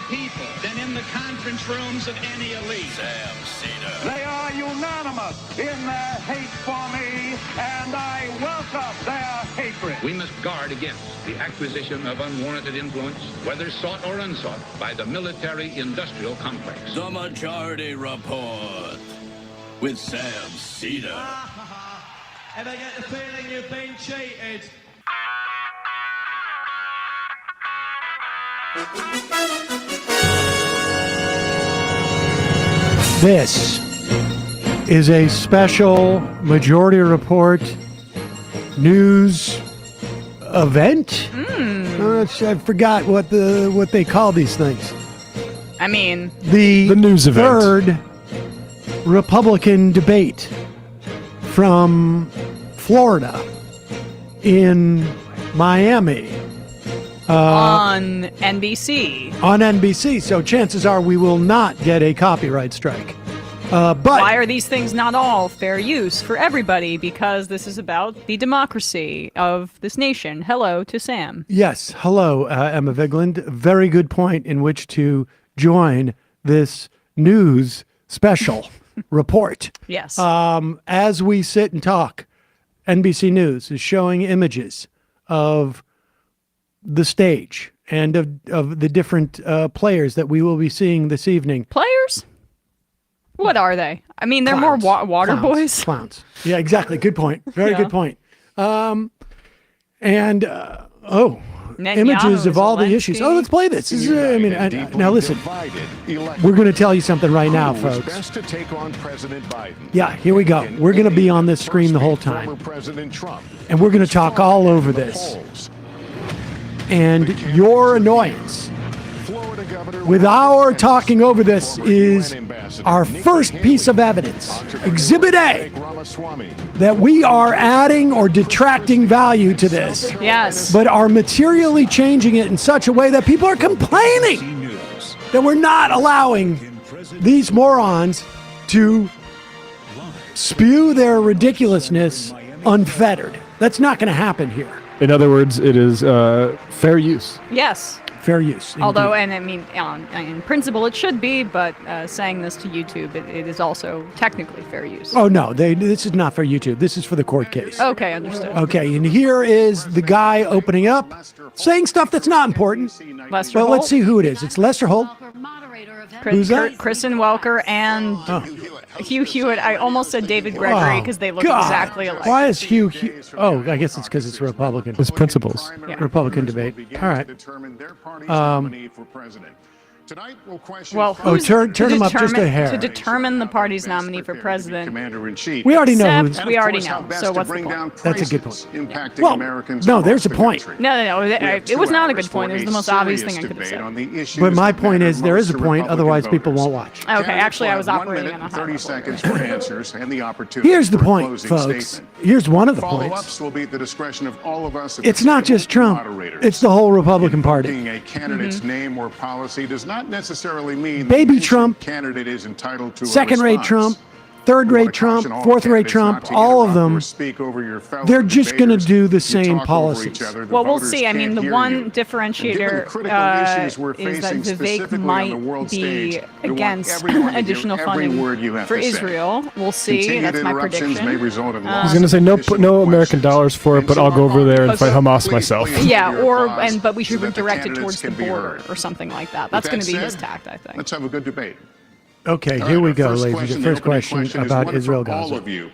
the people than in the conference rooms of any elite. Sam Seder. They are unanimous in their hate for me, and I welcome their hatred. We must guard against the acquisition of unwarranted influence, whether sought or unsought, by the military-industrial complex. The Majority Report with Sam Seder. And I get the feeling you've been cheated. This is a special Majority Report news event. I forgot what they call these things. I mean, the news event. Third Republican debate from Florida in Miami. on NBC. On NBC, so chances are we will not get a copyright strike. But why are these things not all fair use for everybody? Because this is about the democracy of this nation. Hello to Sam. Yes, hello, Emma Vigeland. Very good point in which to join this news special report. Yes. As we sit and talk, NBC News is showing images of the stage and of the different players that we will be seeing this evening. Players? What are they? I mean, they're Clowns. more water boys. Clowns. Yeah, exactly. Good point. Very good point. Images of all the issues. Oh, let's play this. This is, now listen, we're going to tell you something right now, folks. Best to take on President Biden. Yeah, here we go. We're going to be on this screen the whole time. President Trump. And we're going to talk all over this. And your annoyance with our talking over this is our first piece of evidence, Exhibit A, that we are adding or detracting value to this. Yes. But are materially changing it in such a way that people are complaining that we're not allowing these morons to spew their ridiculousness unfettered. That's not going to happen here. In other words, it is fair use. Yes. Fair use. Although, indeed. and I mean, in principle it should be, but saying this to YouTube, it is also technically fair use. Oh, no, this is not for YouTube. This is for the court case. Okay, understood. Okay, and here is the guy opening up, saying stuff that's not important. Lester But Holt? let's see who it is. It's Lester Holt. Who's that? Kristen Welker and Hugh Hewitt. I almost said David Gregory because they look exactly alike. Why is Hugh? Oh, I guess it's because it's Republican. It's principles. Yeah. Republican debate. All right. Tonight we'll question Well, Oh, who's turn to him up just a determine- hair. To determine the party's nominee for president. Commander-in-Chief. We already know Except who's. we already know. So what's the point? That's a good point. Impacting Well, Americans no, there's a across the point. country. No. We have It was 2 not a hours good point. It was for the a most obvious serious thing I could have debate said. on the issues But my that point matter is, there is a most to point. Otherwise, people Republican won't voters. watch. Okay, actually, I was Candidates will have operating 1 on a minute, high 30 level. seconds for answers and the opportunity. Here's the for a point, closing folks. statement. Here's one of the points. Follow-ups will be at the discretion of all of us. It's not just Trump. It's the whole Republican Party. Invoking a candidate's name or policy does not necessarily mean Baby the Trump, candidate is entitled to a second-rate response. Trump, third-rate Trump, fourth-rate Trump, all of them, they're just going to do the same policies. Well, we'll see. I mean, the one differentiator is that Vivek might be against additional funding for Israel. We'll see. That's my prediction. I was going to say no American dollars for it, but I'll go over there and fight Hamas myself. Yeah, but we should direct it towards the border or something like that. That's going to be his tact, I think. Let's have a good debate. Okay, here we go, ladies. The first question about Israel All Gaza. of you.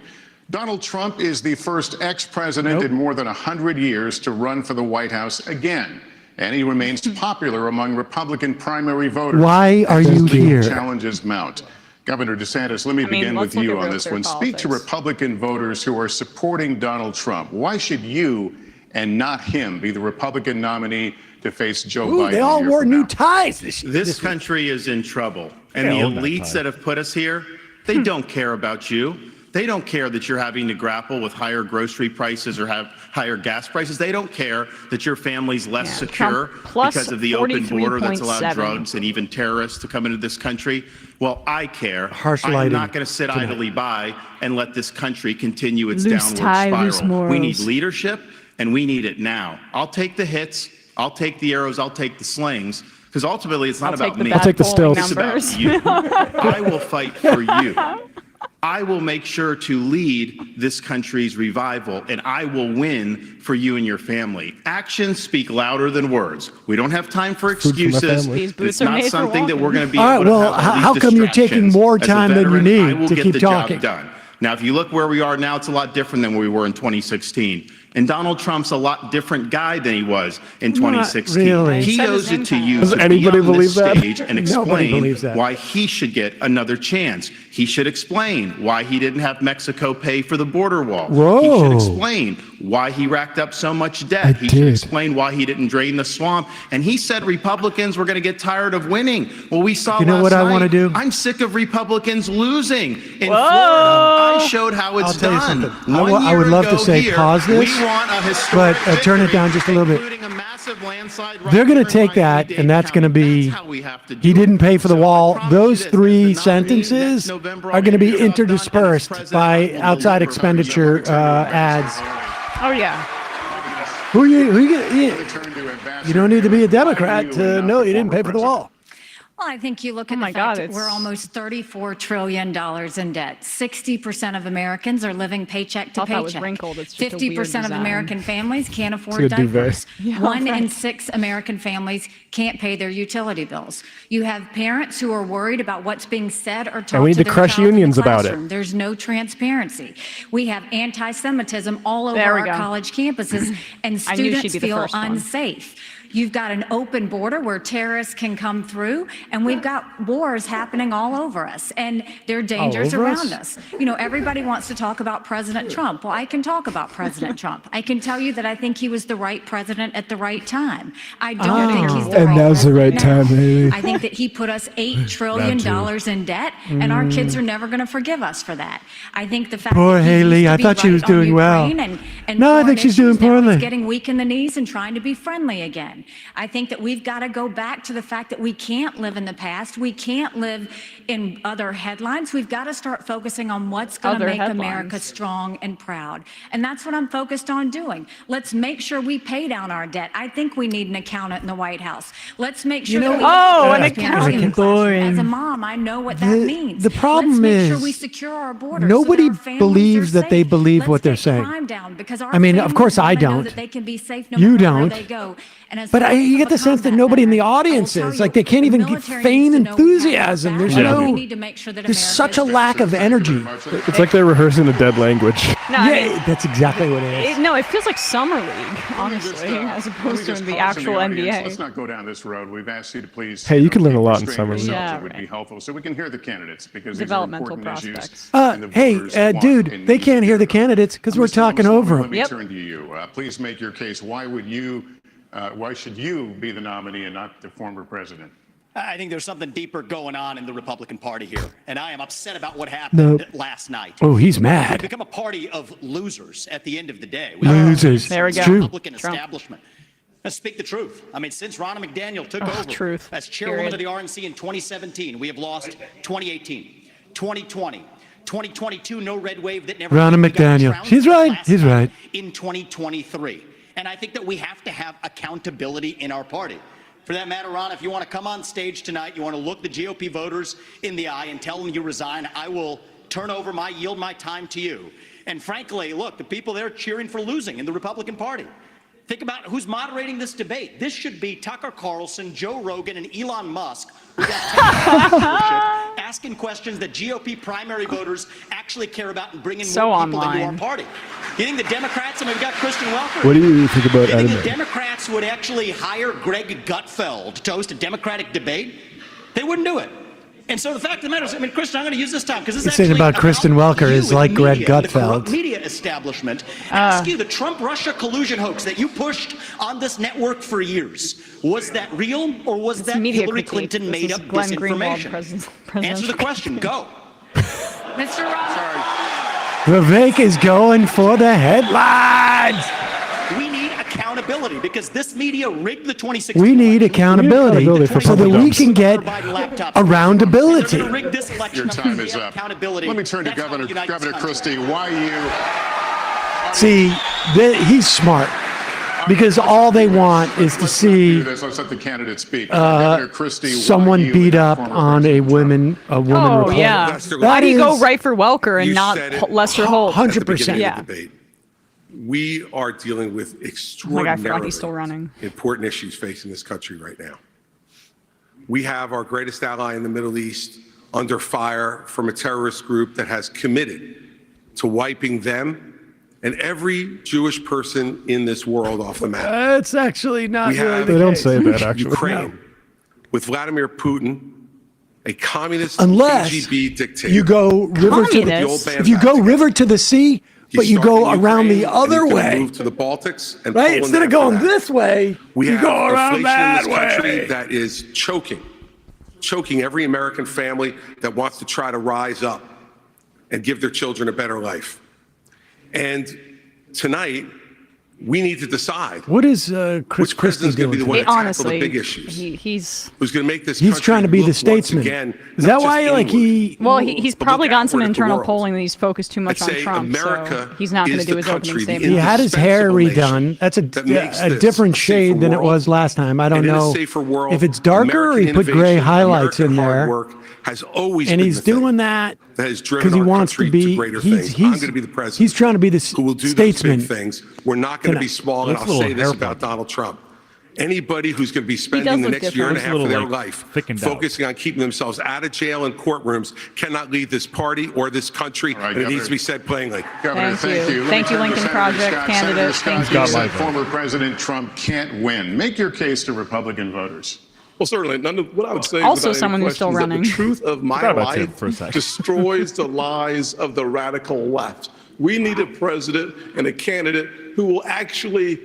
Donald Trump is the first ex-president in more than 100 years to run for the White House again, and he remains popular among Republican primary voters. Why are you here? Challenges mount. Governor DeSantis, let me begin with you on this one. Speak to Republican voters who are supporting Donald Trump. Why should you and not him be the Republican nominee to face Joe Biden? They all wore new ties This country is in trouble. And the elites that have put us here, they don't care about you. They don't care that you're having to grapple with higher grocery prices or have higher gas prices. They don't care that your family's less secure because of the open border that's allowed drugs and even terrorists to come into this country. Well, I care. I'm not going to sit idly by and let this country continue its downward spiral. We need leadership, and we need it now. I'll take the hits. I'll take the arrows. I'll take the slings. Because ultimately, it's not about me. I'll take the stills. It's about you. I will fight for you. I will make sure to lead this country's revival, and I will win for you and your family. Actions speak louder than words. We don't have time for excuses. It's not something that we're going to be able to have all these how come you're taking more time than you need to keep talking? Done. Now, if you look where we are now, it's a lot different than we were in 2016. And Donald Trump's a lot different guy than he was in 2016. Really. He owes it to you Does to anybody be on this believe that? stage and explain that. why he should get another chance. He should explain why he didn't have Mexico pay for the border wall. Whoa. He should explain why he racked up so much debt. He should explain why he didn't drain the swamp. And he said Republicans were going to get tired of winning. Well, we saw You know last what I night, wanna do? I'm sick of Republicans losing. In Florida, I showed how it's I'll tell you done. something. I would love to say pause this, we want a historic but turn it down just a little bit. including a massive landslide right They're going here to in take that, Miami-Dade and that's going to County. be, That's how we have to do he didn't pay for the it. So I wall. promise you Those this, as three the nominee sentences next November, are going to be I'll give you a interdispersed president by will outside deliver expenditure ads. Oh yeah. Who you don't need to be a Democrat to know you didn't pay for the wall. Well, I think you look at my the fact God, that we're almost $34 trillion in debt. 60% of Americans are living paycheck to Thought that was paycheck. wrinkled. It's just a 50% weird of design. American families can't afford It's a duvet. diapers. Yeah, 1 in right. 6 American families can't pay their utility bills. You have parents who are worried about what's being said or taught And we need to to their crush child in the unions about it. classroom. There's no transparency. We have anti-Semitism all over There we our go. college campuses, and I knew she'd students be the feel first one. unsafe. You've got an open border where terrorists can come through, and we've got wars happening all over us, and there are dangers over around us? us. You know, everybody wants to talk about President Trump. Well, I can talk about President Trump. I can tell you that I think he was the right president at the right time. I don't think he's the And right now's the right president time, now. Haley. I think that he put us $8 trillion in debt, and our kids are never going to forgive us for that. I think the fact Poor that he Haley, used to I be thought she right was on doing well. Ukraine and No, I foreign think she's doing issues, now he's poorly. getting weak in the knees and trying to be friendly again. I think that we've got to go back to the fact that we can't live in the past. We can't live in other headlines. We've got to start focusing on what's going to Other make America headlines. strong and proud. And that's what I'm focused on doing. Let's make sure we pay down our debt. I think we need an accountant in the White House. Let's make sure that we Oh, have an transparency in the accountant. classroom. As a mom, I know what that means. The problem Let's make sure is we secure our borders nobody so that our families believes are that they safe. believe Let's what they're get saying. crime down, because our I mean, of families course I wanna know don't. that they can be safe no You matter where don't. they go. And as But far as you get the a sense that combat nobody in the veteran, I will audience tell is. you, Like, they can't the even military feign needs to know we have enthusiasm. our There's back, no- and we need to make sure that There's America such a is lack of energy. It's like they're rehearsing a dead language. No, I Yeah, mean, that's exactly what it is. no, it feels like summer league, honestly, as opposed to the actual Let's NBA. not go down this road. We've asked you to please. Hey, you can learn a keep lot in restraining summer league. yourselves. Yeah, It would be right. helpful so we can hear the candidates because Developmental these are important prospects. issues. and the voters want Dude, and they need can't to hear the about. candidates because we're Mr. talking Thomas, over Let them. me Yep. turn to you. Please make your case. Why would you? Why should you be the nominee and not the former president? I think there's something deeper going on in the Republican Party here, and I am upset about what happened last night. Oh, he's We've mad. become a party of losers at the end of the day. Losers. There we The go. True. Republican Trump. establishment. Let's speak the truth. I mean, since Ronna McDaniel took Ugh, over truth. as chairwoman Period. of the RNC in 2017, we have lost 2018, 2020, 2022, no red wave that never. Ronna came. We got McDaniel. trounced She's right. last He's night right. In 2023. And I think that we have to have accountability in our party. For that matter, Ron, if you want to come on stage tonight, you want to look the GOP voters in the eye and tell them you resign, I will yield my time to you. And frankly, look, the people there cheering for losing in the Republican Party. Think about who's moderating this debate. This should be Tucker Carlson, Joe Rogan, and Elon Musk who got leadership, asking questions that GOP primary voters actually care about and bringing So more people into online. our party. You think the Democrats, I mean, we've got Kristen Welker. What do you think about You think the anime? Democrats would actually hire Greg Gutfeld to host a Democratic debate? They wouldn't do it. And so the fact of the matter is, I mean, Kristen, I'm going to use this time because this The is thing actually about Kristen Welker you is and like the Greg media, the corrupt Gutfeld. media establishment. Ask you, the Trump-Russia collusion hoax that you pushed on this network for years, was that real or was that media Hillary critique. Clinton This made is up Glenn Greenwald, disinformation? Answer the question. Go. Mr. Ross. Vivek is going for the headlines. We need accountability because this media rigged the 2016 We need accountability for so that public we dumps. can get aroundability. They're gonna rig this election Your up time with is up. accountability. Let me turn to That's how we unite this Governor country. Christie. Why you? See, he's smart. because all they want is to see Let's let the candidate speak. Governor Christie, someone beat up on a woman Oh, reporter. yeah. Why do you go right for Welker and not Lester Holt? 100%. Yeah. We are dealing with Oh my God, I extraordinarily forgot he's still running. important issues facing this country right now. We have our greatest ally in the Middle East under fire from a terrorist group that has committed to wiping them and every Jewish person in this world off the map. That's actually not We really have the They don't case. say that, actually. Ukraine with Vladimir Putin, a communist Unless KGB dictator. you go river to Communist? the, if you go river to the sea, but you go around the other way, Move to the Baltics and right? Poland Instead of after going that. this way, We you have go around inflation that in this country way. that is choking every American family that wants to try to rise up and give their children a better life. And tonight, we need to decide What is Chris which president's Christie going to be doing? the one tonight? to tackle Honestly, the big issues. he's Who's going to make this He's country trying to be the look once statesman. again, Is not that just why, like, inward, he? well, he's but probably look gotten some outward at the internal world. polling that he's focused too much I'd on say Trump, America so he's not going to is do the his opening country, the statement. He had his hair indispensable redone. nation That's that makes a this different a shade safer than it world. was last time. I don't And in a know safer world, if it's darker or he American put gray innovation, highlights in American hard there. work has always And been he's the thing doing that that has driven because he our wants to country be. greater He's things. I'm going to be the president. He's trying to be the who will do statesman. those big things. We're not going to be small, and Looks a I'll little say this haircut. about Donald Trump. Anybody who's going to be does spending the look next year and a different. half of their Looks a little, life thickened out. focusing on keeping themselves out of jail and courtrooms cannot lead this party or this country, All right, and it Governor. needs to be said plainly. Governor, Thank you. Let me Thank you, turn to Lincoln Senator Project Scott. candidate. Senator Thank Scott, you you. said former President Trump can't win. Make your case to Republican voters. Well, certainly. What I would say Also is someone who's still running. The truth of my Forgot about Tim life for a second. destroys the lies of the radical left. We need a president and a candidate who will actually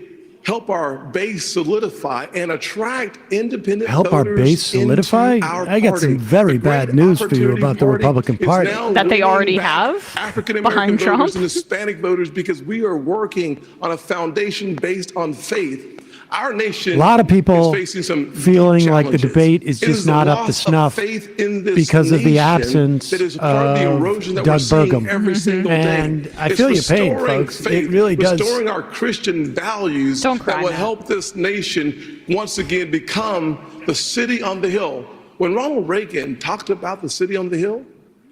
help our base solidify and attract independent Help our voters base solidify? into our I got some party. very The bad Great news for you Opportunity about the Party Republican is Party. now That they winning already back have African behind American Trump? voters and Hispanic voters because we are working on a foundation based on faith. Our nation A lot of people is facing some feeling like the challenges. debate is It just the not up to loss of snuff faith in this because of the nation absence that is part of the erosion that Doug we're seeing Burgum. every single day. And I It's feel your pain, restoring folks. faith, It really does. Restoring our Christian values Don't cry that will now. help this nation once again become the city on the hill. When Ronald Reagan talked about the city on the hill,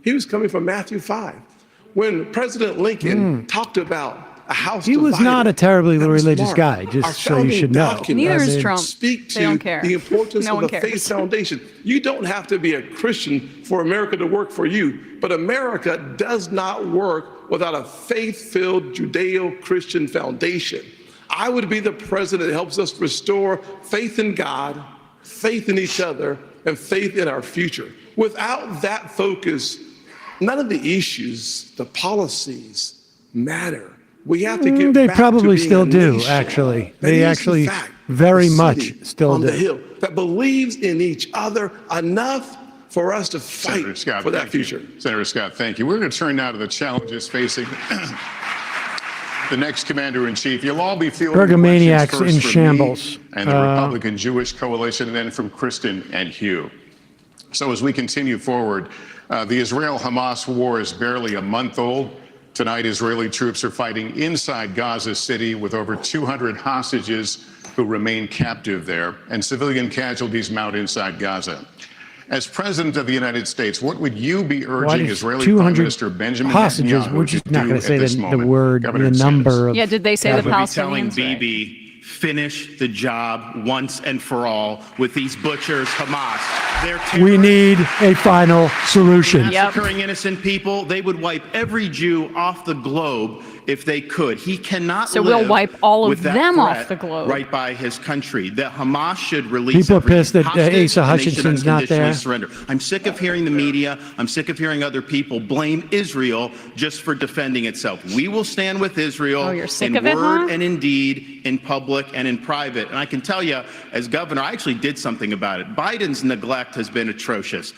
he was coming from Matthew 5. When President Lincoln talked about a house He was divided, not a terribly that was religious Mark. guy, just Our so you founding should know. documents Neither is I mean, Trump. speak They don't to care. the importance No of one the cares. faith foundation. You don't have to be a Christian for America to work for you, but America does not work without a faith-filled Judeo-Christian foundation. I would be the president that helps us restore faith in God, faith in each other, and faith in our future. Without that focus, none of the issues, the policies matter. We have to get They back probably to being still a do, nation actually. that They is, in actually fact, very the much city still on do. the hill that believes in each other enough for us to fight Senator Scott, for that thank you. future. Senator Scott, thank you. We're going to turn now to the challenges facing the next commander-in-chief. You'll all be feeling Bergamaniacs questions in first from shambles. me and the Republican Jewish Coalition, and then from Kristen and Hugh. So as we continue forward, the Israel-Hamas war is barely a month old. Tonight, Israeli troops are fighting inside Gaza City with over 200 hostages who remain captive there, and civilian casualties mount inside Gaza. As President of the United States, what would you be urging is Israeli 200 Prime Minister Benjamin hostages? Netanyahu We're to just not do going at to say this the moment? word, Governor the DeSantis. number of. Yeah, did they say the We'll be telling Palestinians? Right? Bibi, finish the job once and for all with these butchers, Hamas. They're We need a final solution. massacring innocent people. They would wipe every Jew off the globe if they could. He cannot So live we'll wipe all of with that them off threat the globe. right by his country. That Hamas should release People are every pissed that hostage, Asa and they should Hutchinson's not unconditionally there. surrender. I'm sick of hearing the media. I'm sick of hearing other people blame Israel just for defending itself. We will stand with Israel Oh, you're sick in of it, word huh? and in deed, in public and in private. And I can tell you, as governor, I actually did something about it. Biden's neglect has been atrocious.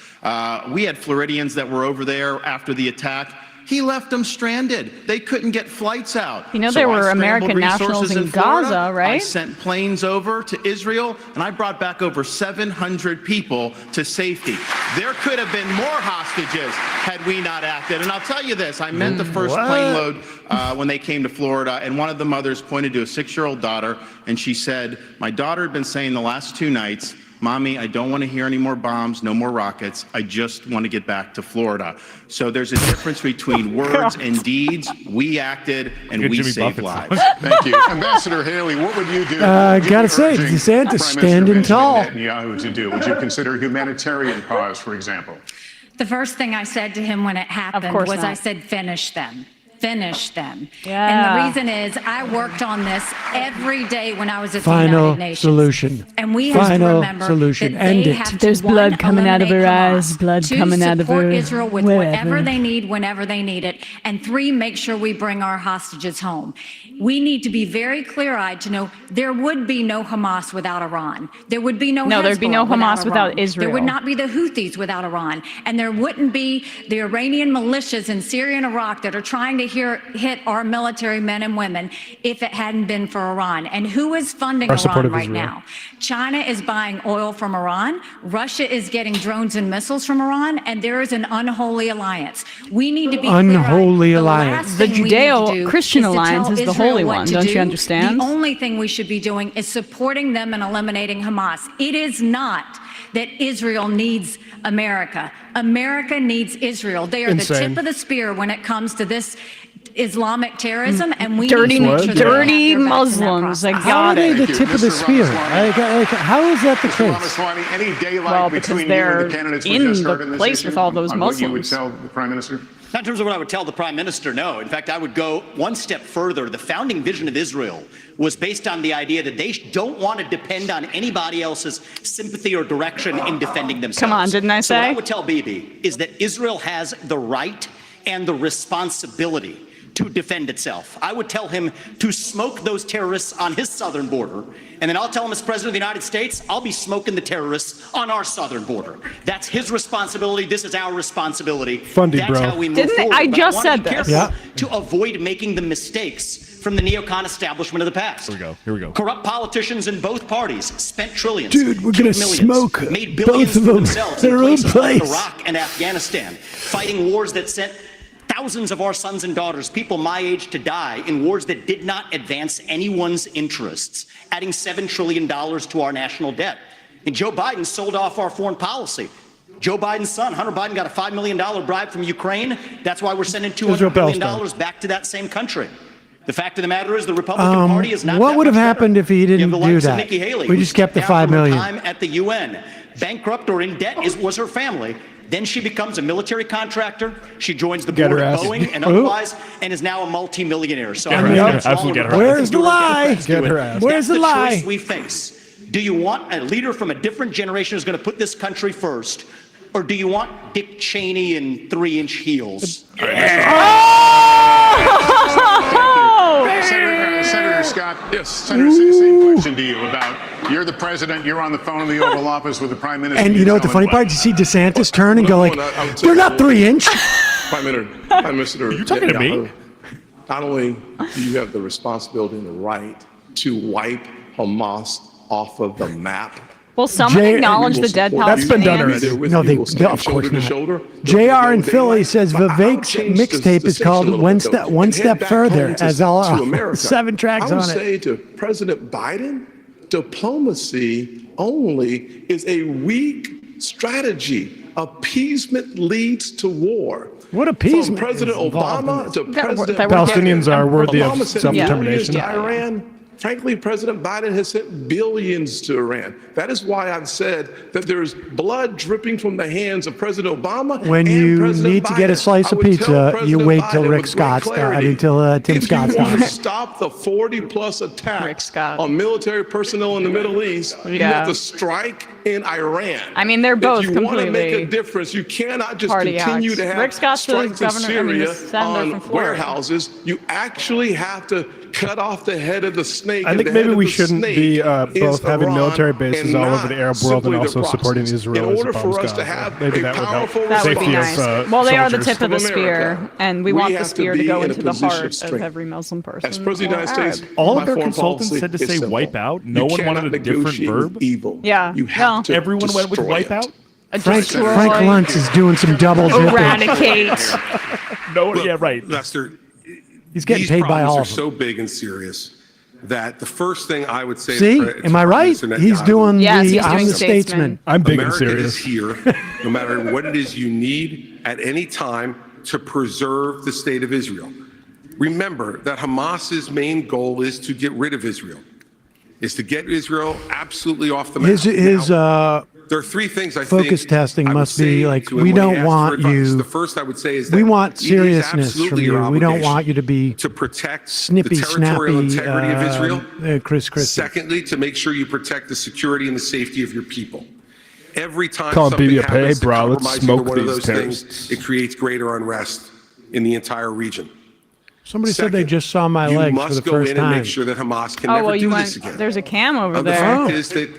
We had Floridians that were over there after the attack. He left them stranded. They couldn't get flights out. You know, So there I were scrambled American nationals resources in Florida. Gaza, right? I sent planes over to Israel, and I brought back over 700 people to safety. There could have been more hostages had we not acted. And I'll tell you this, I met the first plane load when they came to Florida, and one of the mothers pointed to a 6-year-old daughter, and she said, my daughter had been saying the last 2 nights, Mommy, I don't want to hear any more bombs, no more rockets. I just want to get back to Florida. So there's a difference between words and deeds. We acted, and we saved lives. Thank you. Ambassador Haley, what would you do? Gotta say, DeSantis standing tall. Netanyahu to do? Would you consider humanitarian pause, for example? The first thing I said to him when it happened was I said, finish them. Finish them. Yeah. And the reason is I worked on this every day when I was at the Final United Nations. solution. And we have to remember solution. that End they it. have to, There's blood coming out of her eyes, Hamas, blood coming out of her. support Israel with wherever. whatever they need, whenever they need it. And 3, make sure we bring our hostages home. We need to be very clear-eyed to know there would be no Hamas without Iran. There would be no there'd be no Hezbollah Hamas without without Israel. There would not be the Houthis without Iran. And there wouldn't be the Iranian militias in Syria and Iraq that are trying to hit our military men and women if it hadn't been for Iran. And who is funding Iran right now? China is buying oil from Iran. Russia is getting drones and missiles from Iran. And there is an unholy alliance. We need to be unholy alliance. The Judeo-Christian alliance is the holy one. Don't you understand? The only thing we should be doing is supporting them and eliminating Hamas. It is not that Israel needs America. America needs Israel. They are the tip of the spear when it comes to this Islamic terrorism, and we dirty need to make sure dirty Muslims. I How got are they it. the tip of the spear? How is that the case? Ramaswamy, any daylight Well, because between you they're and the candidates we in just the heard in this place issue with all those on what you would Muslims. tell the Prime Minister? Not in terms of what I would tell the Prime Minister, no. In fact, I would go one step further. The founding vision of Israel was based on the idea that they don't want to depend on anybody else's sympathy or direction in defending themselves. Come on, didn't I So what say? I would tell Bibi is that Israel has the right and the responsibility to defend itself. I would tell him to smoke those terrorists on his southern border, and then I'll tell him as President of the United States, I'll be smoking the terrorists on our southern border. That's his responsibility. This is our responsibility. That's how we move forward. I But just wanna said be this. careful to avoid making the mistakes from the neocon establishment of the past. Here we go. Corrupt politicians in both parties spent trillions. Dude, we're gonna killed millions, smoke made both billions of for them themselves in in their own places like place. Iraq and Afghanistan, fighting wars that sent thousands of our sons and daughters, people my age, to die in wars that did not advance anyone's interests, adding $7 trillion to our national debt. And Joe Biden sold off our foreign policy. Joe Biden's son, Hunter Biden, got a $5 million bribe from Ukraine. That's why we're sending $200 billion back to that same country. The fact of the matter is the Republican Party is not what that would have much happened better. if he You didn't have the do likes of that? Nikki Haley, We who just kept the stepped down $5 from her million. time at the UN. Bankrupt or in debt was her family. Then she becomes a military contractor. She joins the board of Boeing and otherwise, and is now a multimillionaire. So where's the lie? Where's the lie? Choice we face. Do you want a leader from a different generation who's going to put this country first, or do you want Dick Cheney in 3-inch heels? Senator Scott, Senator, same question to you about you're the president, you're on the phone in the Oval Office with the Prime Minister. And you know what the funny part? You see DeSantis turn and go like, they're not 3-inch. Prime Minister, Are you talking to me? Not only do you have the responsibility and the right to wipe Hamas off of the map. Will someone acknowledge the dead Palestinians? That's been done already. No, of course not. JR in Philly says Vivek's mixtape is called One Step Further, has all 7 tracks I on would it. say to President Biden, diplomacy only is a weak strategy. Appeasement leads to war. What appeasement? From President Obama to President Palestinians are worthy of Obama sent self-determination. billions to Iran. Frankly, President Biden has sent billions to Iran. That is why I've said that there's blood dripping from the hands of President Obama. When and you President need to get a Biden. slice I of would pizza, tell you President wait till Biden Rick with Scott's great done. I clarity, mean, till Tim if Scott's you want done. to stop the 40-plus attacks on military personnel in the Middle East, you have to strike in Iran. I mean, they're both if you want to make completely a difference, you cannot just party continue acts. to have Rick Scott's the strikes in governor- I mean, the Syria senator from on Florida. warehouses. You actually have to cut off the head of the snake. I and think the head maybe of we the shouldn't snake be is both having Iran military bases and all over not the Arab world and simply the also supporting proxies. Israel In as order it for bombs us to Gaza. have Maybe a that would help. powerful That would be Safety nice. of Well, they are the soldiers. tip of the of spear, America, and we we want the have to spear to be go in a into the position heart of of strength. every Muslim person. As President of the or United States, Arab. All my of their foreign consultants policy said to is say simple. wipe out. You No one cannot wanted a different negotiate with verb. evil. Yeah, You have to Everyone went with destroy wipe it. out. Frank Destroy, Luntz is doing some double dipping. eradicate. No, Look, yeah, right. Lester, He's getting these paid by problems all are of them. so big and serious that the first thing I would say See, to am I right? President He's Netanyahu, doing Yes, the he's I'm doing the statesman. statesman. I'm big America and is serious. here, no matter what it is you need at any time to preserve the state of Israel. Remember that Hamas's main goal is to get rid of Israel, is to get Israel absolutely off the map. His There are three things I focus think testing I would must be say like, to him we when he don't asks for want advice. you. The first I would say is We that want it is seriousness from absolutely your you. We don't obligation want you to be to protect snippy, the territorial snappy, integrity of Israel. Chris Christie. Secondly, to make sure you protect the security and the safety of your people. Every time Call something BBA, happens to bro, let's compromise smoke either one of these those terrorists. things, it creates greater unrest in the entire region. Somebody said they just saw my you legs must for the go first in and time. make sure that Hamas can Oh, never well, you do went. this again. There's a cam over The there. fact is that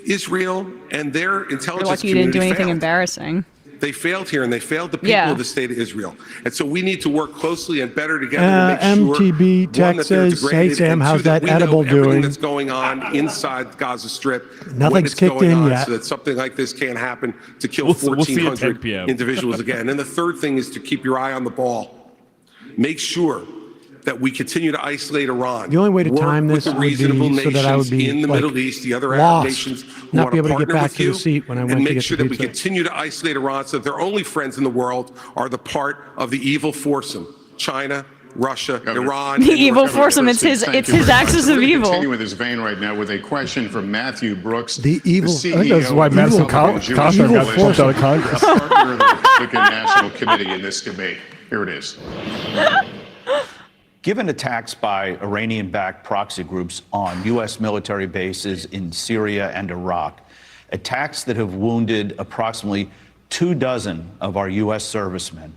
Israel and their You're intelligence lucky you didn't do community anything failed. embarrassing. They failed here, and they failed the people Yeah. of the state of Israel. And so we need to work closely and better together to make sure, MTB one, Tech that they're says, degraded, hey, Sam, and how's two, that that we know edible everything doing? that's going on inside Gaza Strip, when Nothing's it's kicked going in on, yet. so that something like this can't happen to kill We'll see at 10 1,400 p.m. individuals again. And the third thing is to keep your eye on the ball. Make sure that we continue to isolate Iran. The only way to Work time with this the would be reasonable so that I would nations be in the like, Middle East, the other Arab lost, nations who not want be able to get partner back with to the you, seat when I went and to make get sure the that we pizza. continue to isolate Iran so that their only friends in the world are the part of the evil foursome: China, Russia, Iran. The and evil North foursome. America. It's his. Thank It's you his very much. axis We're of gonna evil. Continue with this vein right now with a question from Matthew Brooks. The evil. the CEO I think that's why of the Madison Republican Jewish Costner got Coalition, pulled out of Congress. partner of the Republican National Committee in this debate. Here it is. Given attacks by Iranian-backed proxy groups on U.S. military bases in Syria and Iraq, attacks that have wounded approximately 24 of our U.S. servicemen,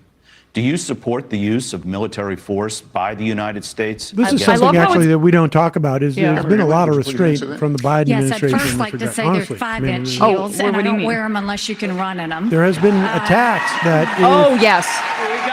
do you support the use of military force by the United States? This is something actually that we don't talk about. Is there's been a lot of restraint from the Biden Yes, administration. I'd first in like this to regard. say Honestly, they're I 5-inch mean, heels, and what I do you don't mean? wear them unless you can run in them. there has been attacks that. Oh yes,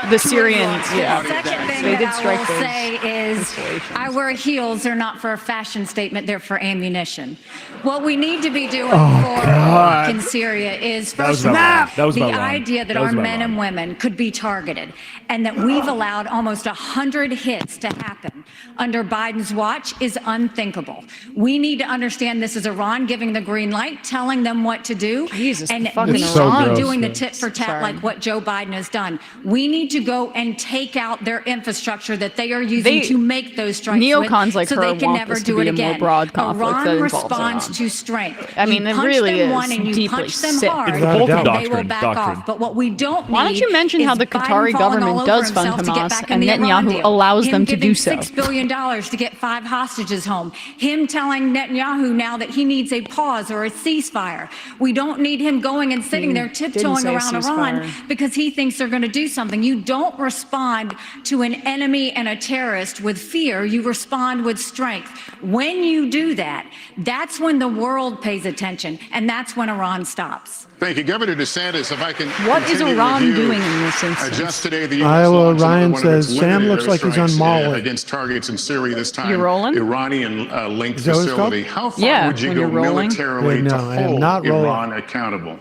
the Syrians. Yeah, The second thing they did that I strike will those say is I wear heels. They're not for a fashion statement. They're for ammunition. What we need to be doing for Iraq and Syria is, That was first of about all, Ron. That was the about Ron. idea that That was our about men Ron. and women could be targeted and that we've allowed almost 100 hits to happen under Biden's watch is unthinkable. We need to understand this is Iran giving the green light, telling them what to do, Jesus, and fucking we It's should so be gross. doing the tit for tat Sorry. like what Joe Biden has done. We need to go and take out their infrastructure that they are using to make those strikes neocons with, like so her they can want never this to do be it a more again. broad conflict that Iran involves responds Iran. to strength. I mean, you it punch really them is one and you deeply punch them sick. hard, It's the Bolton they will doctrine. back off. But what we don't need Why don't you mention how is the Biden Qatari falling all government over does fund himself to get Hamas back in and the Iran Netanyahu deal. allows Him them to do giving so? $6 billion to get 5 hostages home. Him telling Netanyahu now that he needs a pause or a ceasefire. We don't need him going and sitting there tiptoeing say around Iran ceasefire. because he thinks they're going to do something. You don't respond to an enemy and a terrorist with fear. You respond with strength. When you do that, that's when the world pays attention, and that's when Iran stops. Thank you, Governor DeSantis. If I can. What is continue Iran with you. doing in this instance? Just today, the U.S. Iowa launched another Ryan one of its says, Sam limited looks like he's on airstrikes, Molly. against targets in Syria this time. You rolling? Iranian-linked Is that what it's called? facility. How far Yeah, would you when go you're rolling. militarily Yeah, no, to I am hold not rolling. Iran accountable?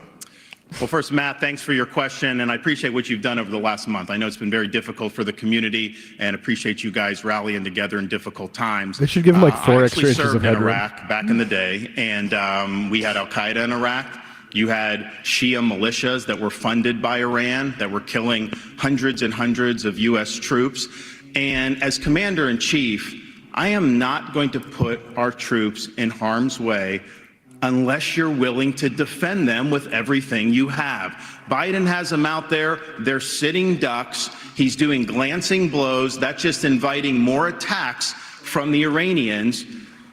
Well, first, Matt, thanks for your question, and I appreciate what you've done over the last month. I know it's been very difficult for the community, and appreciate you guys rallying together in difficult times. They should give him like 4 I extra actually inches of served in headroom. Iraq back in the day, and we had Al-Qaeda in Iraq. You had Shia militias that were funded by Iran that were killing hundreds and hundreds of U.S. troops. And as Commander-in-Chief, I am not going to put our troops in harm's way unless you're willing to defend them with everything you have. Biden has them out there. They're sitting ducks. He's doing glancing blows. That's just inviting more attacks from the Iranians.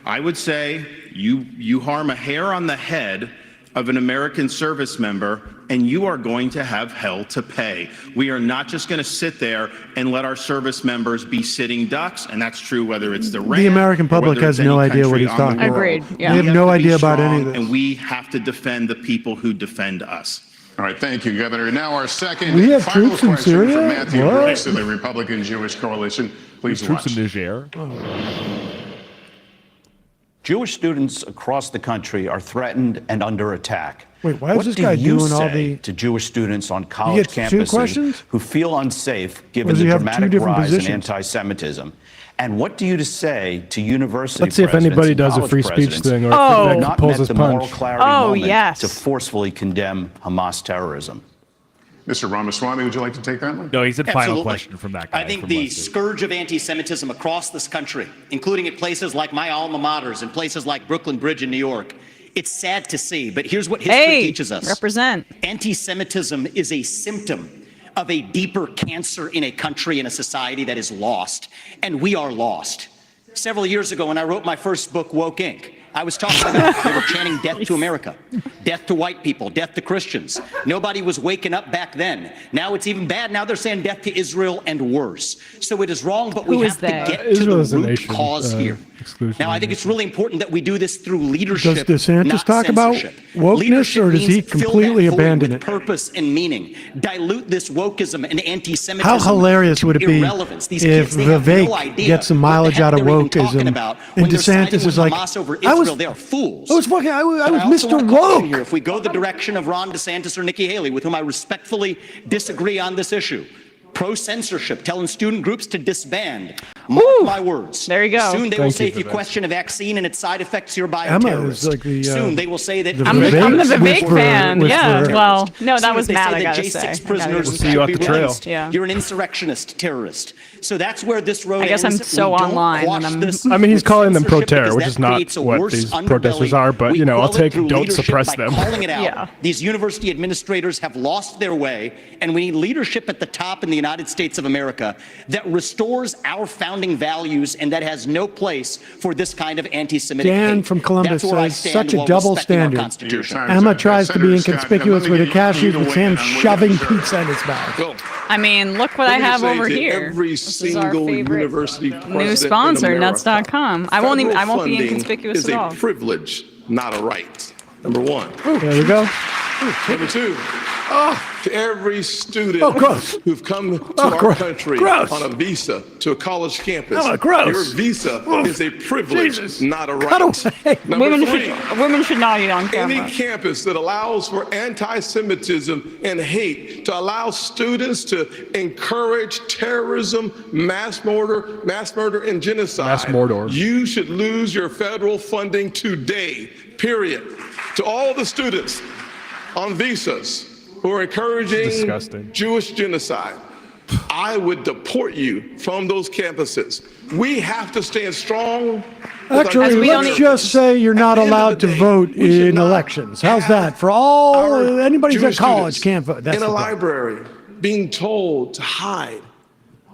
I would say you harm a hair on the head of an American service member, and you are going to have hell to pay. We are not just going to sit there and let our service members be sitting ducks, and that's true whether it's the American public has no idea what he's talking about. Agreed. Yeah. They have no idea about any of this. And we have to defend the people who defend us. All right, thank you, Governor. Now our second We have final troops in question Syria? from Matthew What? Bruce of the Republican Jewish Coalition. Please watch. Troops in Niger. Jewish students across the country are threatened and under attack. Wait, why is What this do guy you doing all say the... to Jewish students on college gets two campuses questions? who feel unsafe given does the he have two dramatic different rise positions? in anti-Semitism? And what do you to say to university Let's see if presidents anybody and does a college free speech presidents thing or who have if not pulls met his the moral punch? clarity moment yes. to forcefully condemn Hamas terrorism? Mr. Ramaswamy, would you like to take that one? No, he said final Absolutely. question from that guy. I think from the Leslie. scourge of anti-Semitism across this country, including at places like my alma maters and places like Brooklyn Bridge in New York, it's sad to see, but here's what history teaches us. Represent. Anti-Semitism is a symptom of a deeper cancer in a country and a society that is lost, and we are lost. Several years ago, when I wrote my first book, Woke Inc., I was talking about they were chanting death to America, death to white people, death to Christians. Nobody was waking up back then. Now it's even bad. Now they're saying death to Israel and worse. So it is wrong, but we have to get to the root cause here. Now, I think it's really important that we do this through leadership. Does DeSantis not talk about censorship. wokeness, Leadership or does he means fill completely that void abandon with it? purpose and meaning. Dilute this wokeism and anti-Semitism. How hilarious would it be irrelevance. These if kids, they have no Vivek idea gets some what the mileage heck out of they're even talking wokeism, about and when they're siding DeSantis with is like, Hamas over I was- Israel. They are fools. I was fucking, I was But I also Mr. want to caution Woke. here, if we go the direction of Ron DeSantis or Nikki Haley, with whom I respectfully disagree on this issue, pro-censorship, telling student groups to disband. Mark my words. There you go. Soon they will Thank say you if for you that. question a vaccine and its side effects, you're Emma bioterrorist. is like the, Soon they will say that I'm the Vivek whisperer- fan. Yeah. whisperer. Well, no, that Soon was as they Matt, say I that gotta J6 say. prisoners We'll see you should at the be trail. released. Yeah. You're an insurrectionist terrorist. So that's where this road I guess I'm ends. so We don't online quash and I'm- this I mean, he's with calling them censorship pro-terror, because which that is not creates a what worse these underbelly. protesters are, but, We you know, I'll quell it take through don't leadership suppress by them. calling it out. Yeah. These university administrators have lost their way, and we need leadership at the top in the United States of America that restores our founding values and that has no place for this kind of anti-Semitic Dan hate. from Columbus That's where I says, stand such a while double respecting our standard. Constitution. Emma tries to be Senator Scott, inconspicuous let with me her get you to cashews, with weigh Sam in on what shoving you observed. pizza in his mouth. Well, I mean, look what I let me have say over to here. every This is our single favorite university new president in sponsor, America, nuts.com. I won't be federal inconspicuous funding at all. is a privilege, not a right. Number one. There we go. Number two. To every student Oh, gross. who've come to Oh, our country gross. on a visa to a college campus, Oh, gross. your visa is a privilege, Jesus. not a right. Cut away. Number Women three. should not eat on Any camera. campus that allows for anti-Semitism and hate, to allow students to encourage terrorism, mass murder, and genocide, Mass murder. you should lose your federal funding today, period. To all the students on visas who are encouraging Disgusting. Jewish genocide, I would deport you from those campuses. We have to stand strong. Actually, we don't let's need- just say you're not At the end of allowed the to day, vote we should in not elections. How's have that? For all, our anybody who's Jewish at college students can't vote. That's in the a thing. library being told to hide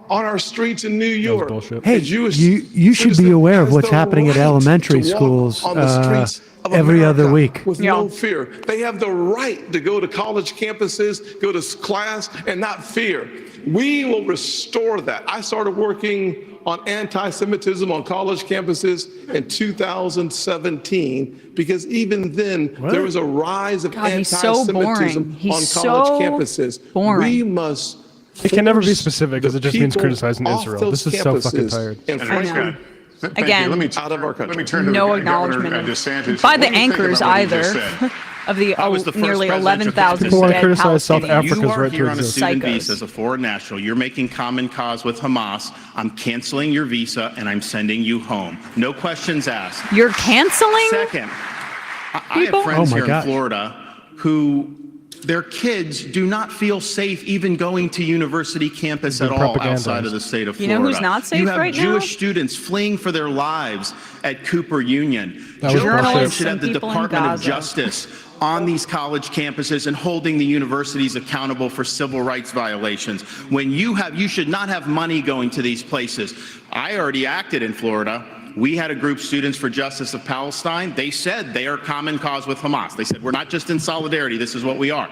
on our streets in New York. bullshit. Hey, A Jewish you should be citizen aware of has what's the happening at right elementary to walk schools on the streets of every other America week. with Yeah. no fear. They have the right to go to college campuses, go to class, and not fear. We will restore that. I started working on anti-Semitism on college campuses in 2017 because even then there was a rise of God, he's so anti-Semitism boring. He's on college so campuses. boring. We must. It can never be force specific because the it just means people criticizing off Israel. those This is so fucking campuses tired. And Senator frankly, Scott, thank Again, you. Let me out of our country. Let me turn to No the Governor acknowledgement DeSantis. by What the do you think anchors about what he just either said? of the I was the first nearly president to 11,000 People want to dead criticize South Palestinians. Africa's You are right to here on a exist. student Psychos. visa as a foreign national. You're making common cause with Hamas. I'm canceling your visa and I'm sending you home. No questions asked. You're canceling? Second, I People? have friends Oh my here gosh. in Florida who their kids do not feel safe even going to university campus at Being all propagandized. outside of the state of You Florida. know who's not safe You have right now? Jewish students fleeing for their lives at Cooper Union. That was Joe Biden bullshit. should have the People in Department of Gaza. Justice on these college campuses and holding the universities accountable for civil rights violations. When you should not have money going to these places. I already acted in Florida We had a group, Students for Justice of Palestine. They said they are common cause with Hamas. They said, we're not just in solidarity, this is what we are.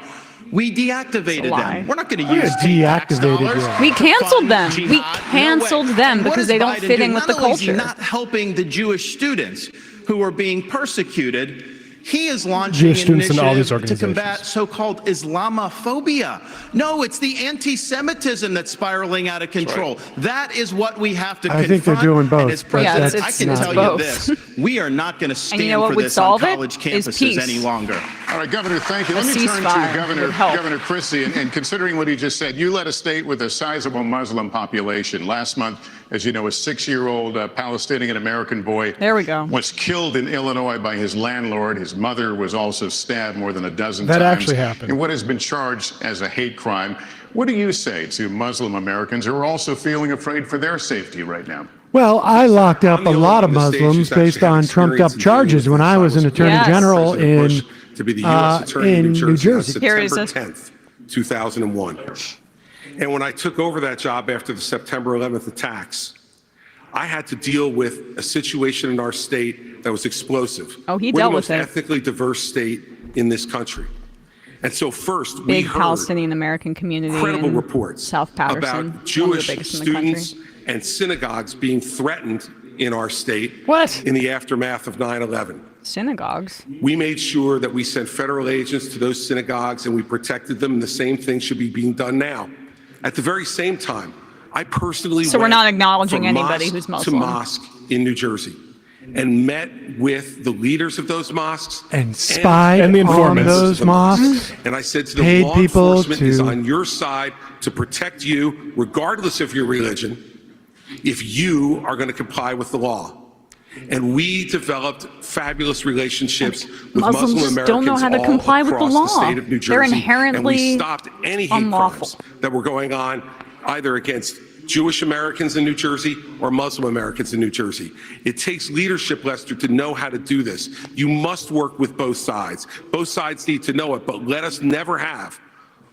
We deactivated them. We're not going to use tax dollars. We canceled them. We canceled them because they don't fit in with the culture. Not only is he not helping the Jewish students who are being persecuted, he is launching an initiative to combat so-called Islamophobia. No, it's the anti-Semitism that's spiraling out of control. That is what we have to confront. I think they're doing both. And as president, I can tell you this: we are not going to stand for this on college campuses any longer. All right, Governor, thank you. Let me turn to Governor Christie, and considering what he just said, you led a state with a sizable Muslim population. Last month, as you know, a 6-year-old Palestinian-American boy was killed in Illinois by his landlord. His mother was also stabbed more than a dozen times. That actually happened. In what has been charged as a hate crime. What do you say to Muslim Americans who are also feeling afraid for their safety right now? Well, I locked up a lot of Muslims based on trumped-up charges when I was an attorney general in to be the U.S. Attorney in New Jersey. September 10th, 2001. And when I took over that job after the September 11th attacks, I had to deal with a situation in our state that was explosive. Oh, he dealt with it. We're the most ethnically diverse state in this country. And so first, we heard Palestinian American community credible reports South Patterson, about Jewish students and synagogues being threatened in our state in the aftermath of 9/11. Synagogues. We made sure that we sent federal agents to those synagogues and we protected them, and the same thing should be being done now. At the very same time, I personally we're not acknowledging anybody who's Muslim. To mosque in New Jersey and met with the leaders of those mosques and spied on those mosques. And I said to them, law enforcement is on your side to protect you, regardless of your religion, if you are going to comply with the law. And we developed fabulous relationships with Muslim Americans don't know how to comply with the law. The state of New Jersey. They're inherently and we stopped any hate crimes that were going on either against Jewish Americans in New Jersey or Muslim Americans in New Jersey. It takes leadership, Lester, to know how to do this. You must work with both sides. Both sides need to know it, but let us never have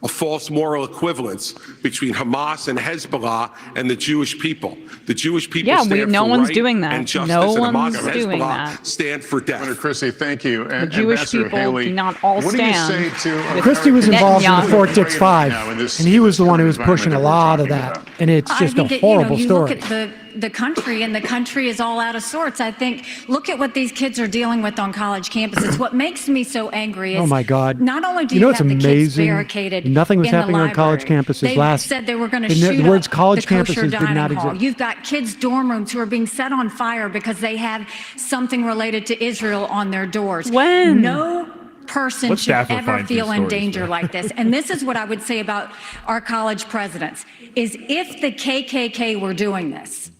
a false moral equivalence between Hamas and Hezbollah and the Jewish people. The Jewish people stand for right and justice, and Hamas and Hezbollah stand for death. Governor Christie, thank you. The Jewish people do not all stand. What do you say to Christie was involved in the Fort Dix 5, and he was the one who was pushing a lot of that, and it's just a horrible story. Look at the country, and the country is all out of sorts. I think, look at what these kids are dealing with on college campuses. What makes me so angry is, oh my God, not only do you have the kids barricaded nothing was in the happening on college campuses. They said they were going to shoot the words college the kosher campuses did not dining hall. exist. You've got kids' dorm rooms who are being set on fire because they have something related to Israel on their doors. When? No person should ever feel in danger like this. And this is what I would say about our college presidents, is if the KKK were doing this,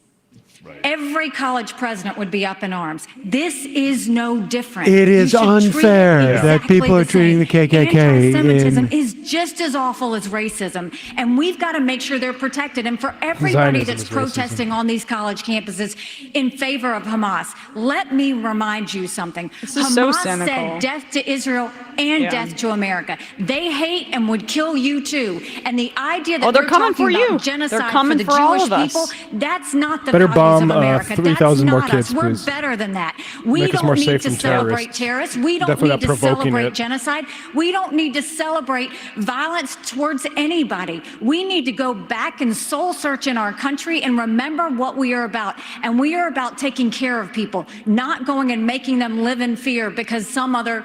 every college president would be up in arms. This is no different. It is unfair that people are treating the KKK. Anti-Semitism is just as awful as racism, and we've got to make sure they're protected. And for everybody that's protesting on these college campuses in favor of Hamas, let me remind you something. Hamas said death to Israel and death to America. They hate and would kill you too. And the idea that they're coming talking for about you. genocide They're coming for the for all Jewish of us. people, that's not the Better values bomb of America. 3,000 more That's kids, not us. please. We're better than that. We Make us don't more need safe to from celebrate terrorists. We don't Definitely need to not provoking celebrate it. genocide. We don't need to celebrate violence towards anybody. We need to go back and soul search in our country and remember what we are about. And we are about taking care of people, not going and making them live in fear because some other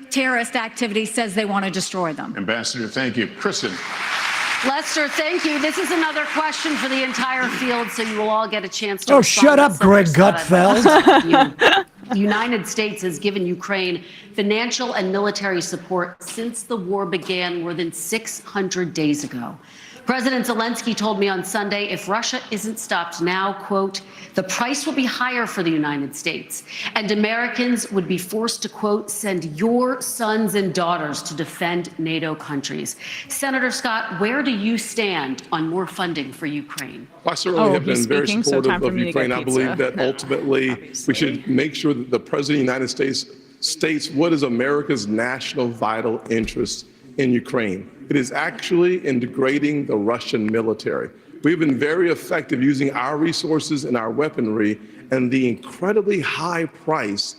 terrorist activity says they want to destroy them. Ambassador, thank you. Kristen. Lester, thank you. This is another question for the entire field, so you will all get a chance to Oh, respond. shut up, Greg Gutfeld. The United States has given Ukraine financial and military support since the war began more than 600 days ago. President Zelensky told me on Sunday, if Russia isn't stopped now, quote, the price will be higher for the United States, and Americans would be forced to, quote, send your sons and daughters to defend NATO countries. Senator Scott, where do you stand on more funding for Ukraine? I certainly have been very supportive of Ukraine. I believe that ultimately we should make sure that the President of the United States states what is America's national vital interest in Ukraine. It is actually in degrading the Russian military. We've been very effective using our resources and our weaponry and the incredibly high price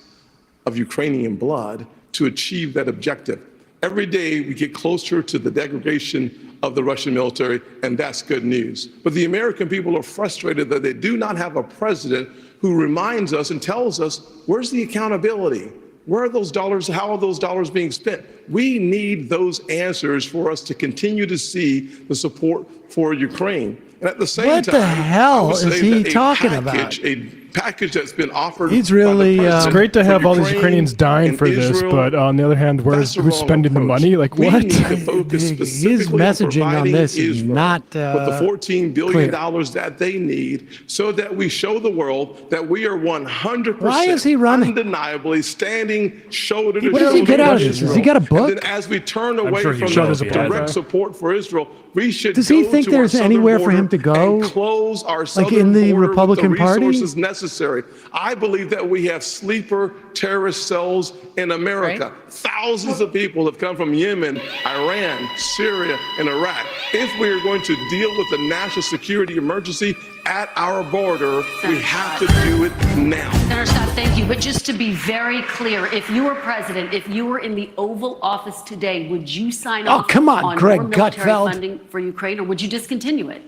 of Ukrainian blood to achieve that objective. Every day we get closer to the degradation of the Russian military, and that's good news. But the American people are frustrated that they do not have a president who reminds us and tells us, where's the accountability? Where are those dollars? How are those dollars being spent? We need those answers for us to continue to see the support for Ukraine. And at the same What time, the hell is he talking about? A package that's been offered. He's really. It's great to have all these Ukrainians dying for this, but on the other hand, who's spending the money? Like what? We need to focus His messaging on this is not with the $14 billion that they need, so that we show the world that we are 100% Why is he running? undeniably standing shoulder to What shoulder. does he get out of this? Israel. Has he got a book? And then as we turn away sure from he direct support for Israel, we should Does he go think to there's our southern anywhere for him border to go? and close our Like southern in the border Republican with the Party? resources necessary. I believe that we have sleeper terrorist cells in America. Right. Thousands of people have come from Yemen, Iran, Syria, and Iraq. If we are going to deal with the national security emergency at our border, we have to do it now. Senator Scott, thank you. But just to be very clear, if you were president, if you were in the Oval Office today, would you sign off come on, Greg more military Gutfeld. funding for Ukraine, or would you discontinue it?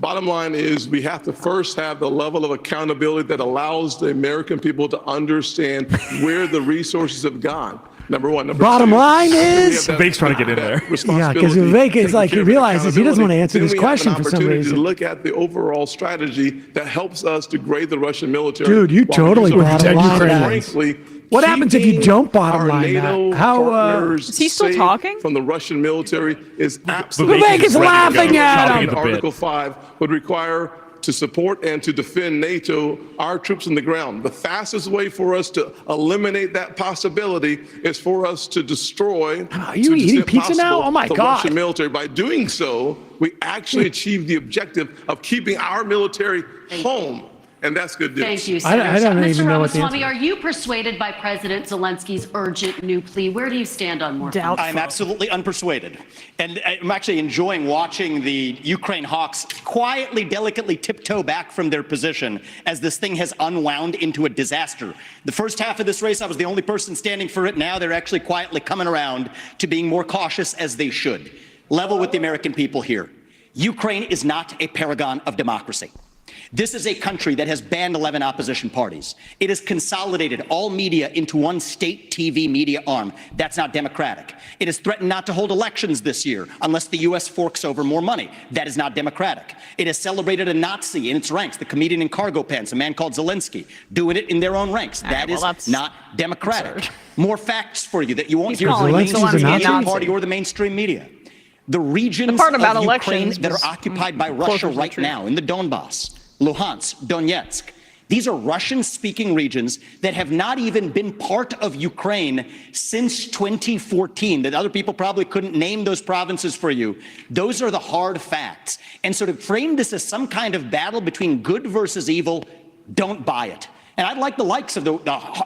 Bottom line is we have to first have the level of accountability that allows the American people to understand where the resources have gone. Number one. Bottom line is Vivek's trying to get in there. Yeah, because Vivek is like, he realizes he doesn't want to answer this question for some To reason. look at the overall strategy that helps us degrade the Russian military. Dude, you while totally using our bottom line that. frankly, What happens if you keeping don't bottom our line NATO that? How partners Is he still safe talking? from the Russian military is absolutely. Vivek is laughing at him. Article 5 would require to support and to defend NATO, our troops on the ground. The fastest way for us to eliminate that possibility is for us to destroy. Are you eating pizza now? Oh my the God. Russian military. By doing so, we actually achieve the objective of keeping our military home. And that's good news. Thank you, I don't Senator. even Mr. know what the Ramaswamy, answer are you persuaded by President Zelensky's urgent new plea? Where do you stand on more funding? I'm absolutely unpersuaded. And I'm actually enjoying watching the Ukraine hawks quietly, delicately tiptoe back from their position as this thing has unwound into a disaster. The first half of this race, I was the only person standing for it. Now they're actually quietly coming around to being more cautious, as they should. Level with the American people here. Ukraine is not a paragon of democracy. This is a country that has banned 11 opposition parties. It has consolidated all media into one state TV media arm. That's not democratic. It has threatened not to hold elections this year unless the U.S. forks over more money. That is not democratic. It has celebrated a Nazi in its ranks, the comedian in cargo pants, a man called Zelensky, doing it in their own ranks. That is not democratic. absurd. More facts for you that you won't hear calling from the Zelensky's a mainstream Nazi? party or the mainstream media. The regions The part about of elections Ukraine that was are occupied by closer Russia to the right truth. now in the Donbass, Luhansk, Donetsk. These are Russian-speaking regions that have not even been part of Ukraine since 2014, that other people probably couldn't name those provinces for you. Those are the hard facts. And so to frame this as some kind of battle between good versus evil, don't buy it. And I'd like the likes of the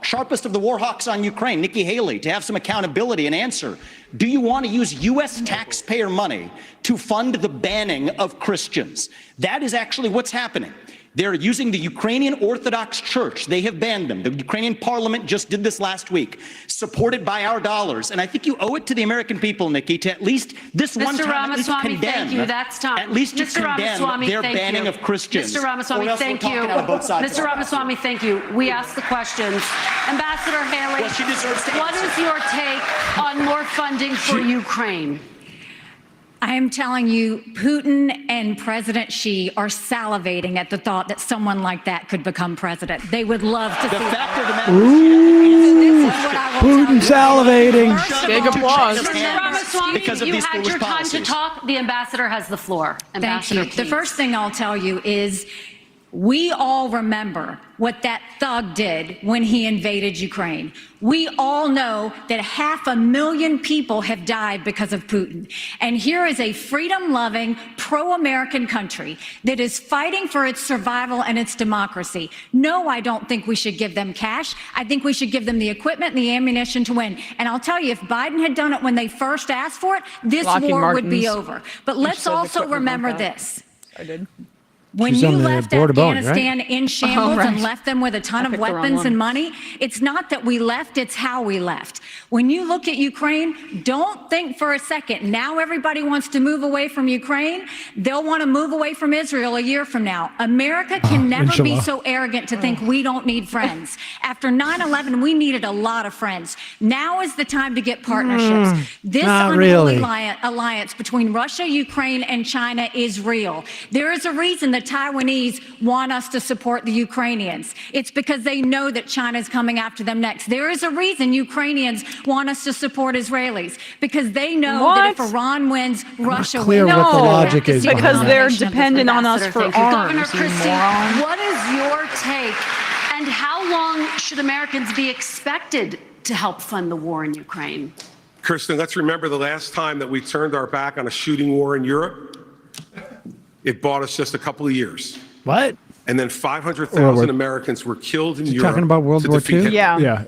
sharpest of the war hawks on Ukraine, Nikki Haley, to have some accountability and answer. Do you want to use U.S. taxpayer money to fund the banning of Christians? That is actually what's happening. They're using the Ukrainian Orthodox Church. They have banned them. The Ukrainian parliament just did this last week, supported by our dollars. And I think you owe it to the American people, Nikki, to at least this one Mr. time at least Ramaswamy, condemn. thank you. That's time. At least to Mr. condemn Ramaswamy, their thank banning you. of Christians. Mr. Ramaswamy, Or else thank we're you. talking out of both sides Mr. of our Ramaswamy, thank you. We asked the questions. Ambassador Haley, Well, she deserves to what answer. is your take on more funding for Ukraine? I am telling you, Putin and President Xi are salivating at the thought that someone like that could become president. They would love to see fact of the that. matter Ooh, This is what I will tell Putin you. salivating. First of Big all, applause. Mr. Ramaswamy, because of you these had foolish your time to policies. talk. The ambassador has the floor. Thank Ambassador, you. The please. first thing I'll tell you is we all remember what that thug did when he invaded Ukraine. We all know that 500,000 people have died because of Putin. And here is a freedom-loving, pro-American country that is fighting for its survival and its democracy. No, I don't think we should give them cash. I think we should give them the equipment and the ammunition to win. And I'll tell you, if Biden had done it when they first asked for it, this Lockheed war would be Martins. over. But let's said the also equipment remember went out. this. When She's you on the left border bone, right? Afghanistan in shambles right. and left them with a ton of weapons and money, it's not that we left, it's how we left. When you look at Ukraine, don't think for a second, now everybody wants to move away from Ukraine. They'll want to move away from Israel a year from now. America can never be inshallah. so arrogant to think we don't need friends. After 9/11, we needed a lot of friends. Now is the time to get partnerships. This not unholy really. alliance between Russia, Ukraine, and China is real. There is a reason the Taiwanese want us to support the Ukrainians. It's because they know that China is coming after them next. There is a reason Ukrainians want us to support Israelis, because they know that if Iran wins, Russia clear wins. what the logic is because behind they're it. dependent on us for Governor arms, you Christie, moron. what is your take, and how long should Americans be expected to help fund the war in Ukraine? Kirsten, let's remember the last time that we turned our back on a shooting war in Europe. It bought us just a couple of years. What? And then 500,000 Americans were killed in You Europe. talking about World to War defeat II? Hitler. Yeah.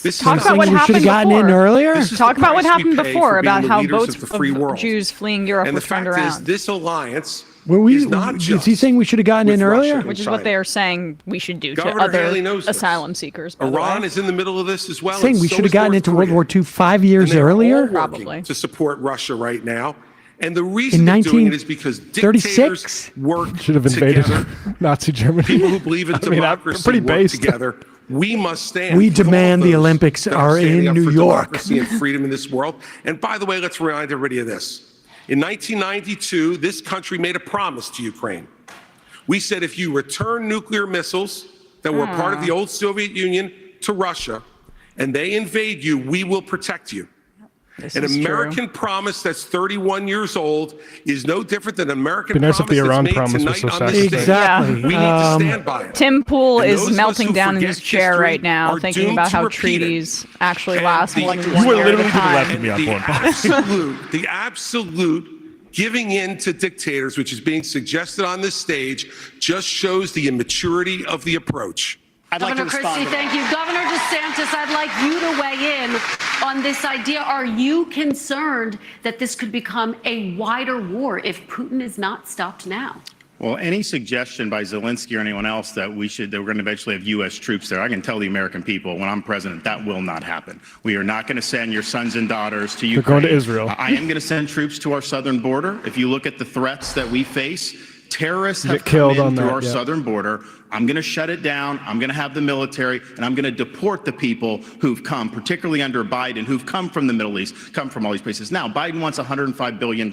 This Talk is about what we should happened have gotten before. in earlier. This is Talk the about what price we happened pay before for being about the how leaders boats of the free world. Jews fleeing Europe And were the turned fact around. is, this alliance Were we? is not Is just he saying we should have gotten in with Russia earlier? and Which is China. what they are saying we should do Governor to Haley other knows this. asylum seekers. By the Iran way. is in the middle of this as well. Saying and we so should have is gotten North into World Korea. War II 5 years And they're all earlier. working Probably. to support Russia right now. And the reason In they're doing it is because 1936? dictators work Should have invaded together. Nazi Germany. People who believe in I mean, democracy pretty work based. together. We must stand. We with all demand the those Olympics that are standing in up New for York. democracy and freedom in this world. And by the way, let's remind everybody of this. In 1992, this country made a promise to Ukraine. We said if you return nuclear missiles that were part of the old Soviet Union to Russia and they invade you, we will protect you. An American promise that's 31 years old is no different than an American Be nice if promise the Iran that's made promise was tonight so on this sacrificial. stage. Exactly. We need to stand by it. Tim Pool And is those of us melting who down in forget his chair history right now, are thinking doomed about to how repeat it. treaties actually And last the- more than You one were year at literally a to the left time. of me on The the absolute giving in to dictators, which is being suggested on this stage, just shows the immaturity of the approach. I'd like to Governor respond Christie, to that. thank you. Governor DeSantis, I'd like you to weigh in on this idea. Are you concerned that this could become a wider war if Putin is not stopped now? Well, any suggestion by Zelensky or anyone else that we're going to eventually have U.S. troops there, I can tell the American people when I'm president, that will not happen. We are not going to send your sons and daughters to Ukraine. They're going to Israel. I am going to send troops to our southern border. If you look at the threats that we face, terrorists have Get killed come on in through that, our yeah. southern border. I'm going to shut it down. I'm going to have the military, and I'm going to deport the people who've come, particularly under Biden, who've come from the Middle East, come from all these places. Now, Biden wants $105 billion.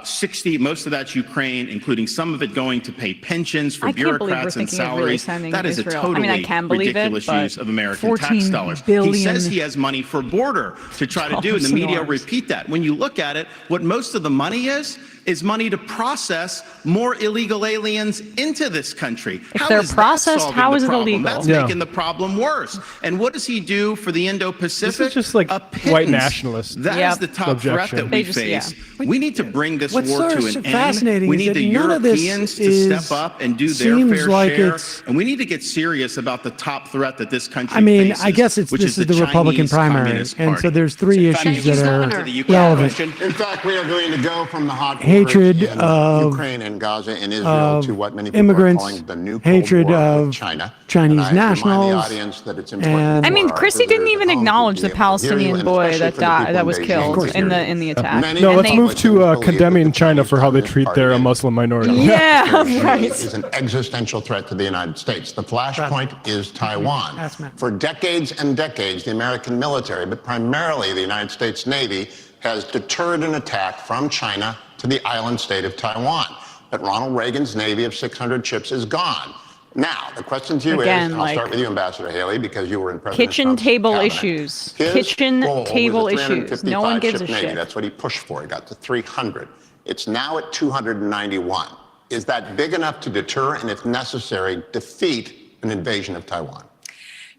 60, most of that's Ukraine, including some of it going to pay pensions for I can't believe we're bureaucrats and thinking of really salaries. sending That is a Israel. totally I mean, I can believe it, ridiculous but use of American 14 tax dollars. billion He says he has money for border to try to do, and the dollars media in arms. repeat that. When you look at it, what most of the money is money to process more illegal aliens into this country. If they're is that processed, solving how the is it problem? illegal? That's Yeah. making the problem worse. And what does he do for the Indo-Pacific? This is just like A white pittance. nationalist That Yep. is the top threat objection. that They we just- face. yeah. We need to bring this What's war sort to of an fascinating end. We is need that the none of this Europeans to is- step up and do their seems fair like share. it's- And we need to get serious about the top threat that this country I mean, faces, I guess which this is the Chinese Republican primary, Communist and Party. so there's three issues that are relevant. In fact, we are going to go from the hot Hatred waters in of- Ukraine and Gaza and Israel to what many people immigrants, are calling the new Cold hatred War of with China. Chinese And I remind nationals, the audience that it's important and- I mean, for our Christie didn't visitors even at home to acknowledge be the able to hear you, Palestinian and boy especially that for the people that was Beijing killed who in hear the you. attack. Many No, And let's they- move to believe that condemning the China for how they Communist treat their Party Muslim minority. Yeah, right. is an existential threat to the United States. The flashpoint is Taiwan. That's Matt. For decades and decades, the American military, but primarily the United States Navy, has deterred an attack from China to the island state of Taiwan. But Ronald Reagan's Navy of 600 ships is gone. Now, the question to you Again, is, and I'll like, start with you, Ambassador Haley, because you were in President kitchen Trump's table cabinet. issues. His Kitchen goal table was a issues. No one 355 gives a ship Navy. shit. That's what he pushed for. He got to 300. It's now at 291. Is that big enough to deter and, if necessary, defeat an invasion of Taiwan?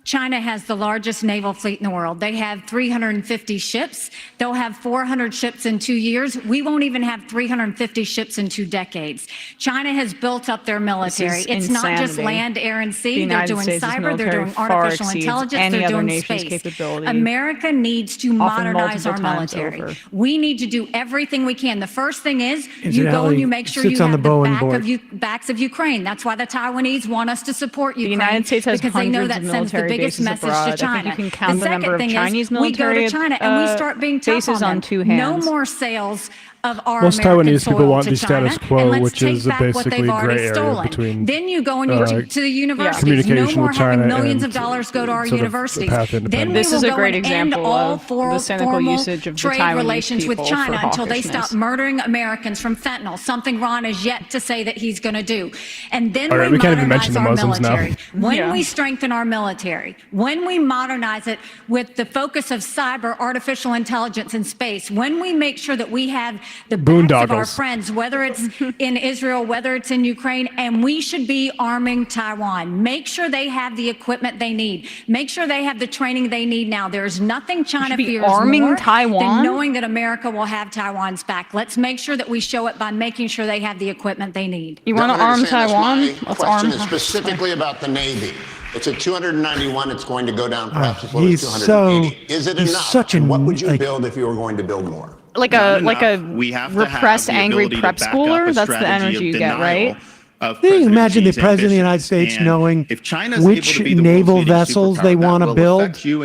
China has the largest naval fleet in the world. They have 350 ships. They'll have 400 ships in 2 years. We won't even have 350 ships in 2 decades. China has built up their military. It's not just land, air, and sea. They're doing cyber. They're doing artificial intelligence. They're doing space. America needs to modernize our military. We need to do everything we can. The first thing is you go and you make sure you have the backs of Ukraine. That's why the Taiwanese want us to support Ukraine. The United States has because they know that sends the biggest message to China. I think you can count the number of Chinese military we go to China and we start being tough on 2 hands. No more sales of our Most American Taiwanese people want the China, status quo, which is basically a gray area between. Then you go and you to the universities. No more having millions of dollars go to our universities. Then this is a great end example all of the cynical usage of the trade Taiwanese relations with people China for until they hawkishness. stop murdering Americans from fentanyl. Something Ron has yet to say that he's going to do. And then we can't even mention modernize the our Muslims now. military. When we strengthen our military, when we modernize it with the focus of cyber, artificial intelligence, and space, when we make sure that we have the backs of our friends, whether it's in Israel, whether it's in Ukraine, and we should be arming Taiwan. Make sure they have the equipment they need. Make sure they have the training they need now. There's nothing China fears more than knowing that America will have Taiwan's back. Let's make sure that we show it by making sure they have the equipment they need. You want to arm Taiwan? My question is specifically about the Navy. It's at 291. It's going to go down perhaps as low as 280. Is it enough? What would you build if you were going to build more? Like a repressed, angry prep schooler? That's the energy you get, right? Can you imagine the President of the United States knowing which naval vessels they want to build? You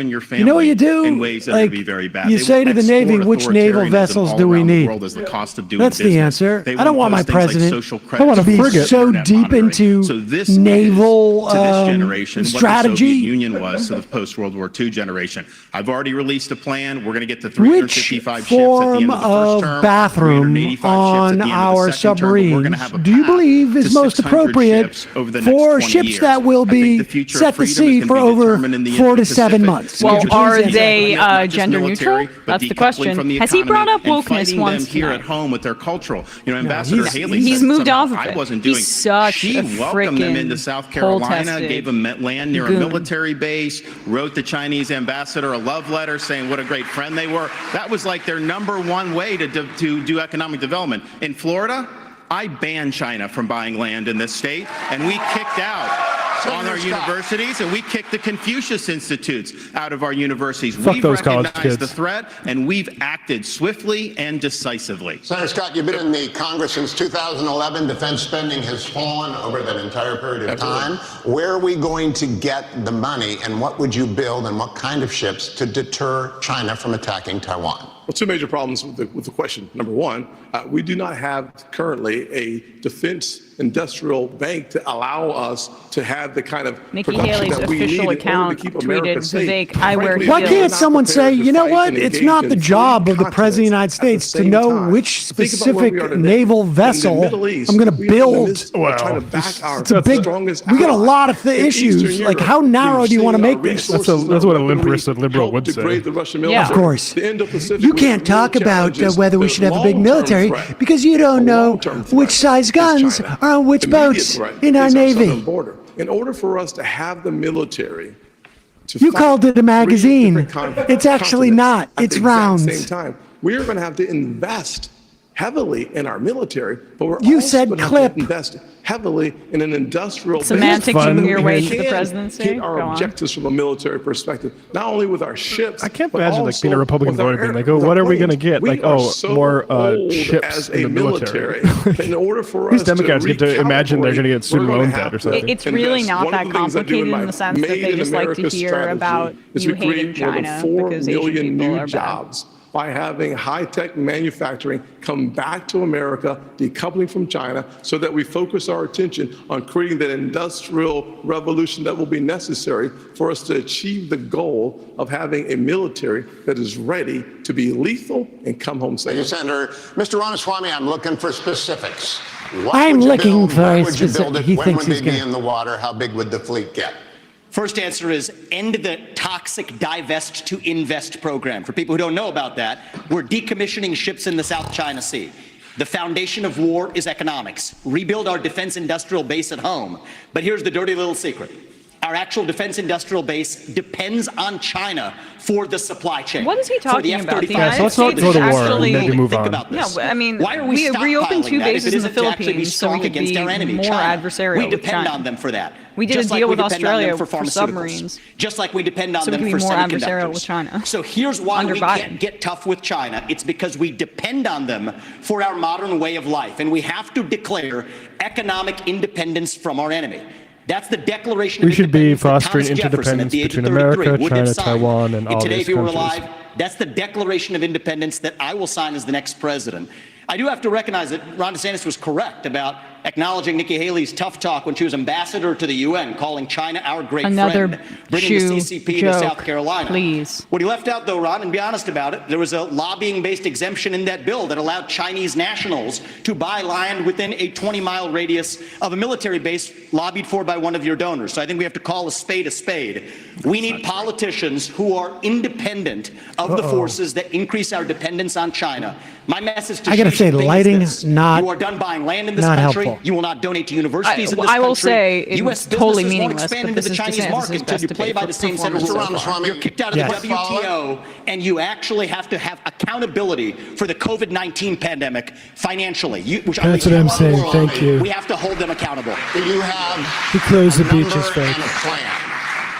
know what you do? Like, you say to the Navy, which naval vessels do we need? That's the answer. I don't want my president. I want to be so deep into naval strategy. Union was to the post-World War II generation. I've already released a plan. We're going to get to 355 ships at the end of the first term. Bathroom on our submarines do you believe is most appropriate for ships that will be set to sea for over 4 to 7 months? Well, are they gender neutral? That's the question. Has he brought up wokeness once here at home with their cultural? You know, Ambassador Haley he's moved off of it. I wasn't doing. She welcomed them into South Carolina, gave them land near a military base, wrote the Chinese ambassador a love letter saying what a great friend they were. That was like their #1 way to do economic development. In Florida, I banned China from buying land in this state, and we kicked out on our universities, and we kicked the Confucius Institutes out of our universities. We've recognized the threat, and we've acted swiftly and decisively. Senator Scott, you've been in the Congress since 2011. Defense spending has fallen over that entire period of time. Where are we going to get the money, and what would you build, and what kind of ships to deter China from attacking Taiwan? Well, 2 major problems with the question. Number one, we do not have currently a defense industrial bank to allow us to have the kind of Nikki Haley's official account tweeted, Vivek, I wear heels. Why can't someone say, you know what, it's not the job of the President of the United States to know which specific naval vessel I'm going to build? It's a big, we got a lot of issues. Like, how narrow do you want to make this? That's what a liberal would say. Yeah, of course. You can't talk about whether we should have a big military because you don't know which size guns are on which boats in our Navy. In order for us to have the military, you called it a magazine. It's actually not. It's rounds. At the same time, we're going to have to invest heavily in our military, but we're you also said going to clip. have to invest heavily in an industrial semantics in your way to the presidency. Get our objectives from a military perspective, not only with our ships. I can't imagine like being a Republican voter being like, oh, what are we going to get? Like, oh, more ships in the military. In order for these Democrats get to imagine they're going to get student loan debt or something. It's really not that complicated in the sense that they just like to hear about you hating China because Asian people are bad. By having high-tech manufacturing come back to America, decoupling from China, so that we focus our attention on creating that industrial revolution that will be necessary for us to achieve the goal of having a military that is ready to be lethal and come home safe. Thank you, Senator. Mr. Ramaswamy, I'm looking for specifics. I'm looking for specifics. When would they be in the water? How big would the fleet get? First answer is end the toxic divest to invest program. For people who don't know about that, we're decommissioning ships in the South China Sea. The foundation of war is economics. Rebuild our defense industrial base at home. But here's the dirty little secret. Our actual defense industrial base depends on China for the supply chain. What is he talking about? Yeah, so let's not go to war and maybe move on. No, I mean, Why are we reopened 2 bases in the Philippines Philippines so we could be more adversarial. We depend on them for that. We did Just a deal like with we depend on them Australia for for pharmaceuticals. submarines. Just like we depend on So we them can be for more semiconductors. adversarial with China. So here's why Under we Biden. can't get tough with China. It's because we depend on them for our modern way of life, and we have to declare economic independence from our enemy. That's the declaration We of should be independence that fostering Thomas Jefferson, at interdependence the age of between 33, America, would have China, signed. Taiwan, and all today, these if he were countries. alive, that's the Declaration of Independence that I will sign as the next president. I do have to recognize that Ron DeSantis was correct about acknowledging Nikki Haley's tough talk when she was ambassador to the UN, calling China our great Another friend, bringing shoe the CCP joke, to South Carolina. please. What he left out, though, Ron, and be honest about it, there was a lobbying-based exemption in that bill that allowed Chinese nationals to buy land within a 20-mile radius of a military base lobbied for by one of your donors. So I think we have to call a spade a spade. We need politicians who are independent of the forces that increase our dependence on China. My message to I gotta Xi say, Jinping is lighting this. not- You are done buying land in this not country. helpful. You will not donate to universities in this I country. will say it's U.S. totally businesses won't meaningless, expand but into this the is Chinese DeSantis' market until best you play debate by for the same set of performance rules. so far. You're kicked out of Yes. the WTO, and you actually have to have accountability for the COVID-19 pandemic financially. Which That's what I'm saying. Thank you. We have to hold them accountable. Do you have He closed the a beaches, number folks. and a plan?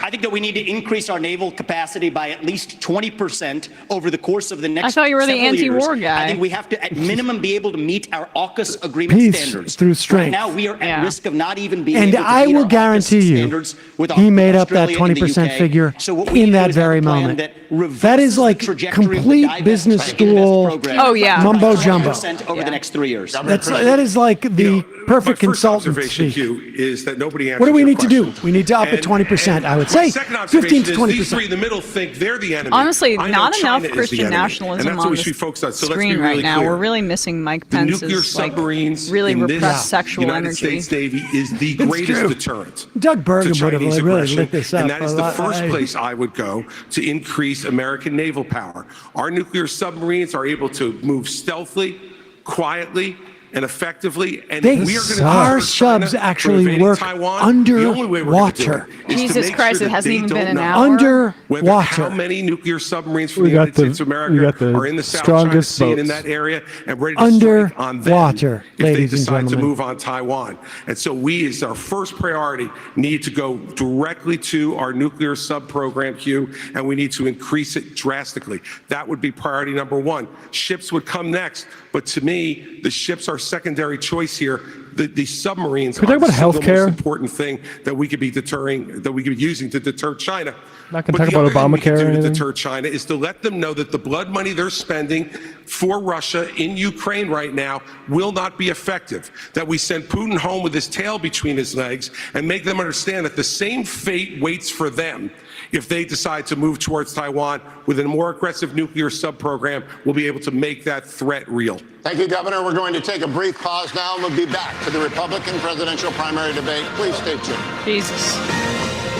I think that we need to increase our naval capacity by at least 20% over the course of the next I thought you were the several anti-war years. guy. I think we have to, at minimum, be able to meet our AUKUS agreement Peace standards. through strength. Right now, we are at risk of not even being And able to I meet will our guarantee AUKUS you, standards with he made up that Australia and the 20% UK. figure So what we in need to that do is have a very plan moment. that reverses That is like the trajectory of the complete divestment business and invest school program Oh, yeah. mumbo jumbo. 20% over the next 3 years. That is like the perfect my first consultant observation, speak. Q, is that nobody answers What do we your need to do? questions. We need to up it And- 20%, I would my say. second 15 to observation is 20%. these three in the middle think they're the enemy. Honestly, I know not China enough is the Christian enemy, nationalism and that's on what we the should focus on. So let's be screen really right now. clear. We're really missing Mike The Pence's nuclear submarines really in repressed this sexual United energy. States Navy is the greatest true. deterrent Doug Bergen to would have Chinese really aggression, lit this up. and that is the first I- place I would go to increase American naval power. Our nuclear submarines are able to move stealthily, quietly, and effectively, and They- we are going to our subs actually work underwater. Jesus Christ, it hasn't even been an hour. Underwater. How many nuclear submarines from We the got United the- States of we America got the are in the South China strongest Sea and in boats. that area and ready to strike on them Underwater, if they ladies and decide to gentlemen. move on Taiwan. And so we, as our first priority, need to go directly to our nuclear sub program, Q, and we need to increase it drastically. That would be priority number one. Ships would come next, but to me, the ships are secondary choice here. The submarines Can we are talk about still the healthcare? most important thing that we could be deterring, that we could be using to deter China. Not gonna But talk the about other thing we can Obamacare or do to anything? deter China is to let them know that the blood money they're spending for Russia in Ukraine right now will not be effective. That we send Putin home with his tail between his legs and make them understand that the same fate waits for them if they decide to move towards Taiwan with a more aggressive nuclear sub-program. We'll be able to make that threat real. Thank you, Governor. We're going to take a brief pause now, and we'll be back to the Republican presidential primary debate. Please stay tuned. Jesus.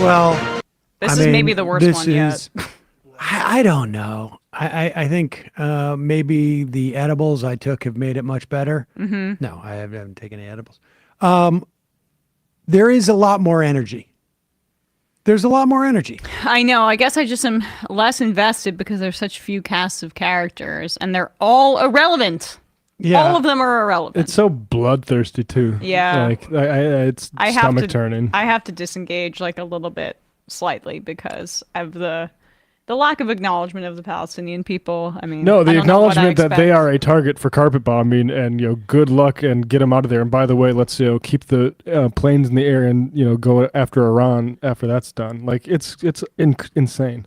Well, This I is mean, maybe the worst this one yet. is- I don't know. I think maybe the edibles I took have made it much better. Mm-hmm. No, I haven't taken any edibles. There is a lot more energy. There's a lot more energy. I know. I guess I just am less invested because there's such few casts of characters, and they're all irrelevant. Yeah. All of them are irrelevant. It's so bloodthirsty too. Yeah. Like it's I have stomach to turning. I have to disengage like a little bit, slightly, because of the lack of acknowledgement of the Palestinian people. I mean, No, I the don't know what I acknowledgement that they expect. are a target for carpet bombing, and good luck and get them out of there. And by the way, let's keep the planes in the air and go after Iran after that's done. Like it's insane.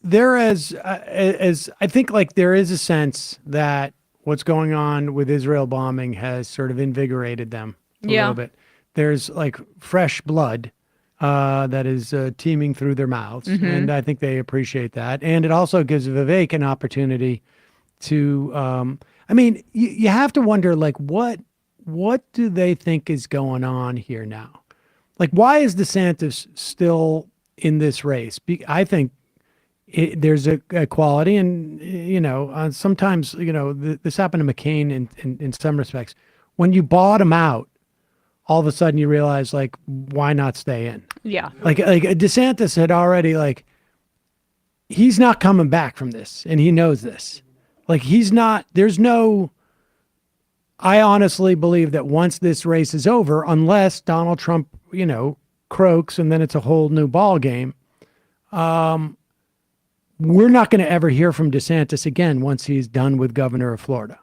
There is, as I think, like there is a sense that what's going on with Israel bombing has sort of invigorated them a Yeah. little bit. There's like fresh blood that is teeming through their mouths, Mhm. and I think they appreciate that. And it also gives Vivek an opportunity to. I mean, you have to wonder, like, what do they think is going on here now? Like, why is DeSantis still in this race? I think. There's a quality, and sometimes this happened to McCain in some respects. When you bought him out all of a sudden you realize, like, why not stay in? Yeah. Like DeSantis had already, like, he's not coming back from this, and he knows this. Like, he's not, there's no, I honestly believe that once this race is over, unless Donald Trump, croaks and then it's a whole new ball game, we're not going to ever hear from DeSantis again once he's done with governor of Florida.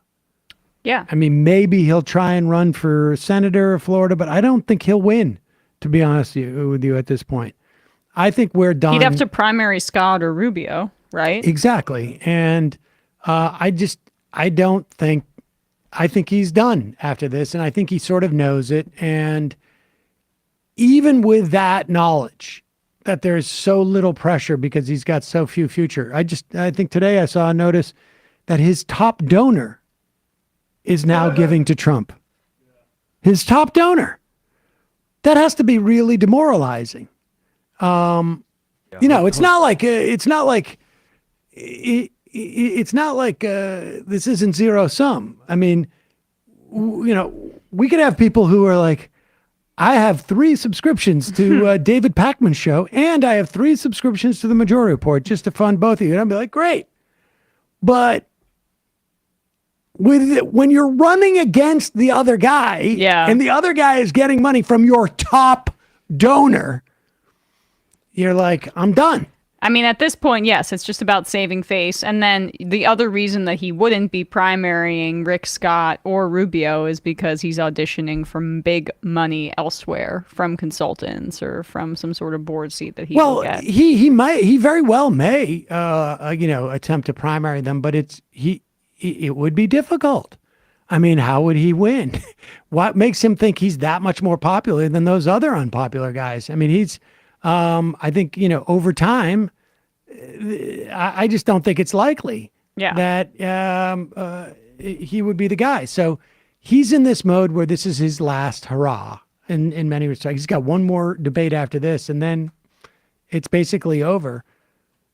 Yeah. I mean, maybe he'll try and run for senator of Florida, but I don't think he'll win, to be honest with you at this point. I think we're done. He'd have to primary Scott or Rubio, right? Exactly. And I think he's done after this, and I think he sort of knows it. And even with that knowledge that there's so little pressure because he's got so few future, I think today I saw a notice that his top donor is now giving to Trump. His top donor. This isn't zero sum. I mean, we could have people who are like, I have 3 subscriptions to David Pakman's show, and I have 3 subscriptions to the Majority Report just to fund both of you. And I'd be like, great. But when you're running against the other guy, and the other guy is getting money from your top donor, you're like, I'm done. I mean, at this point, yes, it's just about saving face. And then the other reason that he wouldn't be primarying Rick Scott or Rubio is because he's auditioning from big money elsewhere, from consultants or from some sort of board seat that he will get. He very well may, attempt to primary them, but it would be difficult. I mean, how would he win? What makes him think he's that much more popular than those other unpopular guys? I mean, he's, I think, over time, I just don't think it's likely that he would be the guy. So he's in this mode where this is his last hurrah in many respects. He's got one more debate after this, and then it's basically over.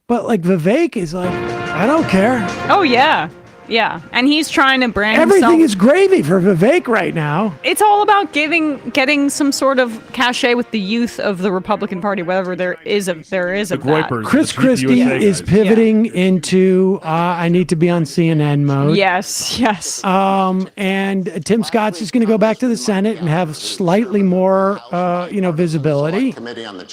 But like Vivek is like, I don't care. Oh, yeah. Yeah, and he's trying to brand everything is gravy for Vivek right now. It's all about getting some sort of cachet with the youth of the Republican Party, whatever there is of that. Chris Christie is pivoting into I need to be on CNN mode. Yes. And Tim Scott's just going to go back to the Senate and have slightly more visibility.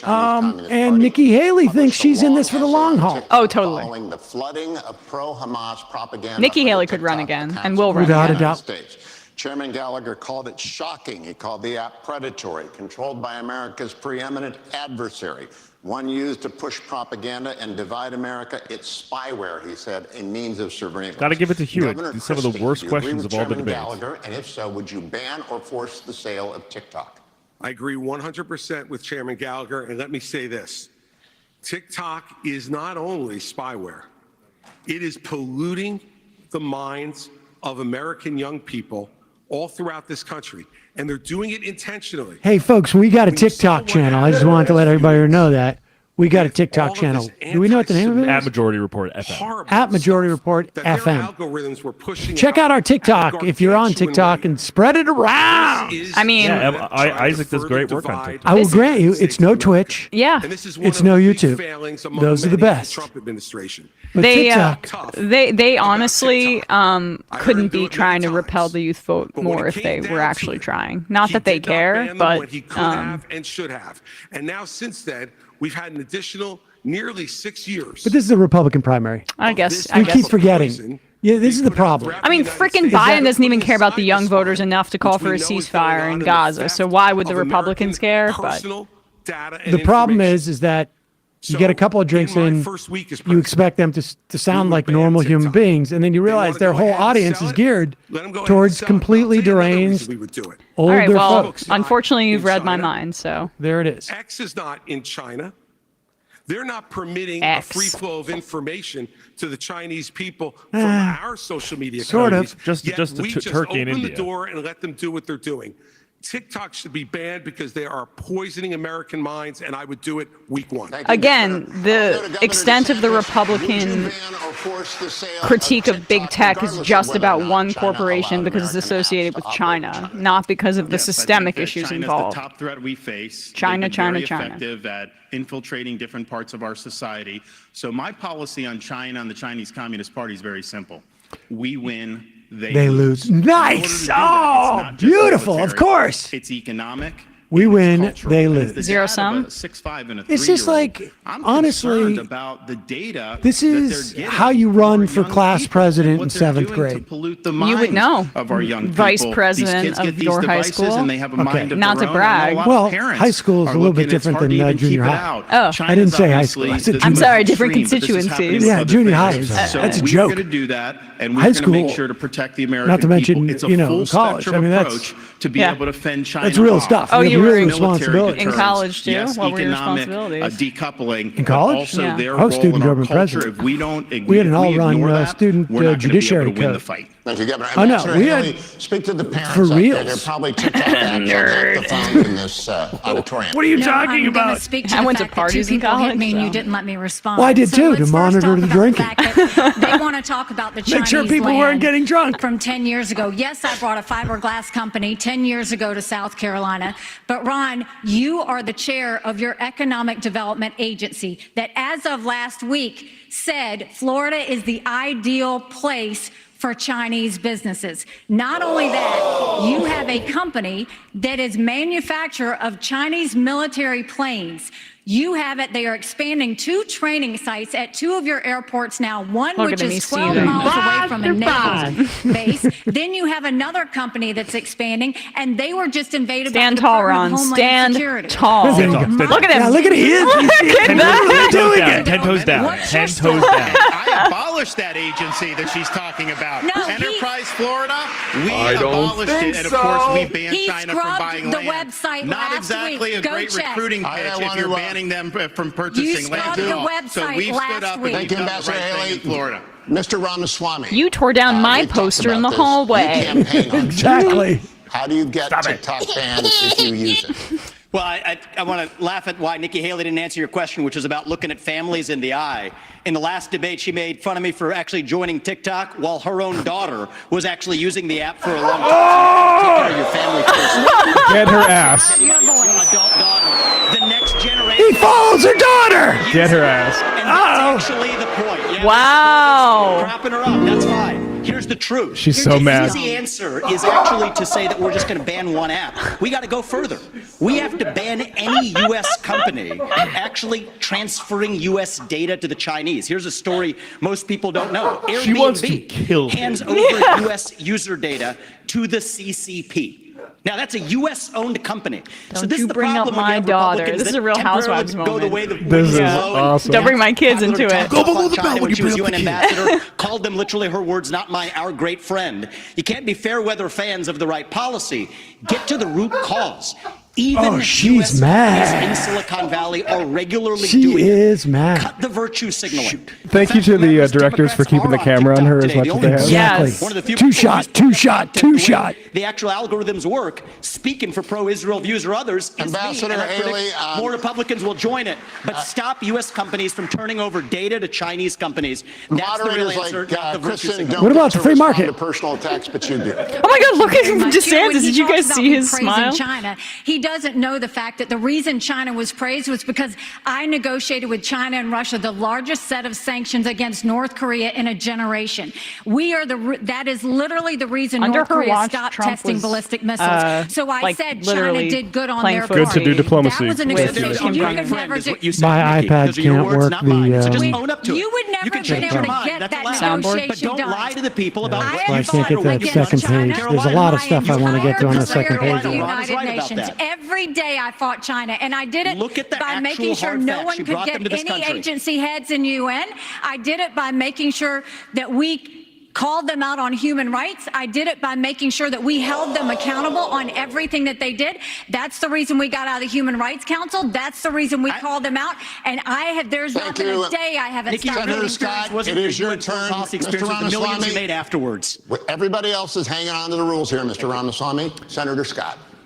And Nikki Haley thinks she's in this for the long haul. Oh, totally. Following the flooding of pro-Hamas propaganda. Nikki Haley could run again and will run without again. a doubt. Chairman Gallagher called it shocking. He called the app predatory, controlled by America's preeminent adversary, one used to push propaganda and divide America. It's spyware, he said, a means of surveillance. Got to give it to Hewitt. Governor Some of the Christie, worst do you agree questions with of all the Chairman debates. Gallagher? And if so, would you ban or force the sale of TikTok? I agree 100% with Chairman Gallagher, and let me say this. TikTok is not only spyware, it is polluting the minds of American young people all throughout this country, and they're doing it intentionally. Hey, folks, we got a TikTok channel. I just wanted to let everybody know that. We got a TikTok channel. Do we know what the name of it is? At Majority Report FM. At Majority Report FM. Algorithms were pushing Check out our TikTok if you're on TikTok and spread it around. I mean, Isaac does great work on TikTok. I will grant you, it's no Twitch. Yeah. It's no YouTube. Those are the best. Trump administration. But They honestly couldn't be trying to repel the youth vote more if they were actually trying. Not that they care, but he could have and should have. And now since then, we've had an additional nearly 6 years. But this is a Republican primary. I guess. We keep forgetting. Yeah, this is the problem. I mean, frickin' Biden doesn't even care about the young voters enough to call for a ceasefire in Gaza. So why would the Republicans care? But the problem is that you get a couple of drinks in, you expect them to sound like normal human beings, and then you realize their whole audience is geared towards completely deranged older all right, well, folks. Unfortunately, you've read my mind, so. There it is. X is not in China. They're not permitting a free flow of information to the Chinese people from our social media sort companies. of. Just we just Turkey and open India. the door and let them do what they're doing. TikTok should be banned because they are poisoning American minds, and I would do it week one. Again, the extent of the Republican critique of big tech is just about one corporation because it's associated with China, not because of the systemic issues involved. China's the top threat we face. China. Effective at infiltrating different parts of our society. So my policy on China and the Chinese Communist Party is very simple. We win. They lose. Nice. Oh, beautiful. Of course. It's economic. We win, they lose. Zero sum. It's just like, honestly, about the data this is how you run for class president in 7th grade. You would know. Of our young Vice people. president of your high school. And they have a mind of Not their to own. brag. Well, high school is a little bit different than junior high. Oh. I didn't say high school. I said I'm sorry, different extreme, but this is constituencies. happening Yeah, with junior other high things. is So that's a we're joke. going to do that, and we're High going to make school, sure to protect the American not to mention, people. It's a you know, full college. spectrum I mean, that's- approach to be able to fend China That's real off. stuff. Oh, We have you were real in responsibility. In college, too? Yes, What were your economic responsibilities? decoupling. In but college? Also Yeah. their I was role student in our government culture. president. If we don't, We had an if we all-run ignore that, student we're not gonna be able judiciary to win the code. fight. Thank you, Governor. Oh, no, Ambassador we had- Haley, speak to the parents For out there. reals. They're probably TikTok apps on half the phones in this auditorium. What are you No, talking I'm gonna about? speak to I the went to fact that parties two in people hit college, me and you so. didn't let me respond. Well, I did So too, let's to first monitor talk the about drinking. fact that they want to talk about the Chinese Make sure people weren't land getting drunk. from 10 years ago. Yes, I brought a fiberglass company 10 years ago to South Carolina. But Ron, you are the chair of your economic development agency that as of last week said Florida is the ideal place for Chinese businesses. Not only that, you have a company that is manufacturer of Chinese military planes. You have it. They are expanding 2 training sites at 2 of your airports now, one Look which at me is 12 seething. miles away from a naval base. Then you have another company that's expanding, and they were just invaded Stand by the tall, Department Ron. of Homeland Stand Security. tall. There you go. Look at him. Yeah, look at his. Look at that. doing down. it. 10 toes down. What's your 10 toes story? down. I abolished that agency that she's talking about. No, Enterprise Florida, we I don't abolished think it, and of so. course we banned He China from scrubbed buying the land. website Not last exactly week. a Go great check. recruiting I pitch want if you're to, banning them from You purchasing land. scrubbed the So website we've last stood up week. and Thank we've you, done the Ambassador right thing Haley. in Florida. Mr. Ramaswamy. You tore down my we talked poster in about the this. hallway. You campaign on Exactly. How do you get TikTok banned if you use it? Well, I want to laugh at why Nikki Haley didn't answer your question, which is about looking at families in the eye. In the last debate, she made fun of me for actually joining TikTok while her own daughter was actually using the app for a long time. Take care of your family first. Get her ass. Your adult daughter. The next generation. He follows her daughter. Get her ass. And that's actually the point. Yeah, Wow. Propping her up. That's fine. Here's the truth. She's so mad. The easy answer is actually to say that we're just going to ban one app. We got to go further. We have to ban any U.S. company actually transferring U.S. data to the Chinese. Here's a story most people don't know. Airbnb She wants to kill hands him. over U.S. user data to the CCP. Now, that's a U.S.-owned company. So Don't this you is the bring up problem when you my have daughter. Republicans This is that a Real Housewives temporarily go the way the moment. This wind is blows. awesome. Don't bring my kids into it. Go below the belt when you bring up the ambassador, called them literally her words, not mine, our great friend. You can't be fair weather fans of the right policy. Get to the root cause. Even she's US mad. companies in Silicon Valley are regularly She doing is mad. Cut the virtue signaling. Thank you to the directors for keeping the camera on her as much as they have. Exactly. Yes. One of the few Two people shot, who's two shot, the two way shot. The actual algorithms work, speaking for pro-Israel views or others, is Ambassador me, and I predict Haley, more Republicans will join it. But stop U.S. companies from turning over data to Chinese companies. That's the real Moderators answer, like not the virtue Kristen signal. don't What about get the to free respond market? to personal attacks, but you do. Oh my God, look at When DeSantis. he Did you talks guys about see me his praising smile? China, he doesn't know the fact that the reason China was praised was because I negotiated with China and Russia the largest set of sanctions against North Korea in a generation. That is literally the reason Under North her Korea watch, stopped Trump testing was, ballistic missiles. So I like, said China literally did good on playing their football. Good to do diplomacy. That was a With negotiation. You Kim could Jong-un. never do. My iPad can't work So just the. own up to it. You would never You can been change able your to mind. get That's that allowed. negotiation But don't done. lie to the people about I what have I can't get fought that against second China. page. There's a lot of stuff I want to get to on the second Entire page. career Ron at is the right United about Nations. that. Every day I fought China, and I did it Look at the by actual making sure hard no facts. one You could brought them get to this any country. agency heads in UN. I did it by making sure that we called them out on human rights. I did it by making sure that we held them accountable on everything that they did. That's the reason we got out of the Human Rights Council. That's the reason we called them out. And there's not been a day I haven't Nikki, stopped. Senator Scott, it is your turn. Policy Mr. experience with the millions you Ramaswamy. made afterwards. Everybody else is hanging on to the rules here, Mr. Ramaswamy. Senator Scott.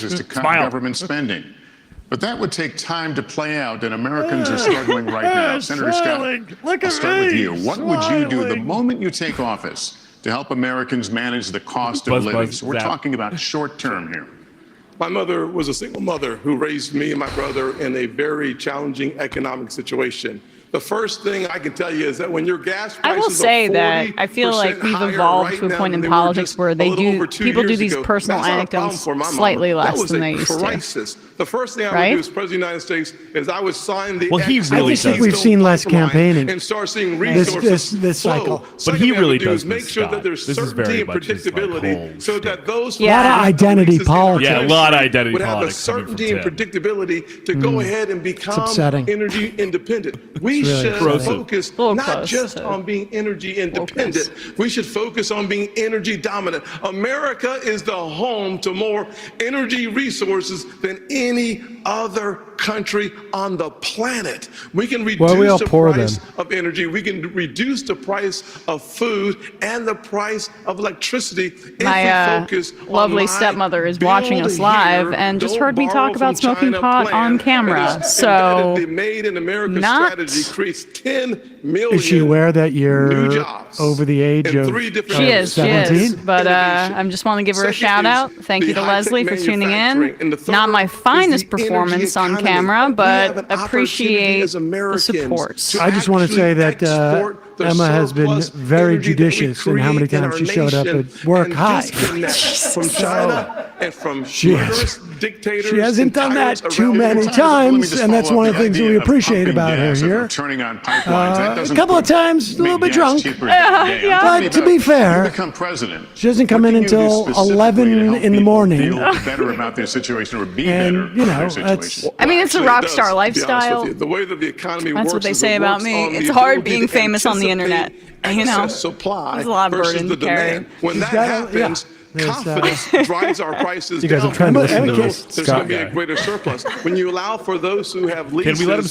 choices is to cut government spending. But that would take time to play out, and Americans are struggling right now. Senator Scott, I'll start with you. What would you do the moment you take office to help Americans manage the cost of living? So we're talking about short term here. My mother was a single mother who raised me and my brother in a very challenging economic situation. The first thing I can tell you is that when your gas prices I will say that I feel like we've evolved to a point in politics where people do these personal anecdotes slightly less than they used to. The first thing I would do as president of the United States is I would sign the. Well, he really does. I think we've seen less campaigning and start seeing resources this cycle. But he really does make sure that there's certainty and predictability, so that those a lot of identity politics. Yeah, a lot of identity would have the politics certainty and predictability to go ahead and become energy independent. We should focus not just on being energy independent. We should focus on being energy dominant. America is the home to more energy resources than any other country on the planet. We can reduce the price of energy. We can reduce the price of food and the price of electricity if we focus on lovely stepmother is watching us live and just heard me talk about smoking pot on camera. So the Made in America strategy creates 10 million. Is she aware that you're over the age of 17? She is. But I just want to give her a shout out. Thank you to Leslie for tuning in. Not my finest performance on camera, but appreciate the support. I just want to say that Emma has been very judicious in how many times she showed up at work high. From China and from murderous dictators. She hasn't done that too many times, and that's one of the things that we appreciate about her here. Turning on pipelines. A couple of times, a little bit drunk. But to be fair, she doesn't come in until 11 in the morning. Feel better about their situation or be better you know, I mean, it's a rock star lifestyle. The way that the economy That's works what they say about me. It's hard being famous on the internet. You know, supply there's a lot of burden to carry. When that happens, confidence drives our prices you guys down. are trying to listen to There's this going to be a greater surplus. When you allow for those who have leases, Can we let him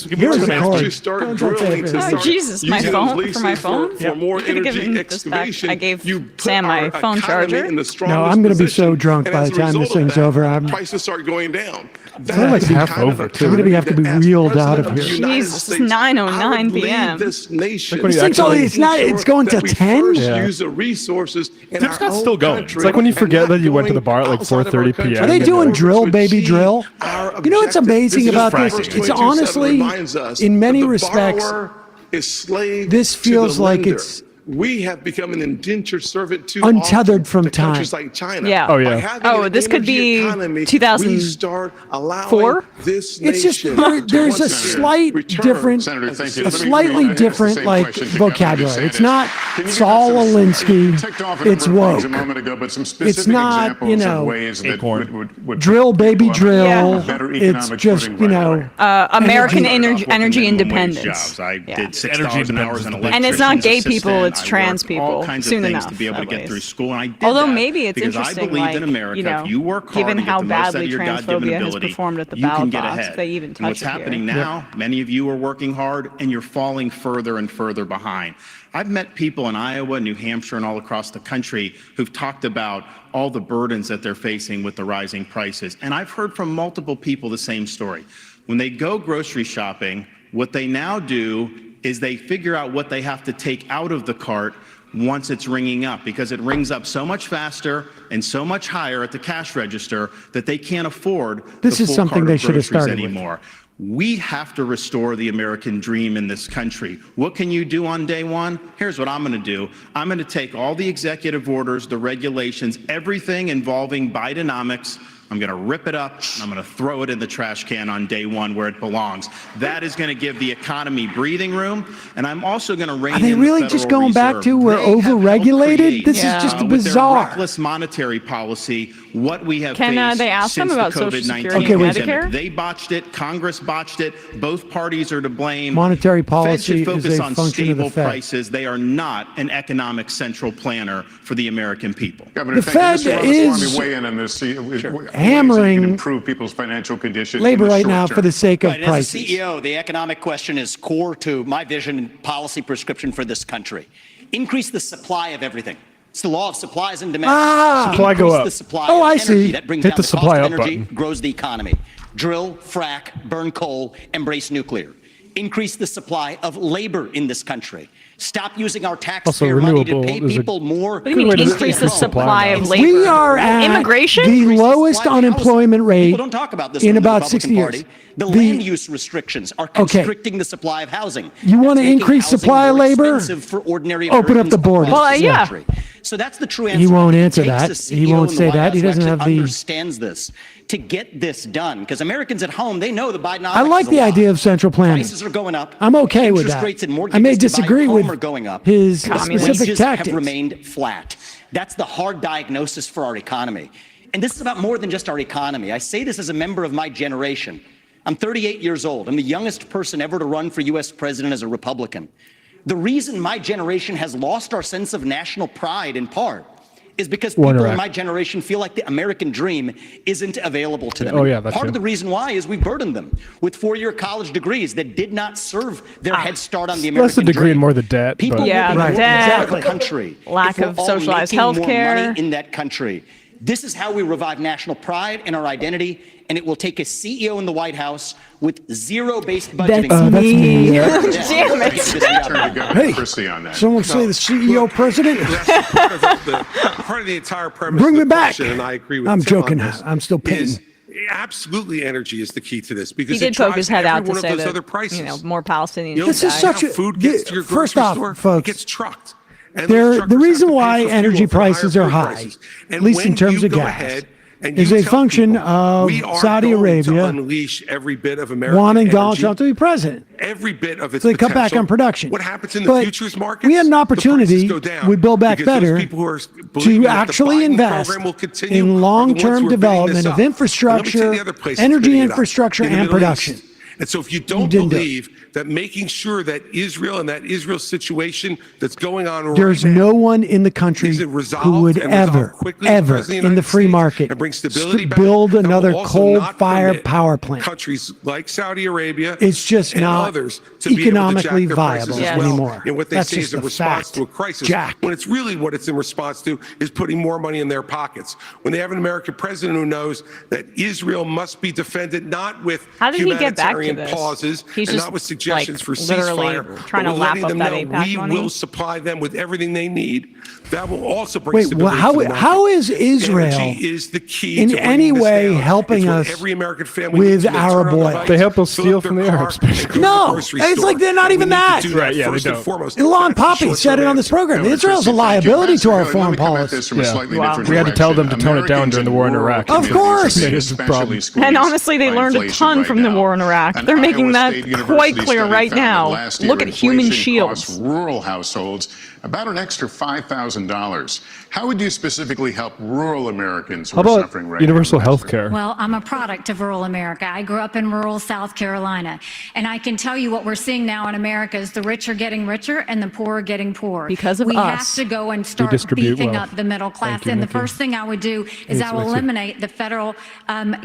to start drilling, to start Jesus, my phone for my phone. For more energy excavation, I gave Sam my phone charger. No, I'm going to be so drunk by the time this thing's over. Prices start going down. Like half over. I'm going to have to be reeled out of here. Jesus, it's 9:09 p.m. This nation. It's going to 10. Use the resources. It's not still going. It's like when you forget that you went to the bar at like 4:30 p.m. Are they doing drill, baby drill? You know what's amazing about this? It's honestly, in many respects, this feels like it's we have become an indentured servant to untethered from time. countries like China. Yeah. Oh yeah. Oh, this could be 2004. This it's just there's a slight different, a slightly different like vocabulary. It's not Saul Alinsky. It's woke. It's not, you know, drill, baby drill. It's just, you know, American energy independence. Jobs. I did 6,000 hours in And it's not gay people. It's trans people. All kinds soon of things enough, to be able to get through school, and I did Although that maybe it's because interesting, I believed like, in America. you know, if you work hard given to get how the most out of badly your God-given transphobia has ability, performed at the you can ballot get box, ahead. they even And touch what's it here. happening now? Many of you are working hard, and you're falling further and further behind. I've met people in Iowa, New Hampshire, and all across the country who've talked about all the burdens that they're facing with the rising prices, and I've heard from multiple people the same story. When they go grocery shopping, what they now do is they figure out what they have to take out of the cart once it's ringing up, because it rings up so much faster and so much higher at the cash register that they can't afford this the is full something cart they of should have groceries started anymore. We have to restore the American dream in this country. What can you do on day one? Here's what I'm going to do. I'm going to take all the executive orders, the regulations, everything involving Bidenomics. I'm going to rip it up, and I'm going to throw it in the trash can on day one where it belongs. That is going to give the economy breathing room, and I'm also going to rein in the Are they really Federal just going back Reserve. to we're overregulated? This is just with bizarre. their reckless monetary policy, what we have Can faced they ask them since about the Social COVID-19 Security and pandemic. Medicare? They botched it. Congress botched it. Both parties are to blame. Monetary Fed policy should focus is a on function of the stable Fed. prices. They are not an economic central planner for the American people. Governor, The thank you. Fed Mr. is Ramaswamy, weigh in on this. hammering improve people's financial condition labor in the right short now term. for the sake of Right, prices. as a CEO, the economic question is core to my vision and policy prescription for this country. Increase the supply of everything. It's the law of supplies and demand. Supply go Increase up. the supply Oh, of I energy. see. That brings Hit down the the supply cost of up energy, button. grows the economy. Drill, frack, burn coal, embrace nuclear. increase the supply of labor in this country. Stop using our taxpayer money to pay people more. What do you mean increase the supply of labor? We are at immigration? the lowest unemployment rate People don't talk about this in in the about Republican 60 years. Party. The land use restrictions are constricting the supply of housing. You want to That's making increase housing supply of more labor? expensive for ordinary Open up the Americans borders. across this Well, yeah. country. So that's the true answer. He won't answer It takes that. a He CEO won't in the say White that. House He who doesn't have actually the. understands this to get this done. Because Americans at home, they know the Bidenomics I like is a the lie. idea of central planning. Prices are going up. I'm okay with Interest that. rates and I mortgages may to buy disagree home with are going up. his But specific wages tactics. have remained flat. That's the hard diagnosis for our economy. And this is about more than just our economy. I say this as a member of my generation. I'm 38 years old. I'm the youngest person ever to run for U.S. president as a Republican. The reason my generation has lost our sense of national pride in part is because people in my generation feel like the American dream isn't available to them. Oh, And yeah, that's part true. of the reason why is we burdened them with four-year college degrees that did not serve their head start on the American Less the degree dream. and more the debt. People but. live in Right. more Debt, of the country. lack If we're of all socialized making health more care. money in that country. This is how we revive national pride and our identity, and it will take a CEO in the White House with zero-based budgeting. That's me. Damn it. Turn to Governor Hey, Christie on that. someone say the CEO president? That's part of the entire premise Bring of me the back. question, and I agree with I'm Tim on joking. this, I'm still paying. is absolutely energy is the key to this because He it did poke drives his head every out one to of say those that, other prices. you know, more Palestinians. You know, This is such how a food gets to your first grocery off, store, folks. it gets trucked. And There, those the truckers reason have to pay why for energy fuel for higher prices are food high, prices. at And least when in terms you of go gas, ahead and is you a tell function people, of we are Saudi going Arabia to unleash every bit of American wanting Donald energy, Trump to be president. every bit of its So they cut back potential. on production. What happens in the But futures markets? we had an The opportunity prices go down with Build Back because those Better people who are believing to that the actually Biden invest program will continue are in the ones long-term who are bidding development this of up. And let me tell you infrastructure, the other places energy bidding it up, infrastructure, in the and Middle production. East. And so if you don't didn't do it. believe that making sure that Israel and that Israel situation that's going on There's right now no one in the country is it resolved who would and resolved ever, quickly as ever President of the in the United free States market and bring stability back, build that will another also not coal-fired permit power plant. countries like Saudi Arabia It's just and not others to be able to economically jack their prices viable as well anymore. in what they That's say just is a a response fact. to a crisis, Jack. when it's really what it's in response to is putting more money in their pockets. When they have an American president who knows that Israel must be defended not with How did he get back to humanitarian this? pauses He's and just, not with suggestions like, for literally ceasefire, trying but to with lap letting up them that know AIPAC we money? will supply them with everything they need. That will also bring Wait, stability how, to the market. how is Israel Energy is the key in to bringing any this way down. helping It's what us every American family with needs to turn Arab on the oil? lights, They help us fill steal up their from the car, Arabs, and go to the No, grocery it's store. like they're not And even we need to that. do that Right, yeah, they first and don't. foremost. Elon That's the Poppy short-term said it on this answer. program. Governor Israel's a Christie, thank you. liability to our Ambassador, foreign let me come at policy. this from a slightly Wow. different We had to tell them to direction. tone it down Americans during the in war in rural Iraq. Of communities course. are being It's a problem. especially squeezed And honestly, they by learned a inflation ton right from the now. war in Iraq. An They're making Iowa that State quite University clear study right found that now. last year Look at human inflation cost shields. rural households about an extra $5,000. How would you specifically help rural Americans who How are about suffering right universal now? health care? Well, I'm a product of rural America. I grew up in rural South Carolina. And I can tell you what we're seeing now in America is the rich are getting richer and the poor are getting poorer. Because of we us. have to go and start distribute beefing wealth. up the middle class. Thank you, And the Nikki. first thing I would do is I will Lexi. eliminate the federal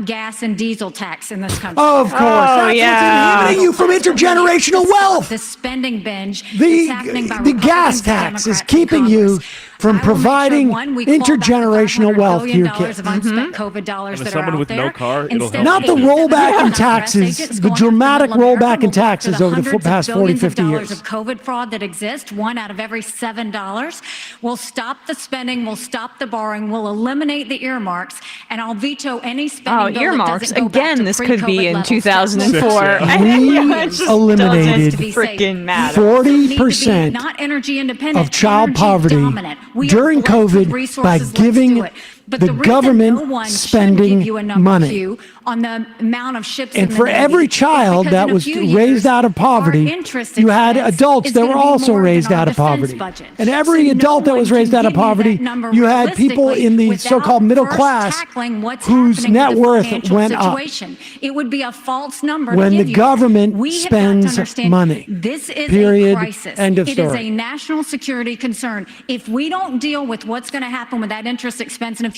gas and diesel tax in this country. Of course. That's yeah. what's inhibiting you from intergenerational wealth. The spending binge The, that's happening by the gas Republicans, tax is Democrats, and keeping you Congress. from I will make sure, providing one, we claw back the intergenerational $500 wealth to billion your kids. of unspent COVID dollars And that as someone are out with no there. car, it'll Instead help. of Not the rollback in 87% taxes, it's the going after dramatic middle America. rollback in We'll go after taxes the over the hundreds of past 40, billions of 50 dollars years. of COVID fraud that exists, one out of every $7. We'll stop the spending, we'll stop the borrowing, we'll eliminate the earmarks, and I'll veto any spending bill earmarks. that doesn't go back Again, to this could be pre-COVID in levels. 2004. We It just eliminated doesn't freaking matter. 40% not energy independent, of child energy poverty dominant. We are during blessed with COVID by resources, let's giving do it. But the reason government no one should spending give you a number, money. Q, on the amount of ships in And the for Navy every is child because that in a was few raised years, out of our poverty, interest you had expense adults is that gonna were be also more than raised our out of defense poverty. budget. And every So adult no that was one raised can out of give me that poverty, number you had people in the without so-called middle first class tackling what's whose happening net with the worth financial went up. situation. It would be a false number When to the give you. government We have got to spends understand money. This is Period. a crisis. End of It is story. a national security concern. If we don't deal with what's going to happen with that interest expense in a few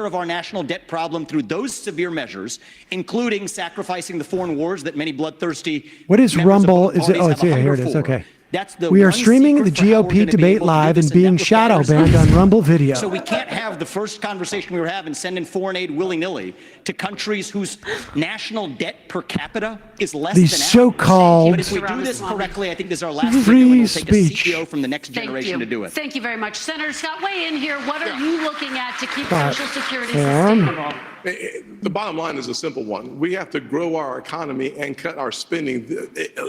care of our national debt problem through those severe measures, including sacrificing the foreign wars that many bloodthirsty What is members of Rumble? both Is it? parties Oh, have it's, yeah, a here it hunger is. for. Okay. That's the We are one streaming the secret for how we're GOP gonna be debate able to do live this and being that shadow requires banned on Rumble Video. So we can't have the first conversation we were having sending foreign aid willy-nilly to countries whose national debt per capita is less These than ours. so-called But if we do this correctly, I think this is our last free window. It'll take a speech. CEO from the next generation to do it. Thank you very much. Senator Scott, weigh in here. What are you looking at to keep But Social Security form. sustainable? The bottom line is a simple one. We have to grow our economy and cut our spending.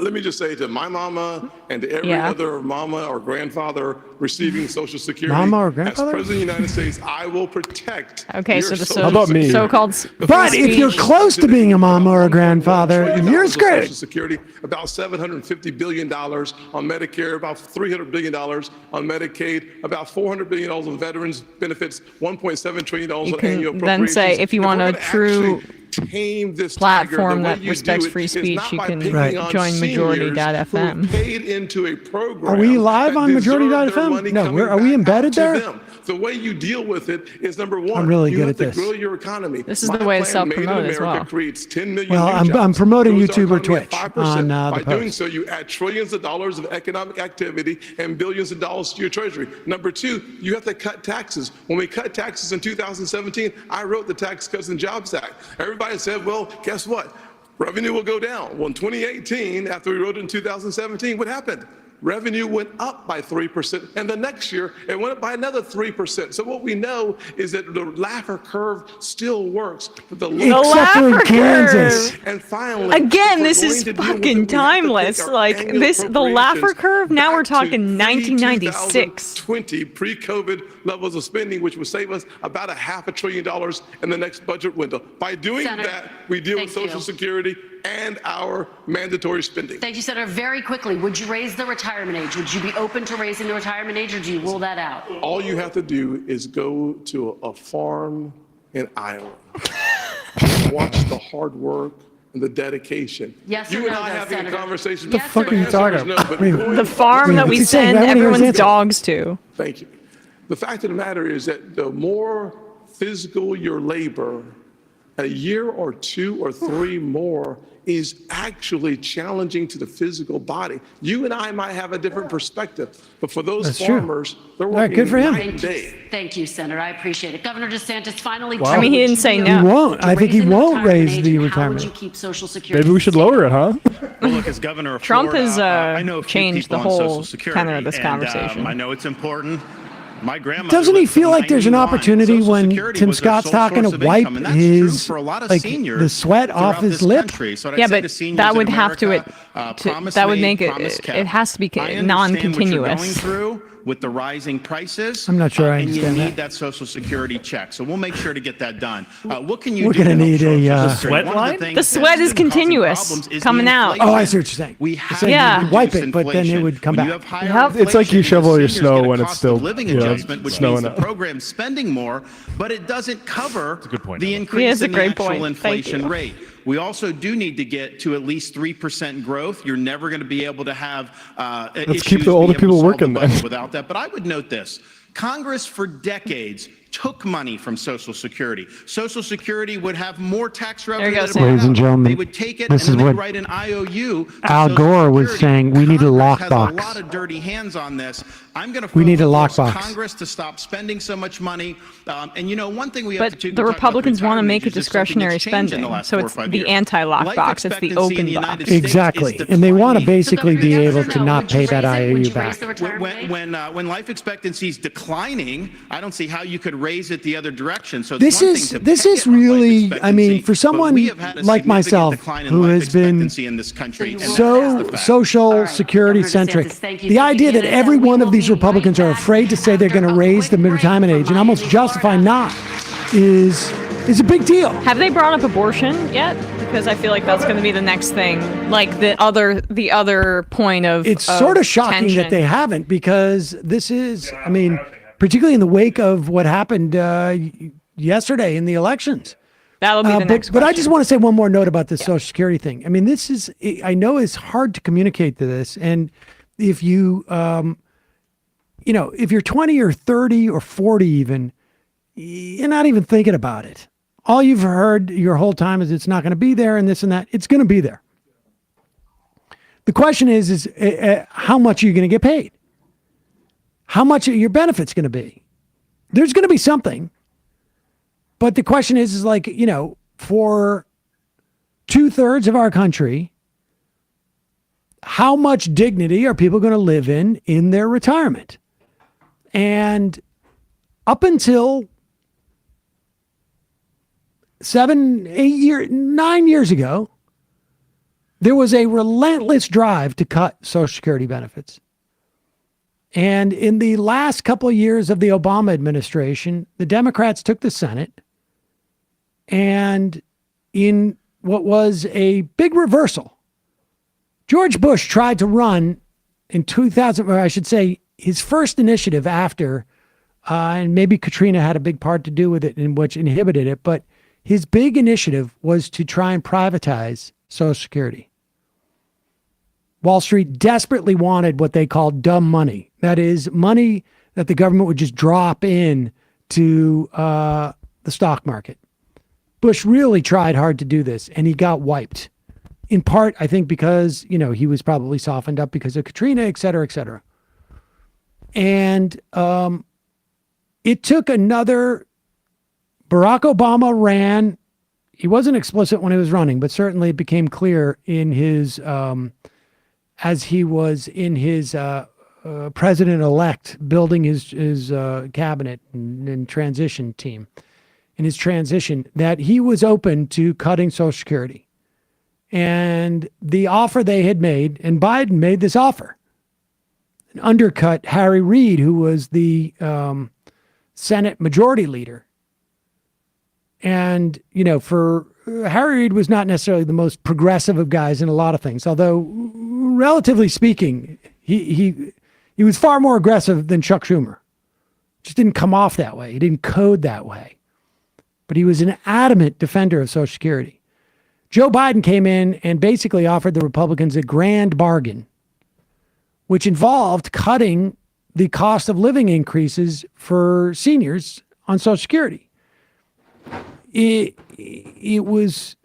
Let me just say to my mama and to every other mama or grandfather receiving Social Security, Mama or as grandfather? President of the United States, I will protect Okay, your so the Social How about me? so-called But if you're close to being a mama or a grandfather, you're screwed. Social Security, about $750 billion on Medicare, about $300 billion on Medicaid, about $400 billion on veterans benefits, $1.7 trillion You on can annual then say, appropriations. if you If want we're a gonna true actually tame this platform tiger, the way that you respects do it free is speech, not you by can picking on join seniors majority.fm. who paid into a program Are we live that on deserve their majority.fm? money No, coming are we back embedded to there? them. The way you deal with it is number one, I'm really you good have at to this. grow your economy. This is My the way to plan, Made in self-promote as America, well. creates 10 million Well, new I'm jobs, promoting grows our YouTube or economy at Twitch 5%. on the By doing post. so, you add trillions of dollars of economic activity and billions of dollars to your treasury. Number two, you have to cut taxes. When we cut taxes in 2017, I wrote the Tax Cuts and Jobs Act. Everybody said, well, guess what? Revenue will go down. Well, in 2018, after we wrote it in 2017, what happened? Revenue went up by 3%, and the next year it went up by another 3%. So what we know is that the Laffer curve still works. But the Except for in Kansas. And finally, Again, if we're this going is to deal with it, fucking we have to take timeless. our Like annual this, the Laffer appropriations curve. Now we're back to talking 1996. 2020 pre-COVID levels of spending, which would save us about $500 billion in the next budget window. By doing Senator, that, we deal with thank Social you. Security and our mandatory spending. Thank you, Senator. Very quickly, would you raise the retirement age? Would you be open to raising the retirement age, or do you rule that out? All you have to do is go to a farm in Iowa, watch the hard work and the dedication. Yes or you and no, I though, having Senator? a conversation. The fuck are you talking about? The farm that we What's he saying? send I wanna hear his everyone's answer. dogs to. Thank you. The fact of the matter is that the more physical your labor, a year or two or three more is actually challenging to the physical body. You and I might have a different perspective, but for those That's true. farmers, they're All right, working good for him. night and day. Thank you, Senator. I appreciate it. Governor DeSantis finally. Wow. I mean, he didn't say He no. won't. I think he won't raise the How would retirement. you keep Social Security? Maybe we should lower it, huh? Well, look, as governor of Trump Florida, has I know a few changed the people on whole Social Security, tenor of this and, conversation. I know it's important. My grandmother Doesn't he lived feel till like there's an 91. opportunity Social when Security Tim was their Scott's sole talking source to of wipe income, and that's his, true for a lot of like, seniors the sweat off throughout his this lip? country. So what Yeah, I'd say but to seniors that in would have to America, that would promise make made, it. promise kept. It has to be I understand non-continuous. what you're going through with the rising prices. I'm not sure I and understand you that. need that Social Security check. So we'll make sure to get that done. What can you We're do gonna to help need Social a, Security? sweat One of line? things The sweat that's is been causing continuous, problems is coming the out. Oh, I inflation. see what you're saying. We You're have saying Yeah. you would wipe reduced it, but then it inflation. would come When you back. have higher It's like you inflation, shovel your seniors snow get a when it's cost of still, living you know, adjustment, which snowing means the out. program's spending more, but it doesn't cover good point, the Ellen. increase Yeah, it's a in the great actual point. Thank inflation you. rate. We also do need to get to at least 3% growth. You're never going to be able to have Let's keep the older people working then. without that. But I would note this. Congress for decades took money from Social Security. Social Security would have more tax revenue. There you go, than it would Ladies and have. gentlemen, They would take it this and then is they'd what write an IOU. to Al Social Gore was Security. saying, we need a Congress has lockbox. a lot of dirty hands on this. I'm going to We need a force lockbox. Congress to stop spending so much money. And you know, one thing we have But to the talk about Republicans want to retirement make it age is just something discretionary that's changed in the spending, last so 4 or it's 5 the years. anti-lock Life box. It's the expectancy in open the box. United States is Exactly. And they want to declining. basically be Yes or able to no? not Would you pay that raise it? Would IOU you raise back. the retirement age? When life expectancy is declining, I don't see how you could raise it the other direction. So it's This one is thing to this pay is it on life really, I mean, expectancy, for but someone we have had a like significant myself decline in who life has been expectancy in this country, and so that's the fact. social security centric, thank you the for idea that beginning. every We one will of these be Republicans right are back afraid to say they're going to after a raise the quick break retirement from age and almost Miami, justify Florida. not is a big deal. Have they brought up abortion yet? Because I feel like that's going to be the next thing. Like the other point of It's sort of shocking tension. that they haven't, because this is, I mean, particularly in the wake of what happened yesterday in the elections. That'll be the next But I question. just want to say one more note about this Social Security thing. I mean, this is, I know it's hard to communicate to this. And if you, if you're 20 or 30 or 40 even, you're not even thinking about it. All you've heard your whole time is it's not going to be there and this and that. It's going to be there. The question is how much are you going to get paid? How much are your benefits going to be? There's going to be something. But the question is like, for 2/3 of our country, how much dignity are people going to live in their retirement? And up until 9 years ago, there was a relentless drive to cut Social Security benefits. And in the last couple of years of the Obama administration, the Democrats took the Senate, and in what was a big reversal, George Bush tried to run in 2000, or I should say his first initiative after, and maybe Katrina had a big part to do with it, in which inhibited it, but his big initiative was to try and privatize Social Security. Wall Street desperately wanted what they called dumb money. That is money that the government would just drop in to the stock market. Bush really tried hard to do this, and he got wiped. In part, I think, because, he was probably softened up because of Katrina, et cetera, et cetera. And it took another. Barack Obama ran. He wasn't explicit when he was running, but certainly it became clear in his, as he was in his president-elect building his cabinet and transition team, in his transition, that he was open to cutting Social Security. And the offer they had made, and Biden made this offer, and undercut Harry Reid, who was the Senate Majority Leader. And, for Harry Reid was not necessarily the most progressive of guys in a lot of things, although relatively speaking, he was far more aggressive than Chuck Schumer. Just didn't come off that way. He didn't code that way. But he was an adamant defender of Social Security. Joe Biden came in and basically offered the Republicans a grand bargain, which involved cutting the cost of living increases for seniors on Social Security. It was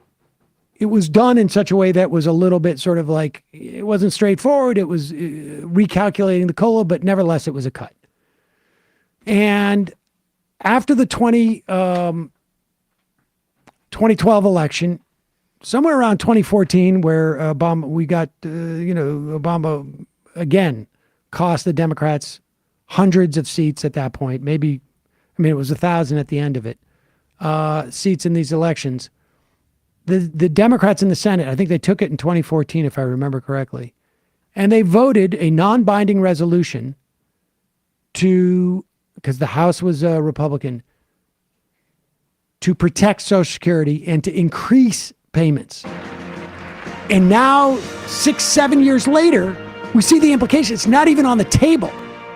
done in such a way that was a little bit sort of like, it wasn't straightforward. It was recalculating the COLA, but nevertheless, it was a cut. And after the 2012 election, somewhere around 2014, where Obama again cost the Democrats hundreds of seats at that point. Maybe, it was 1,000 at the end of it. Seats in these elections. The Democrats in the Senate, I think they took it in 2014, if I remember correctly, and they voted a non-binding resolution because the House was a Republican, to protect Social Security and to increase payments. And now, 6-7 years later, we see the implication. It's not even on the table.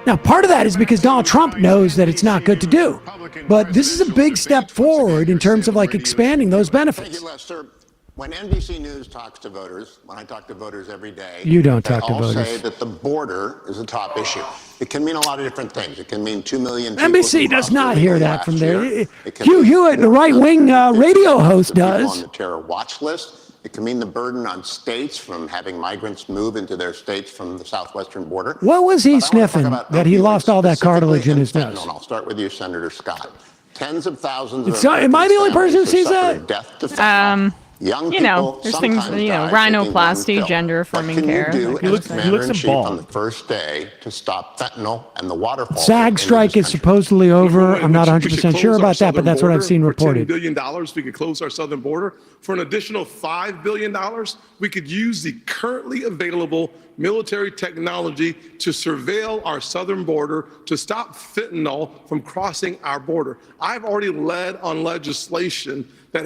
Now, part of that is because Donald Trump knows that it's not good to do. But this is a big step forward in terms of expanding those benefits. Thank you, Lester. When NBC News talks to voters, when I talk to voters every day, you don't talk to voters. They all voters. say that the border is a top issue. It can mean a lot of different things. It can mean 2 million people. NBC does not hear that from there. Hugh Hewitt, the right-wing radio host, does. On the terror watch list. It can mean the burden on states from having migrants move into their states from the southwestern border. What was he sniffing that he lost all that cartilage in his nose? I'll start with you, Senator Scott. Tens of thousands of am I the only person who sees that? Death to fentanyl. Young people, there's things, rhinoplasty, gender affirming care. He looks on the first day to stop fentanyl and the waterfall. SAG strike is supposedly over. I'm not 100% sure about that, but that's what I've seen reported. For $10 billion, we could close our southern border. For an additional $5 billion, we could use the currently available military technology to surveil our southern border to stop fentanyl from crossing our border. I've already led on legislation that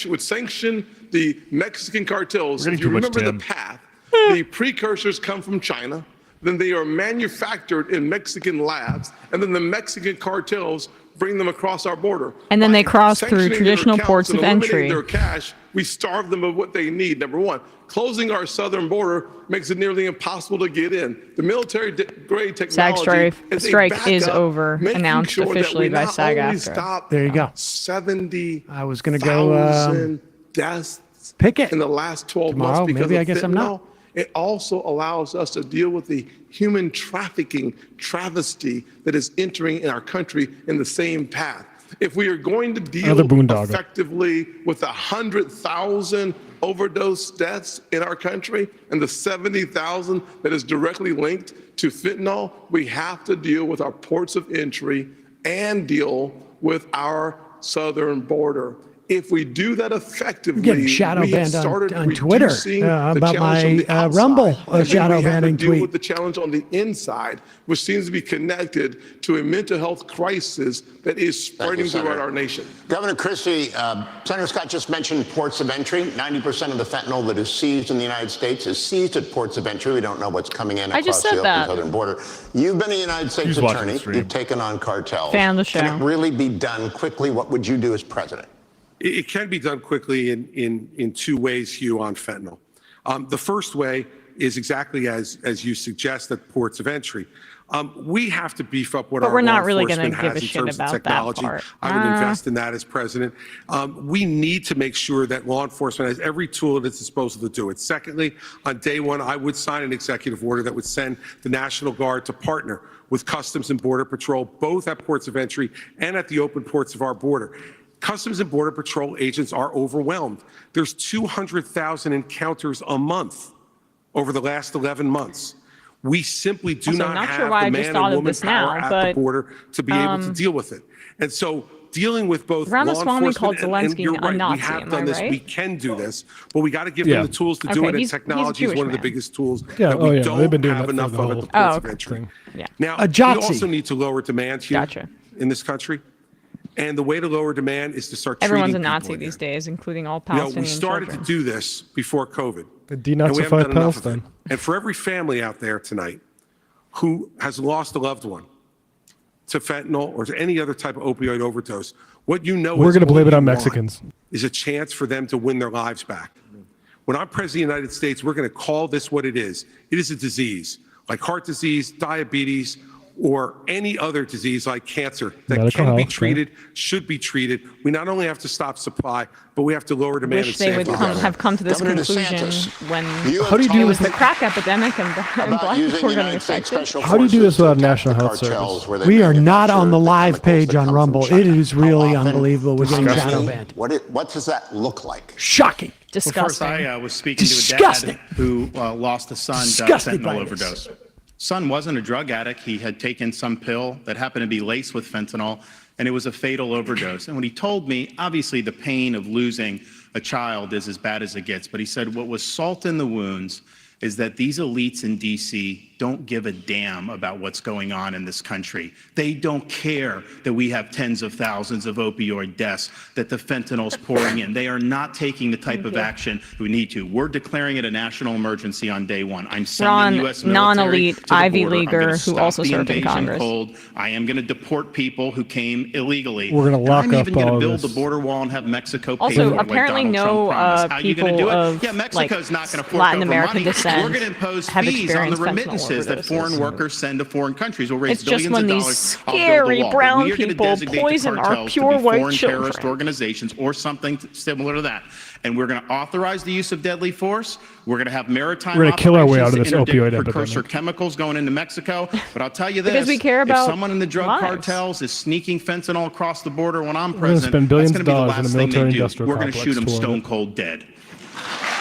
would sanction the Mexican cartels. If you remember the path, the precursors come from China, then they are manufactured in Mexican labs, and then the Mexican cartels bring them across our border. And then they cross through traditional ports of entry. Their cash, we starve them of what they need. Number one, closing our southern border makes it nearly impossible to get in. The military-grade technology strike is over, announced officially by SAG-AFTRA. There you go. 70,000 I was going to go deaths pick it in the last 12 tomorrow. months because maybe of I guess fentanyl. I'm not. It also allows us to deal with the human trafficking travesty that is entering in our country in the same path. If we are going to deal effectively with 100,000 overdose deaths in our country and the 70,000 that is directly linked to fentanyl, we have to deal with our ports of entry and deal with our southern border. If we do that effectively, getting shadow banned on Twitter about my Rumble shadow banning tweet. Deal with the challenge on the inside, which seems to be connected to a mental health crisis that is spreading throughout our nation. Governor Christie, Senator Scott just mentioned ports of entry. 90% of the fentanyl that is seized in the United States is seized at ports of entry. We don't know what's coming in across the open southern border. You've been a United States attorney. You've taken on cartels. Fan the show. Can it really be done quickly? What would you do as president? It can be done quickly in two ways, Hugh, on fentanyl. The first way is exactly as you suggest, at ports of entry. We have to beef up what our law enforcement has in terms of technology. I would invest in that as president. We need to make sure that law enforcement has every tool at its disposal to do it. Secondly, on day one, I would sign an executive order that would send the National Guard to partner with Customs and Border Patrol, both at ports of entry and at the open ports of our border. Customs and Border Patrol agents are overwhelmed. There's 200,000 encounters a month over the last 11 months. We simply do not have the man and woman power at the border to be able to deal with it. And so dealing with both law enforcement and you're right, we have done this, we can do this, but we got to give them the tools to do it, and technology is one of the biggest tools that we don't have enough of at the ports of entry. Now, we also need to lower demand here in this country. And the way to lower demand is to start treating Everyone's a Nazi these days, including all Palestinian we started to do this before COVID. Denazify Palestine. And for every family out there tonight who has lost a loved one to fentanyl or to any other type of opioid overdose, what you know we're going to blame it on Mexicans. Is a chance for them to win their lives back. When I'm president of the United States, we're going to call this what it is. It is a disease like heart disease, diabetes, or any other disease like cancer that can be treated, should be treated. We not only have to stop supply, but we have to lower demand. Wish they would have come to this conclusion when it was the crack epidemic and black people were getting affected. How do you do this without National Health Service? We are not on the live page on Rumble. It is really unbelievable. We're getting shadow banned. What does that look like? Shocking. Disgusting. Well, first, I was speaking to a dad who lost a son to fentanyl overdose. Son wasn't a drug addict. He had taken some pill that happened to be laced with fentanyl, and it was a fatal overdose. And when he told me, obviously the pain of losing a child is as bad as it gets, but he said what was salt in the wounds is that these elites in D.C. don't give a damn about what's going on in this country. They don't care that we have tens of thousands of opioid deaths, that the fentanyl's pouring in. They are not taking the type of action we need to. We're declaring it a national emergency on day one. I'm sending U.S. military non-elite to the Ivy border. Leaguer who also served in Congress. Cold. I am going to deport people who came illegally. We're going to lock up all I'm even going to build this. the border wall and have Mexico pay Also, for it apparently like Donald Trump promised. How are you going to people do it? of Yeah, Mexico's not going to fork Latin over American money. descent We're going to impose have fees on the experienced fentanyl remittances that foreign workers send to foreign countries. We'll raise It's just billions when of these dollars. scary brown We are going to people designate poison the our cartels pure to be white foreign children. terrorist organizations or something similar to that. And we're going to authorize the use of deadly force. We're going to have maritime We're going to kill our way out of this operations to opioid interdict precursor epidemic. chemicals going into Mexico. But I'll tell you this: Because we care about if someone in the drug lives. cartels is sneaking fentanyl across the border when I'm We're going to president, spend billions that's of going to be the dollars in last a thing they do. military-industrial We're going to shoot them complex stone cold dead.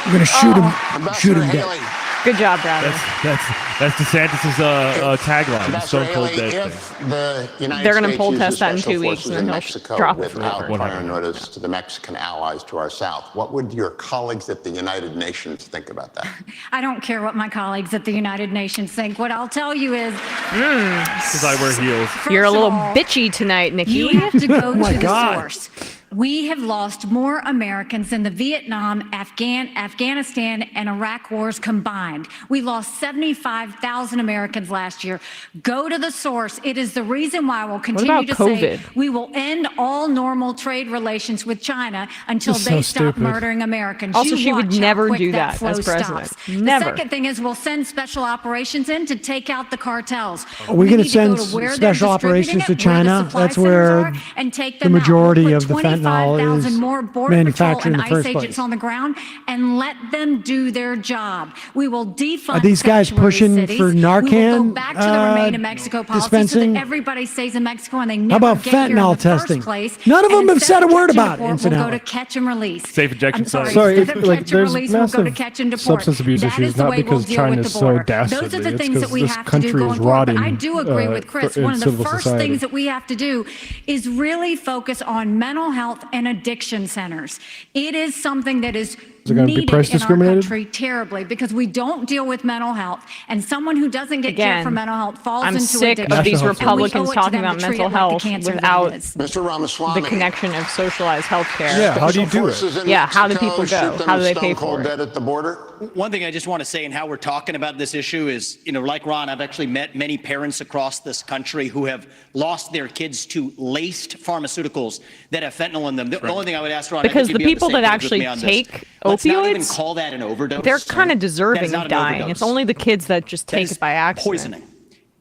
We're going to shoot him dead. Good job, Bradley. That's DeSantis' tagline. Stone Cold Dead. If the United They're gonna States poll uses test that in special 2 weeks, forces and in then he'll Mexico drop it without forever. prior notice to the Mexican allies to our south, what would your colleagues at the United Nations think about that? I don't care what my colleagues at the United Nations think. What I'll tell you is, Because I wear heels. You're a First of little all, bitchy tonight, Nikki. you have to go my to the God. source. We have lost more Americans than the Vietnam, Afghanistan, and Iraq wars combined. We lost 75,000 Americans last year. Go to the source. It is the reason why we'll continue to say we will end all normal trade relations with China until This is they so stop stupid. murdering Americans. Also, You she would watch how never quick do that flow as president. stops. Never. The second thing is we'll send special operations in to take out the cartels. Are we going to need go send to where they're special distributing operations it, to where the China? supply That's centers where are, and take the them out. We'll majority put of the fentanyl fentanyl is 5,000 more Border Patrol manufactured in and the ICE first agents place. on the ground and let them do their job. We will defund Are these guys sanctuary pushing cities. for We will Narcan, go back to the Remain in Mexico policy dispensing? so that everybody stays in Mexico and they How never about get here in fentanyl the testing? first place. None of And them have instead said a of word catch and about it, deport, we'll incidentally. go to catch and release. Safe injection I'm sorry, Sorry, instead of like, catch and there's release, we'll go to massive catch and deport. substance abuse That issues, is the not way we'll because deal China's with the so border. dastardly. Those are the It's things that 'cause we this have to do country going is forward. But I rotting, do agree with Chris. in One of the civil first society. things that we have to do is really focus on mental health and addiction centers. It is something that is Is it gonna be needed price in our discriminated? country terribly because we don't deal with mental health, and someone who doesn't get care Again, for mental health falls I'm into sick addiction. of these And we owe Republicans it to talking them to about treat mental it like the health cancer that without it is. Mr. Ramaswamy. the connection of socialized health care. Yeah, how do you do it? Forces in Yeah, how do Mexico people shoot go? them How do they stone pay cold for it? dead at the border? One thing I just want to say, and how we're talking about this issue is, like Ron, I've actually met many parents across this country who have lost their kids to laced pharmaceuticals that have fentanyl in them. The only thing I would ask Ron, Because I think the you'd be on people same that page with actually me on this. take Let's not even opioids, call that an overdose. they're kind of That deserving is not of an dying. overdose. It's only the kids that just That take is it by accident. poisoning.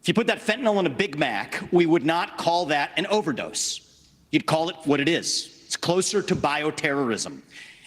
If you put that fentanyl in a Big Mac, we would not call that an overdose. You'd call it what it is. It's closer to bioterrorism.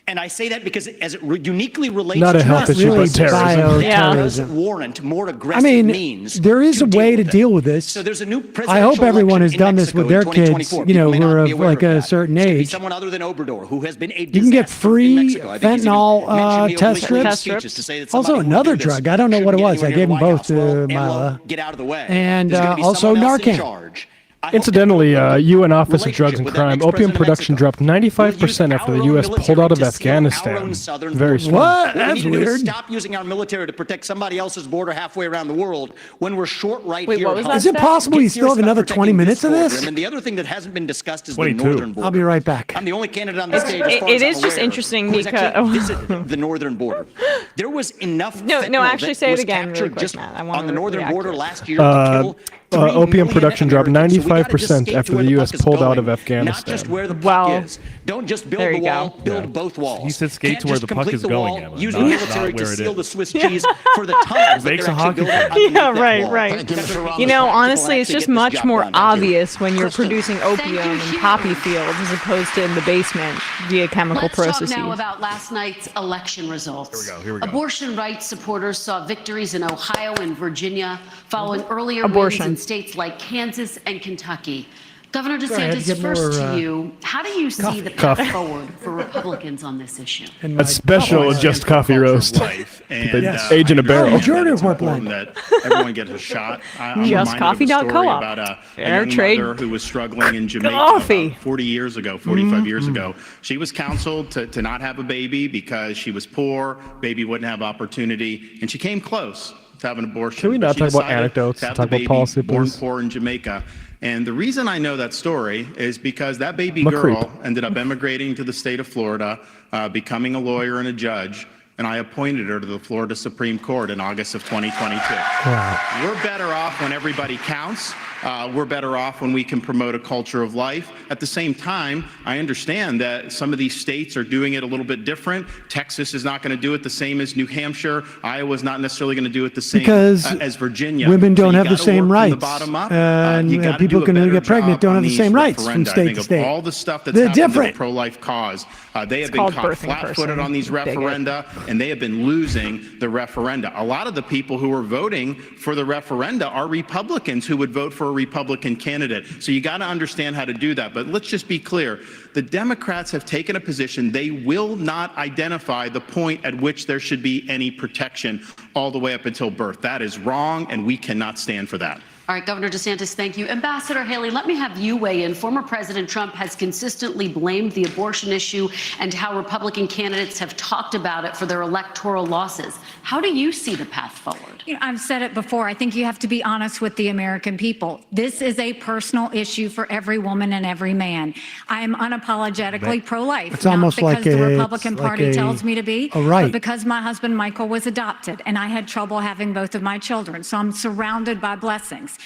And I say that because as it uniquely relates Not a to health us, issue, but terrorism. that does Bioterrorism. warrant more aggressive I mean, means. there is a way to deal with this. So there's a new I presidential hope everyone has election in done this with Mexico their in kids, 2024. you know, People may who not are be of aware like of a that. certain It's gonna be age. someone other than Obrador who has been a You can get disaster free in Mexico. I think he's even fentanyl mentioned me test openly in strips. speeches to say that Also somebody who would another do this drug. I don't know what it shouldn't was. get I anywhere gave them near the both White House. to Well, Myla. AMLO, get out of the way. And There's gonna be also someone else in Narcan. charge. Incidentally, UN Office of Drugs and Crime, opium production dropped 95% after the U.S. pulled out of Afghanistan. Very smart. What? What That's we need to do is weird. stop using our military to protect somebody else's border halfway around the world when we're short right Wait, here. what at was home. that Is it Get possible you Get still have serious about another 20 protecting minutes of border. this? And the other thing that hasn't been discussed is the 22. northern border. I'll be right back. I'm the only candidate on the stage. As far It as I'm is just aware, interesting who has actually because visited the northern border. There was enough. No, fentanyl actually that say it was again really captured quick, just Matt. I want on the to northern react border to it. last year to kill 3 opium million production dropped Americans. So we gotta just 95% skate after to where the U.S. puck is pulled out going, of Not just Afghanistan. where the puck Well, is. Don't just build there the you wall, go. build both walls. He said skate Can't to where just the puck complete is the going, wall, Emma, use the not military where to it seal is. the Swiss cheese for the tunnels that Makes they're a actually hockey building fan. underneath Yeah, that right, wall. right. Thank you, Mr. Ramos. You know, People honestly, it's actually just get this much job more done. Thank you. obvious when you're producing opium in poppy fields as opposed to in the basement via chemical Let's processes. talk now about last night's election results. Here we go. Abortion rights supporters saw victories in Ohio and Virginia following earlier Abortion. wins in states like Kansas and Kentucky. Governor Sorry, I had to DeSantis, get first more, to you, how do you see the Coffee. path forward for Republicans on this issue? And my A special coffee. just coffee roast. Life. And, Yes. Age in a Oh, barrel. majority it's of my important blend. that everyone gets a shot. I'm Just reminded of a story coffee.coop. about a Fair young trade. mother who was struggling in Jamaica Coffee. about 40 years ago, 45 years ago. She was counseled to not have a baby because she was poor, baby wouldn't have opportunity, and she came close to having an abortion. Can we But not she talk about decided anecdotes to and have talk the about baby policy, born please? poor in Jamaica. And the reason I know that story is because that baby I'm a girl creep. ended up emigrating to the state of Florida, becoming a lawyer and a judge, and I appointed her to the Florida Supreme Court in August of 2022. We're better off when everybody counts. We're better off when we can promote a culture of life. At the same time, I understand that some of these states are doing it a little bit different. Texas is not going to do it the same as New Hampshire. Iowa's not necessarily going to do it the same Because as Virginia. women So don't you have the gotta same work from rights. the bottom up. And You gotta people do a can better get pregnant job don't on have the these same rights from referenda. I state think to of state. all the stuff that's They're happened to different. the pro-life cause. They have been called caught birthing flat-footed person. on these Dig it. referenda, and they have been losing the referenda. A lot of the people who are voting for the referenda are Republicans who would vote for a Republican candidate. So you got to understand how to do that. But let's just be clear. The Democrats have taken a position. They will not identify the point at which there should be any protection all the way up until birth. That is wrong, and we cannot stand for that. All right, Governor DeSantis, thank you. Ambassador Haley, let me have you weigh in. Former President Trump has consistently blamed the abortion issue and how Republican candidates have talked about it for their electoral losses. How do you see the path forward? You know, I've said it before. I think you have to be honest with the American people. This is a personal issue for every woman and every man. I am unapologetically pro-life. It's almost not like because the a- Republican it's like Party a- tells me to be, a right. but because my husband Michael was adopted and I had trouble having both of my children. So I'm surrounded by blessings.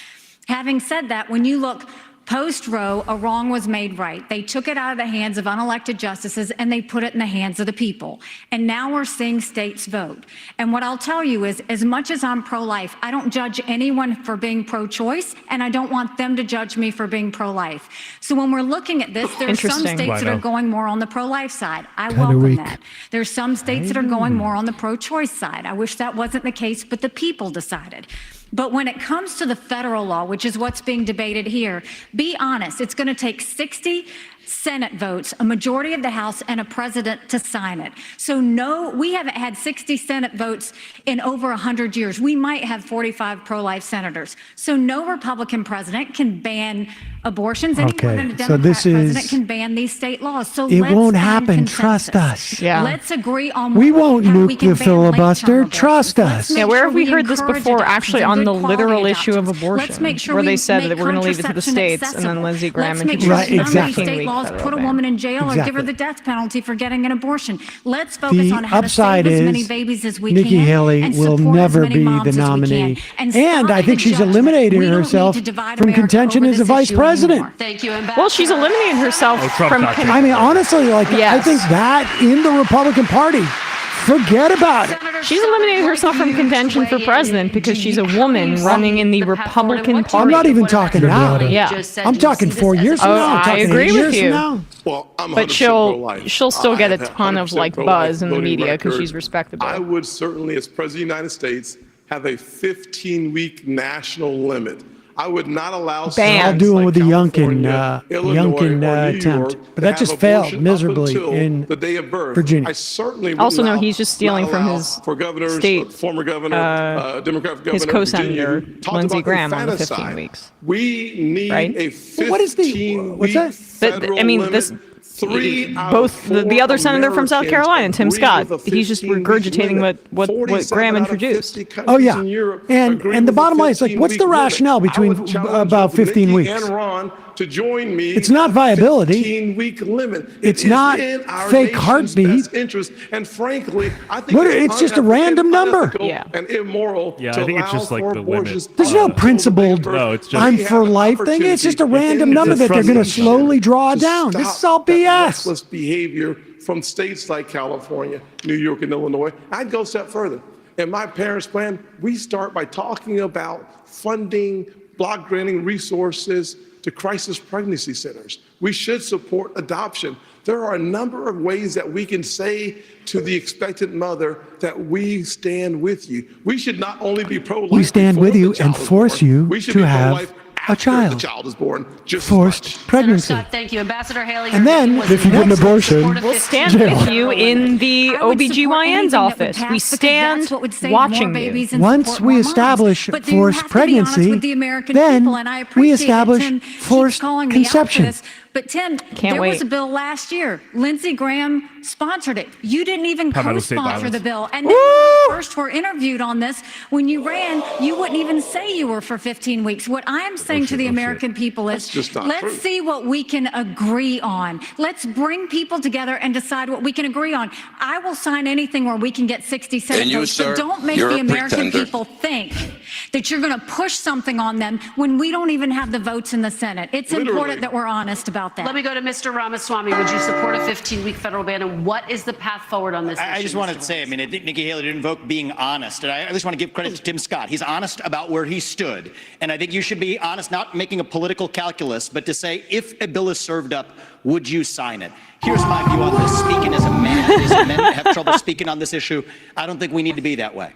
Having said that, when you look Post-Roe, a wrong was made right. They took it out of the hands of unelected justices and they put it in the hands of the people. And now we're seeing states vote. And what I'll tell you is, as much as I'm pro-life, I don't judge anyone for being pro-choice, and I don't want them to judge me for being pro-life. So when we're looking at this, there's some states that are going more on the pro-life side. I welcome that. There's some states that are going more on the pro-choice side. I wish that wasn't the case, but the people decided. But when it comes to the federal law, which is what's being debated here, be honest, it's going to take 60 Senate votes, a majority of the House, and a president to sign it. So no, we haven't had 60 Senate votes in over 100 years. We might have 45 pro-life senators. So no Republican president can ban abortions. Anyone in a Democrat president can ban these state laws. So it let's won't find happen. consensus. Trust us. Yeah. Let's agree on We what won't how we nuke can the ban filibuster. late-term Trust abortions. us. Yeah, where have we Let's heard this encourage before? adoptions Actually, and on the good quality literal issue of adoptions. abortion, Let's make sure where we they said make that we're going to leave it to the contraception states, and then accessible. Lindsey Graham Let's make introduced sure the none of these 15-week state laws federal put a ban. woman in jail or give her Exactly. the death penalty for getting an abortion. Let's focus The on how to upside save as many is babies as we Nikki can Haley and will support as never many be moms the as we nominee. can. And I stop think the she's judgment. eliminated We don't need herself to divide from America contention over as a this vice issue president. anymore. Thank you, Ambassador. Well, she's eliminated herself Trump from. got I mean, honestly, like I Yes. think that in the Republican Party, forget about it. She's eliminated herself from contention for president because she's a woman running in the Republican Party. I'm not even talking now. Yeah. I'm talking 4 years from now. I'm I talking agree 8 with years you. from now. Well, I'm But 100% pro-life. she'll still get a I have ton of 100% like pro-life buzz in the voting media because record. she's respectable. I would certainly, as President of the United States, have a 15-week national limit. I would not allow I'll do it with the Youngkin, Illinois, or New attempt, York but to that have just failed abortion up miserably until in the day of birth. Virginia. I certainly would Also, no, allow- he's just stealing not from allow his for governors, state, former governor, Democrat governor his of Virginia, co-senator, who talked Lindsey about Graham, on the infanticide. 15 weeks. We need Right? a What is the 15-week what's that? federal I mean, limit. this. 3 out of Both the 4 other senator from South Americans Carolina, Tim agree Scott, with a he's just 15-week regurgitating limit. what 47 Graham out of introduced. 50 countries Oh yeah, in Europe and agree the with a bottom line is like, what's the 15-week limit. rationale I between would challenge about Nikki 15 weeks? and Ron to join me. It's not viability. 15-week limit. It's It is not in our fake nation's heartbeat. best interest, and frankly, I think It's just a random number. unethical and immoral Yeah, to I think it's allow just like for the abortions. limit. There's no principled No, it's just- I'm for life thing. It's just a random number that they're going to slowly draw down. This is all BS. Reckless behavior from states like California, New York, and Illinois. I'd go a step further. In my parents' plan, we start by talking about funding, block granting resources to crisis pregnancy centers. We should support adoption. There are a number of ways that we can say to the expectant mother that we stand with you. We should not only be pro-life. We stand with before you the child and is force born. you We should to be have pro-life a after child. the child is born. Just Forced pregnancy. Scott, thank you. Ambassador Haley. And then, if you get an abortion, We'll stand with you in the OBGYN's office. We stand watching you. Once we establish forced pregnancy, then we establish forced conception. But Tim, Can't there wait. was a bill last year. Lindsey Graham sponsored it. You didn't even Palmetto State co-sponsor violence. the bill. And then when you first were interviewed on this, when you ran, you wouldn't even say you were for 15 weeks. What I'm saying to the American people is, just not let's true. see what we can agree on. Let's bring people together and decide what we can agree on. I will sign anything where we can get 60 Senate And you, votes, sir, but don't make you're the a American pretender. people think that you're going to push something on them when we don't even have the votes in the Senate. It's important that we're honest about that. Let me go to Mr. Ramaswamy. Would you support a 15-week federal ban, and what is the path forward on this I issue, just Mr. wanted to Ross? say, I mean, I think Nikki Haley didn't invoke being honest. And I just want to give credit to Tim Scott. He's honest about where he stood. And I think you should be honest, not making a political calculus, but to say, if a bill is served up, would you sign it? Here's my view on this. Speaking as a man, as men have trouble speaking on this issue, I don't think we need to be that way.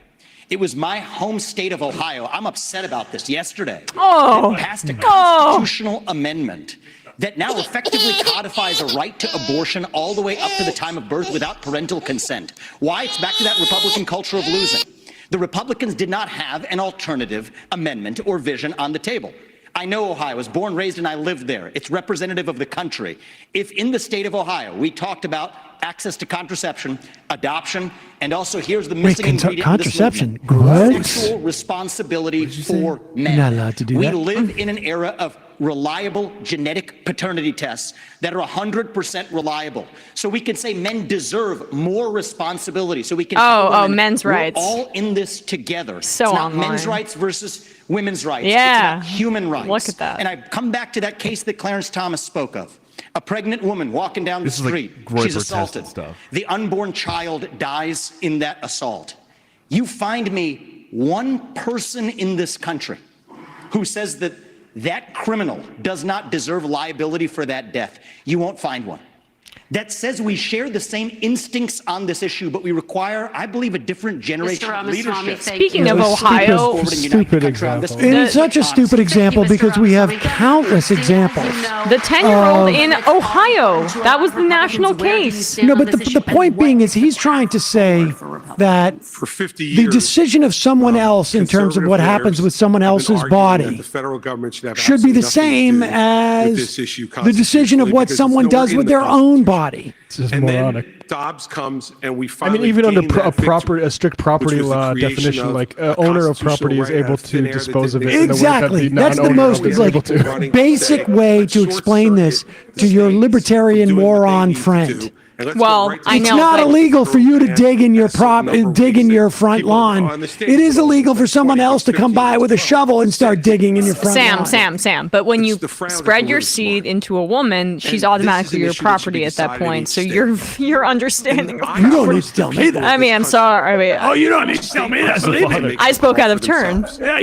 It was my home state of Ohio. I'm upset about this yesterday. Oh. That passed a constitutional amendment that now effectively codifies a right to abortion all the way up to the time of birth without parental consent. Why? It's back to that Republican culture of losing. The Republicans did not have an alternative amendment or vision on the table. I know Ohio. I was born, raised, and I lived there. It's representative of the country. If in the state of Ohio, we talked about access to contraception, adoption, and also here's the missing ingredient in this contraception? movement, Gross. sexual responsibility for men. You're not allowed to do we that. live in an era of reliable genetic paternity tests that are 100% reliable. So we can say men deserve more responsibility. So we can tell women, men's rights. We're all in this together. So it's not online. men's rights versus women's rights. Yeah. It's about human rights. Look at that. And I come back to that case that Clarence Thomas spoke of. A pregnant woman walking down the street. She's assaulted. The unborn child dies in that assault. You find me one person in this country who says that that criminal does not deserve liability for that death. You won't find one. That says we share the same instincts on this issue, but we require, I believe, a different generation of leadership. Speaking of Ohio, Stupid example. It is such a stupid example because we have countless examples. the 10-year-old in Ohio, that was the national case. No, but the point being is he's trying to say that For 50 the years, decision of someone else in terms of what happens with someone else's body the federal government should be the same as the decision of what someone does with their own body. It's just And moronic. then Dobbs comes and we I finally mean, even under gain that victory, a strict property which was the law creation definition, of like a owner of constitutional property is right able out of thin to air that dispose of it. didn't in a way that Exactly. the That's the non-owner most would be able to. running basic today way to short explain this circuit to your libertarian moron friend. Well, I It's know, not but- illegal for you to dig in your dig in your front lawn. It is illegal for someone else to come by with a shovel and start digging in your front lawn. Sam. But when you spread your seed into a woman, she's automatically your property at that point. So your understanding of You don't need to tell me that. I mean, I'm sorry. Oh, you don't need to tell me that. I spoke out of turn. Yeah,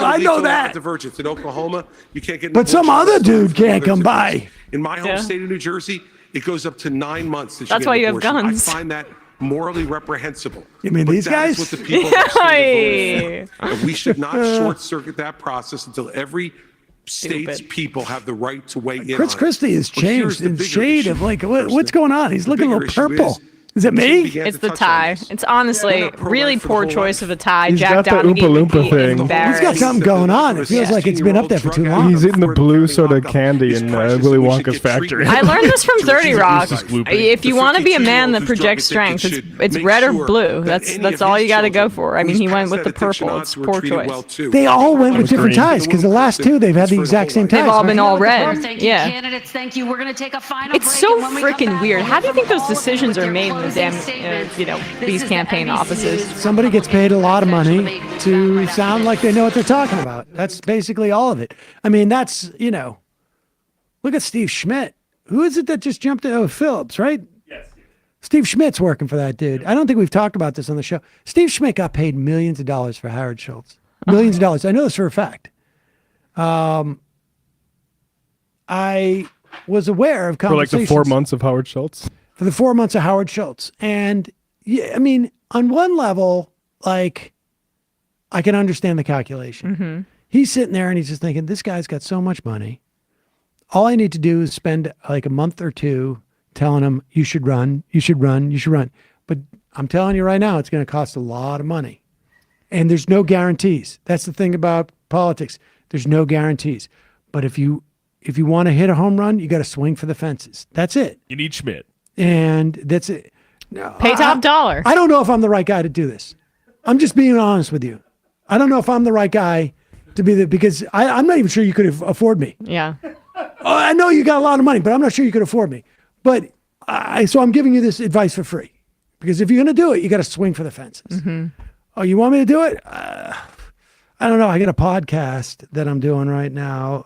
I know that. Divergence in Oklahoma, you can't get. an But some abortion other unless dude it's can't come divergence. by. In my home state of New Jersey, it goes up to 9 months. That That's get why an you have abortion. guns. I find that morally reprehensible. You mean But these that is guys? what the people of the state have voted for. And we should not short circuit that process until every state's people have the right to weigh in. Chris on it. Christie has But here's changed the in bigger shade issue. of like what's going on? He's looking a bigger little issue purple. Is it me? It's the tie. It's honestly really poor choice of a tie. He's Jack got the Donaghy Oompa would be Loompa thing. He's got something going on. It feels like it's been up there for too long. He's eating the blue soda candy in Willy Wonka's factory. I learned this from 30 Rock. If you want to be a man that projects strength, it's red or blue. That's all you got to go for. I mean, he went with the purple. It's poor choice. They all went with different ties because the last two they've had the exact same ties. They've all been all red. Thank you, Yeah. candidates. Thank you. We're going to take a final It's break, so and when we come freaking back, weird. we'll How do you hear think from those all of decisions their are made in the closing damn, statements. these campaign offices? Somebody gets paid a lot of money to sound like they know what they're talking about. That's basically all of it. I mean, that's, look at Steve Schmidt. Who is it that just jumped in? Oh, Phillips, right? Yes. Steve Schmidt's working for that dude. I don't think we've talked about this on the show. Steve Schmidt got paid millions of dollars for Howard Schultz. Millions of dollars. I know this for a fact. I was aware of For like conversations. the 4 months of Howard Schultz. For the 4 months of Howard Schultz. And yeah, I mean, on one level, like, I can understand the calculation. Mm-hmm. He's sitting there and he's just thinking, this guy's got so much money. All I need to do is spend like a month or two telling him, you should run, you should run, you should run. But I'm telling you right now, it's going to cost a lot of money. And there's no guarantees. That's the thing about politics. There's no guarantees. But if you want to hit a home run, you got to swing for the fences. That's it. You need Schmidt. And that's it. No, Pay top dollar. I don't know if I'm the right guy to do this. I'm just being honest with you. I don't know if I'm the right guy to be because I'm not even sure you could afford me. Yeah. I know you got a lot of money, but I'm not sure you could afford me. But so I'm giving you this advice for free because if you're going to do it, you got to swing for the fences. Mm-hmm. Oh, you want me to do it? I don't know. I got a podcast that I'm doing right now.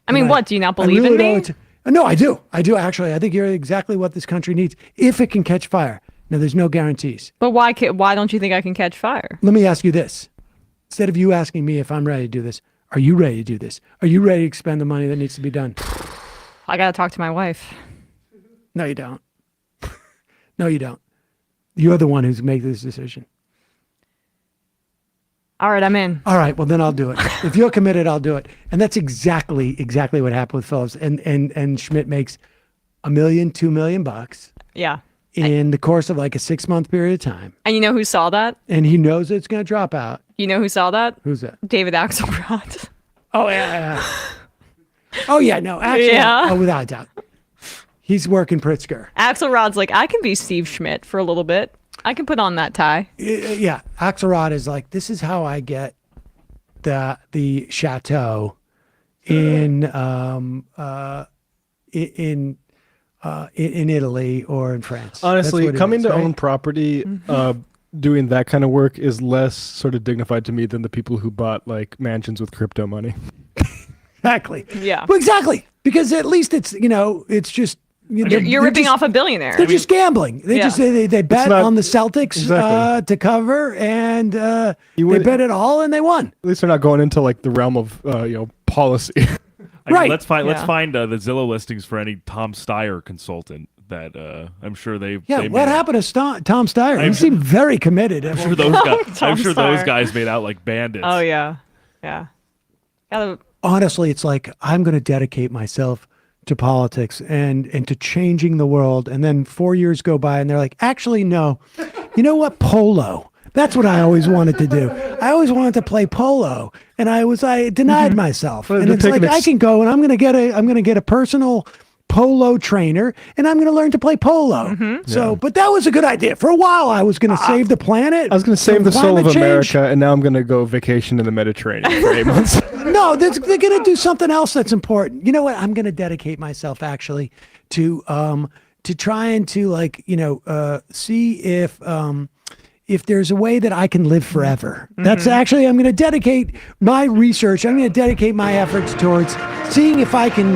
I mean, what? Do you not believe in me? No, I do. I do, actually. I think you're exactly what this country needs if it can catch fire. Now, there's no guarantees. But why don't you think I can catch fire? Let me ask you this. Instead of you asking me if I'm ready to do this, are you ready to do this? Are you ready to expend the money that needs to be done? I got to talk to my wife. No, you don't. No, you don't. You're the one who's making this decision. All right, I'm in. All right, well then I'll do it. If you're committed, I'll do it. And that's exactly what happened with Phillips. And Schmidt makes $1 million, $2 million Yeah. in the course of like a 6-month period of time. And you know who saw that? And he knows it's going to drop out. You know who saw that? Who's that? David Axelrod. Oh yeah. Oh yeah, no, actually, Yeah. oh, without a doubt. He's working Pritzker. Axelrod's like, I can be Steve Schmidt for a little bit. I can put on that tie. Yeah, Axelrod is like, this is how I get the chateau in Italy or in France. Honestly, coming to right? own property, doing that kind of work is less sort of dignified to me than the people who bought like mansions with crypto money. Exactly. Yeah. Well, exactly. Because at least it's, it's just, you're ripping off a billionaire. They're just gambling. They just they bet on the Celtics Exactly. to cover, and they bet it all, and they won. At least they're not going into like the realm of policy. I mean, Right. let's find the Zillow listings for any Tom Steyer consultant that I'm sure they. Yeah. they What made. happened to Tom Steyer? He I'm seemed very committed. I'm sure those guys. Tom I'm sure those Steyer. guys made out like bandits. Oh yeah, yeah. Honestly, it's like I'm going to dedicate myself to politics and to changing the world. And then 4 years go by, and they're like, actually, no. You know what? Polo. That's what I always wanted to do. I always wanted to play polo, and I denied myself. Well, And they're it's like taking I can go and I'm going to get a personal polo trainer, and I'm going to learn to play polo. So, but that was a good idea. For a while, I was going to save the planet. I was going to save from the soul of climate change. America, and now I'm going to go vacation in the Mediterranean for 8 months. No, they're going to do something else that's important. You know what? I'm going to dedicate myself actually to trying to see if there's a way that I can live forever. That's actually, I'm going to dedicate my research. I'm going to dedicate my efforts towards seeing if I can,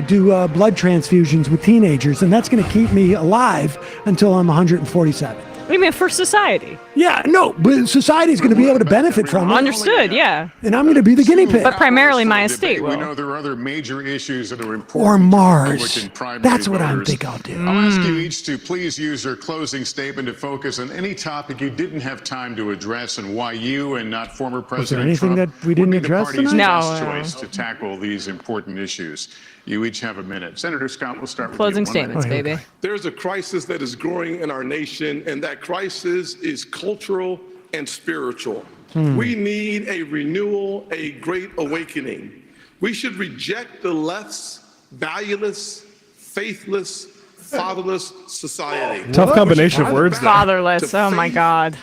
do blood transfusions with teenagers, and that's going to keep me alive until I'm 147. What do you mean for society? Yeah, no, but society's going to be able to benefit from it. Understood. Yeah. And I'm going to be the guinea pig. But primarily my estate We will. know there are other major issues that are important. Or Mars. Republican primary That's what I voters. think I'll do. I'll ask you each to please use your closing statement to focus on any topic you didn't have time to address and why you and not former President anything Trump that we didn't would be the address party's tonight? best No. choice to tackle these important issues. You each have a minute. Senator Scott, we'll start with Closing you. 1 minute. statements, baby. There's a crisis that is growing in our nation, and that crisis is cultural and spiritual. We need a renewal, a great awakening. We should reject the left's valueless, faithless, fatherless society. Tough combination of words there. Fatherless. To Oh my faith, God.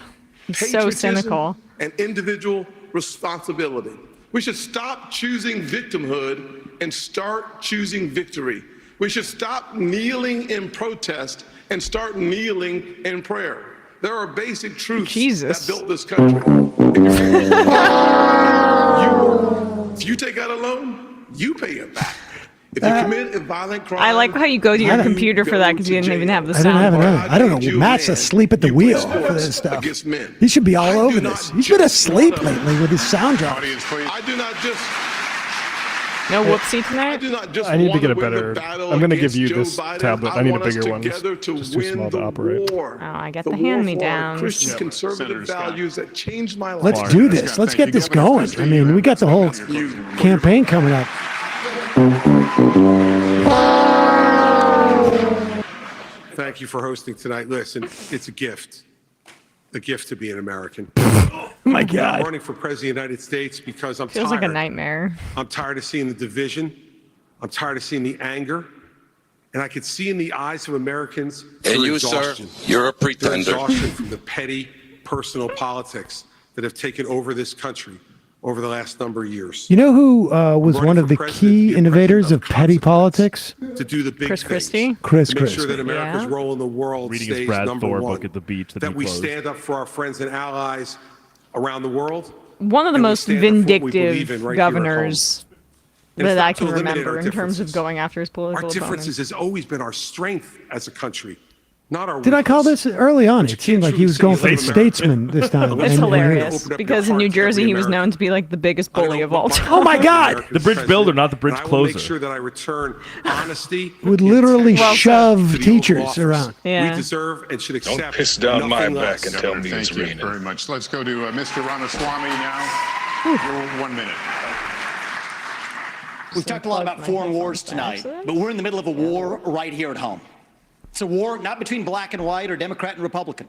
He's so patriotism, cynical. and individual responsibility. We should stop choosing victimhood and start choosing victory. We should stop kneeling in protest and start kneeling in prayer. There are basic truths that built this country. If you take out a loan, you pay it back. If you commit a violent crime, I like how you go to your computer for that because you didn't even have the I didn't have sound. it. I don't know. Matt's asleep at the wheel for this stuff. against men. He should be all over this. He's been asleep lately with his sound drop. I do not just. No whoopsie tonight? I do not just I need to want get a win the better. battle I'm going to against give you Joe this Biden. tablet. I need a want us bigger one. together to Just too win small to the operate. war. Oh, I got The the war for our hand-me-downs. Christian conservative values that changed my life. Let's do this. Let's get this going. I mean, we got the whole campaign coming up. Thank you for hosting tonight. Listen, it's a gift to be an American. Oh my I'm God. running for president of the United States because I'm Feels tired. like a nightmare. I'm tired of seeing the division. I'm tired of seeing the anger. And I could see in the eyes of Americans And their you, sir, exhaustion. you're a Their pretender. exhaustion from the petty personal politics that have taken over this country over the last number of years. You know who was one of the key innovators of petty politics? To do the big Chris things. Christie? Chris to make sure Christie. that America's Yeah. role in the world Reading his stays Brad number Thor one. book at the beach that that he we closed. stand up for our friends and allies around the world. One of the and we most stand up for what we believe vindictive in right here at home. governors And it's that not I to can eliminate remember our in terms of differences. going after his political Our differences opponents. has always been our strength as a country, not our Did I call weakness. this early on? It seemed like he was going for the statesman this time. It's And- hilarious up because your in New hearts to every Jersey he was American. known to be like the biggest bully of all time. Oh my God! The bridge builder, not the bridge And I will make closer. sure that I return honesty. Would literally integrity shove to the Oval teachers Office. around. Yeah. We deserve and should accept. Don't piss down my nothing back less. and tell me it's Thank you raining. very much. Let's go to Mr. Ramaswamy now. Your 1 minute. We've talked a lot about foreign wars tonight, but we're in the middle of a war right here at home. It's a war not between black and white or Democrat and Republican.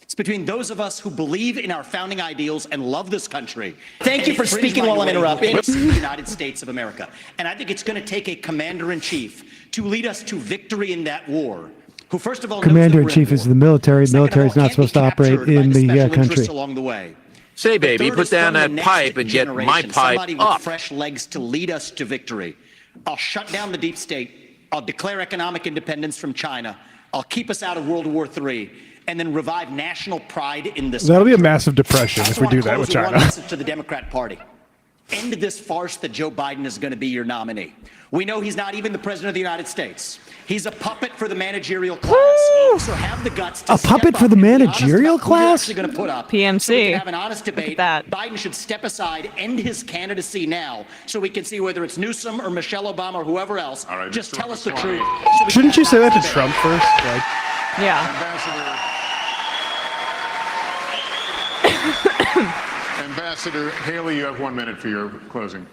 It's between those of us who believe in our founding ideals and love this country. Thank you for speaking while I'm interrupting. The United States of America. And I think it's going to take a commander-in-chief to lead us to victory in that war. Who, first of all, knows that we're in Commander-in-chief is war. the military. Second of all, Military is not can't be supposed to operate captured by in the special country. interests along the way. Say, baby, put down that pipe and get my pipe somebody up. with fresh legs to lead us to victory. I'll shut down the deep state. I'll declare economic independence from China. I'll keep us out of World War III, and then revive national pride in this. That'll be a massive depression if we do that with China. One message to the Democrat Party. End this farce that Joe Biden is going to be your nominee. We know he's not even the president of the United States. He's a puppet for the managerial class. Woo! So have the guts to A puppet for the managerial class? Going to put up PMC. So we can have an honest debate. Biden should step aside, end his candidacy now, so we can see whether it's Newsom or Michelle Obama or whoever else. Just tell us the truth. So Shouldn't you say that to Trump first? Like, yeah. Ambassador Haley, you have 1 minute for your closing.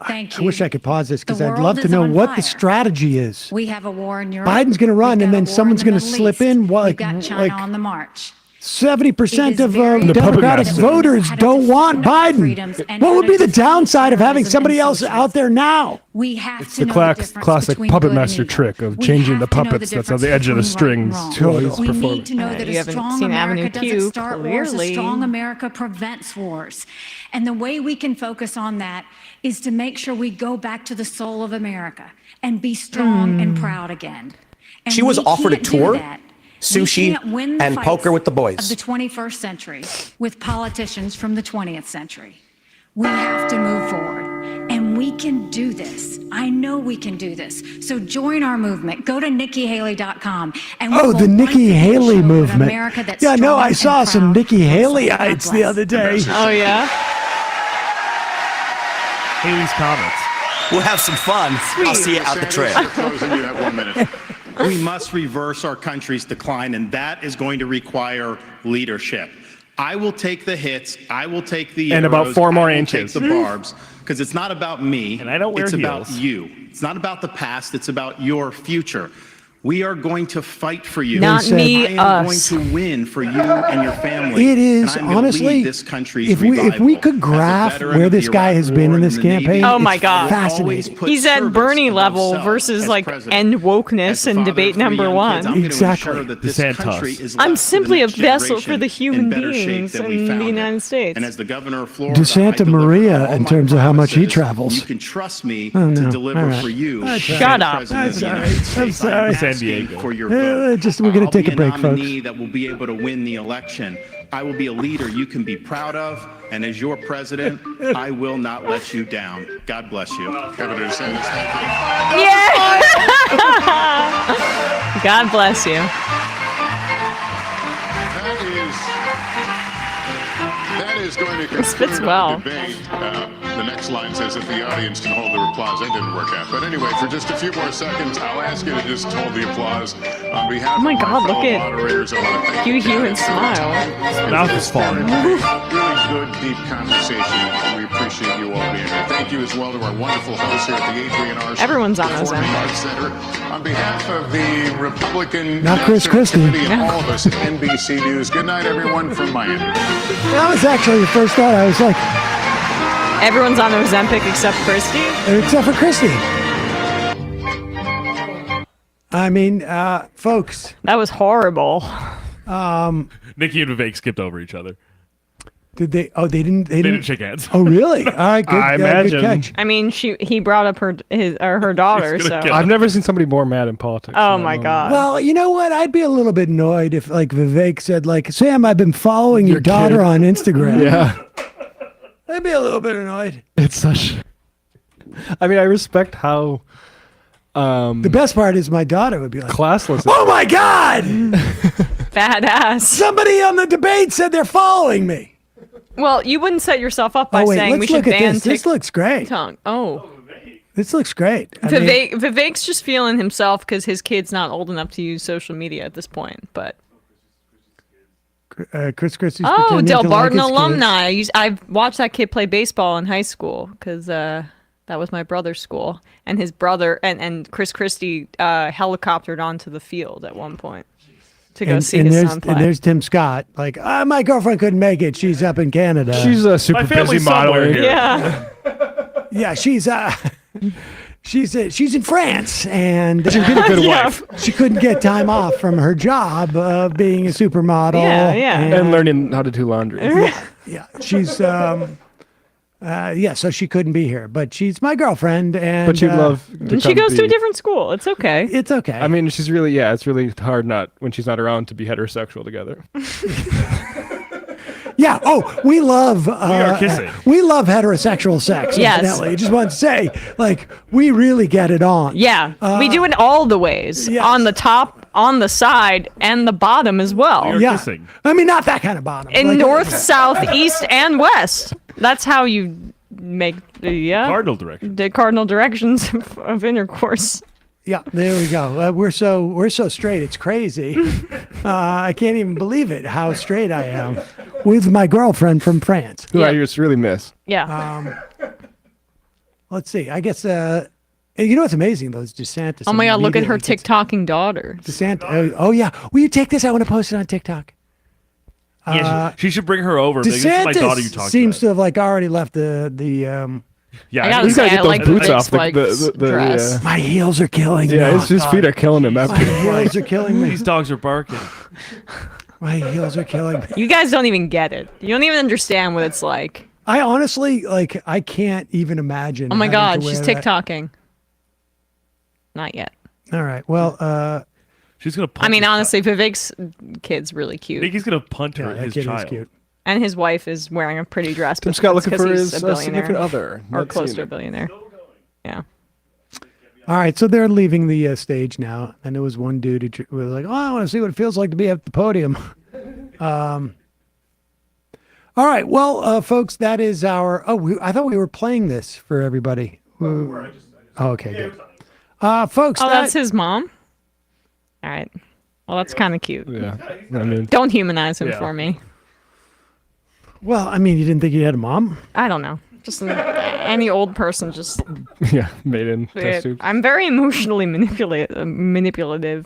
Thank I you. wish I could pause this because The I'd world love to is know on what fire. the strategy is. We have a war in Europe. Biden's going to run, and then someone's going to slip in. What, We've got China on the march. 70% of very Democratic important voters don't want Biden. and What how would to be the defend downside of having terrorism somebody and else socialism. out there now? We have it's to the know the difference classic between puppet good and master evil. trick of We changing the have to know the puppets that's on the difference edge of the between right and strings wrong. to his We performance. need to know that You a haven't strong seen America Avenue doesn't Q, start wars. A clearly. strong America prevents wars. And the way we can focus on that is to make sure we go back to the soul of America and be strong and proud again. And She was we offered a can't do tour, that. sushi, We can't win the and fights poker with the boys. of the 21st century with politicians from the 20th century. We have to move forward, and we can do this. I know we can do this. So join our movement. Go to NikkiHaley.com. And we Oh, will the Nikki once again Haley show an movement. America that's Yeah, no, strong I and saw some proud. Nikki God Haley-ites the bless. other day. Oh, yeah? Haley's comments. We'll have some fun. I'll see you out the trail. Closing, you have 1 minute. We must reverse our country's decline, and that is going to require leadership. I will take the hits. I will take the And about arrows, 4 more I will inches. Take the barbs, because it's not about me. And I don't wear It's about heels. you. It's not about the past. It's about your future. We are going to fight for you. Not me, I am us. going to win for you and your family. It is, and I'm gonna honestly, lead this country's if we revival. could As a graph veteran where of the this guy Iraq has been War in and this the Navy, campaign, Oh my it's God. fascinating. put He's at service Bernie above level self versus as like president. end As wokeness the and father of debate 3 number young one. kids, I'm gonna Exactly. ensure that this DeSantis. country is I'm left for simply the a next vessel for generation the human in better shape beings than we in found the it. United States. And as the governor of Florida, DeSanta I deliver Maria all in my terms of how much he promises. travels. You can trust me Oh, no. to deliver All right. for you. That's as Shut up. President of the That's all United right. I'm States. sorry. I'm San asking Diego. for your vote. We're going to take a I'll break, be a folks. nominee that will be able to win the election. I will be a leader you can be proud of, and as your president, I will not let you down. God bless you. Governor DeSantis, thank you. Yeah. God bless you. That is going to This conclude fits our well. debate. The next line says if the audience can hold their applause. That didn't work out. But anyway, for just a few more seconds, I'll ask you to just hold the applause. On behalf Oh my of God, fellow look at moderators, I want to thank Hugh you. Hewitt smile. Mouth is falling. Really good, deep conversation. We appreciate you all being here. Thank you as well to our wonderful hosts here at the Adrian R. Everyone's on those Performing ends. Arts Center. On behalf of the Republican Not Chris National Christie. Committee and all of us at NBC News, good night, everyone, from Miami. That was actually the first thought. I was like, Everyone's on Ozempic except Christy. except for Christy. I mean, folks. That was horrible. Nikki and Vivek skipped over each other. Did they? Oh, they didn't. They didn't shake hands. Oh, really? All right, good. I Good imagine. catch. I mean, he brought up her daughter. So I've never seen somebody more mad in politics. oh my God. Well, you know what? I'd be a little bit annoyed if, like, Vivek said, like, Sam, I've been following your daughter kid. on Instagram. Yeah. I'd be a little bit annoyed. It's such. I mean, I respect how The best part is my daughter would be like, classless. "Oh my God! Badass. Somebody on the debate said they're following me." Well, you wouldn't set yourself up by Oh wait, saying we let's should look at ban this. This looks great. TikTok. Oh. This looks great. I mean, Vivek's just feeling himself because his kid's not old enough to use social media at this point. But Chris Christie's oh, pretending Del to like Barton his kids. alumni. I've watched that kid play baseball in high school because that was my brother's school, and his brother and Chris Christie helicoptered onto the field at one point to go see his son play. And there's Tim Scott. Like, my girlfriend couldn't make it. She's up in Canada. She's a super busy model. Yeah. Yeah, she's She's in France, and She's been a good wife. She couldn't get time off from her job of being a supermodel. And learning how to do laundry. Yeah. She's so she couldn't be here, but she's my girlfriend, and But she'd love. And she goes to a different school. It's okay. It's okay. I mean, she's really it's really hard not when she's not around to be heterosexual together. Yeah. Oh, we love. We are kissing. We love heterosexual sex. Yes. Incidentally. I just want to say, like, we really get it on. Yeah, we do it all the ways. yes. On the top, on the side, and the bottom as well. We are kissing. I mean, not that kind of bottom. In Like, north, south, east, and west. That's how you make the Cardinal direction. the cardinal directions of intercourse. Yeah, there we go. We're so straight. It's crazy. I can't even believe it. How straight I am with my girlfriend from France. Who I just really miss. Yeah. Let's see. I guess. You know what's amazing though is DeSantis. Oh my God! Look at her immediately TikToking daughter. DeSantis. Oh yeah. Will you take this? I want to post it on TikTok. Yeah, she should bring her over. This is my daughter you DeSantis talked seems about. to have like already left the. I gotta say, I like boots Vic's, off like, the dress. My heels are killing me. Yeah, his feet are killing him. My After. heels are killing me. These dogs are barking. My heels are killing me. You guys don't even get it. You don't even understand what it's like. I honestly I can't even imagine. Oh my having God, to she's wear that. TikToking. Not yet. All right. Well, she's gonna. I mean, honestly, Vivek's kid's really cute. Nikki's gonna punt her that his kid is child. cute. And his wife is wearing a pretty dress. Tim but Scott it's looking 'cause for he's his a billionaire. significant other. Or Not close seen to a it. billionaire. Yeah. All right, so they're leaving the stage now, and there was one dude who was like, "Oh, I want to see what it feels like to be at the podium." All right, well, folks, that is our. I thought we were playing this for everybody. Oh, okay, good. Folks, Oh, that's his mom? All right. Well, that's kind of cute. Yeah, I mean, Don't humanize him for me. Well, I mean, you didn't think he had a mom? I don't know. Just any old person just... yeah, made in test tube. I'm very emotionally manipulative.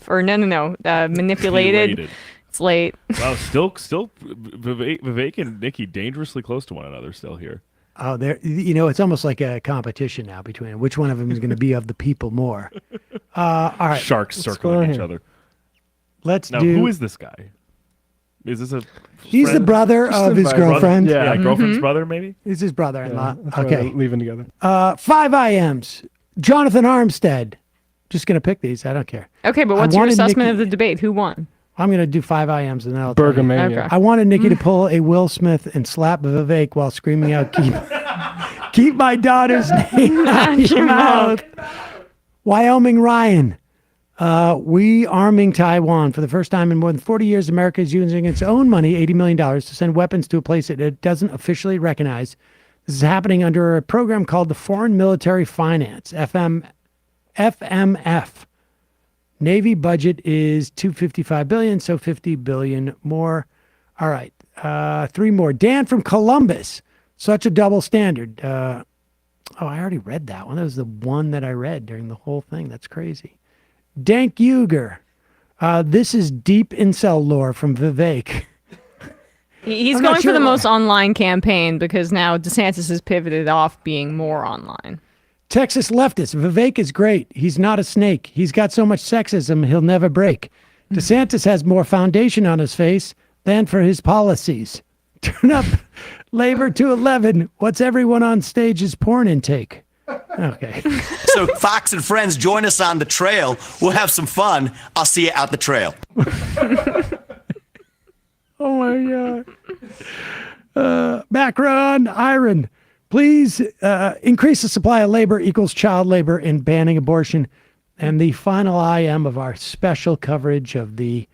Or manipulated. It's late. Wow, still, Vivek and Nikki dangerously close to one another still here. Oh, there. You know, it's almost like a competition now between which one of them is going to be of the people more. All right, Sharks circling each other. Let's now, do. Who is this guy? Is this a? He's friend? the brother of his girlfriend. Yeah, girlfriend's brother, maybe. He's his brother-in-law. That's why Okay. they're leaving together. 5 IMs. Jonathan Armstead. Just going to pick these. I don't care. Okay, but I what's your wanted assessment Nikki- of the debate? Who won? I'm going to do 5 IMs and then I'll tell you. Bergamania. Okay. I wanted Nikki to pull a Will Smith and slap Vivek while screaming out, keep my daughter's name out of your mouth. Wyoming Ryan. We arming Taiwan. For the first time in more than 40 years, America is using its own money, $80 million, to send weapons to a place that it doesn't officially recognize. This is happening under a program called the Foreign Military Finance, FMF. Navy budget is $255 billion, so $50 billion more. All right, 3 more. Dan from Columbus. Such a double standard. I already read that one. That was the one that I read during the whole thing. That's crazy. Dank Uger. This is deep incel lore from Vivek. He's I'm not going sure for the why. most online campaign because now DeSantis has pivoted off being more online. Texas leftist. Vivek is great. He's not a snake. He's got so much sexism he'll never break. DeSantis has more foundation on his face than for his policies. Turn up labor to 11. What's everyone on stage's porn intake? Okay. So Fox and friends, join us on the trail. We'll have some fun. I'll see you out the trail. Oh my God. Macron, Iron. Please increase the supply of labor equals child labor and banning abortion. And the final IM of our special coverage of the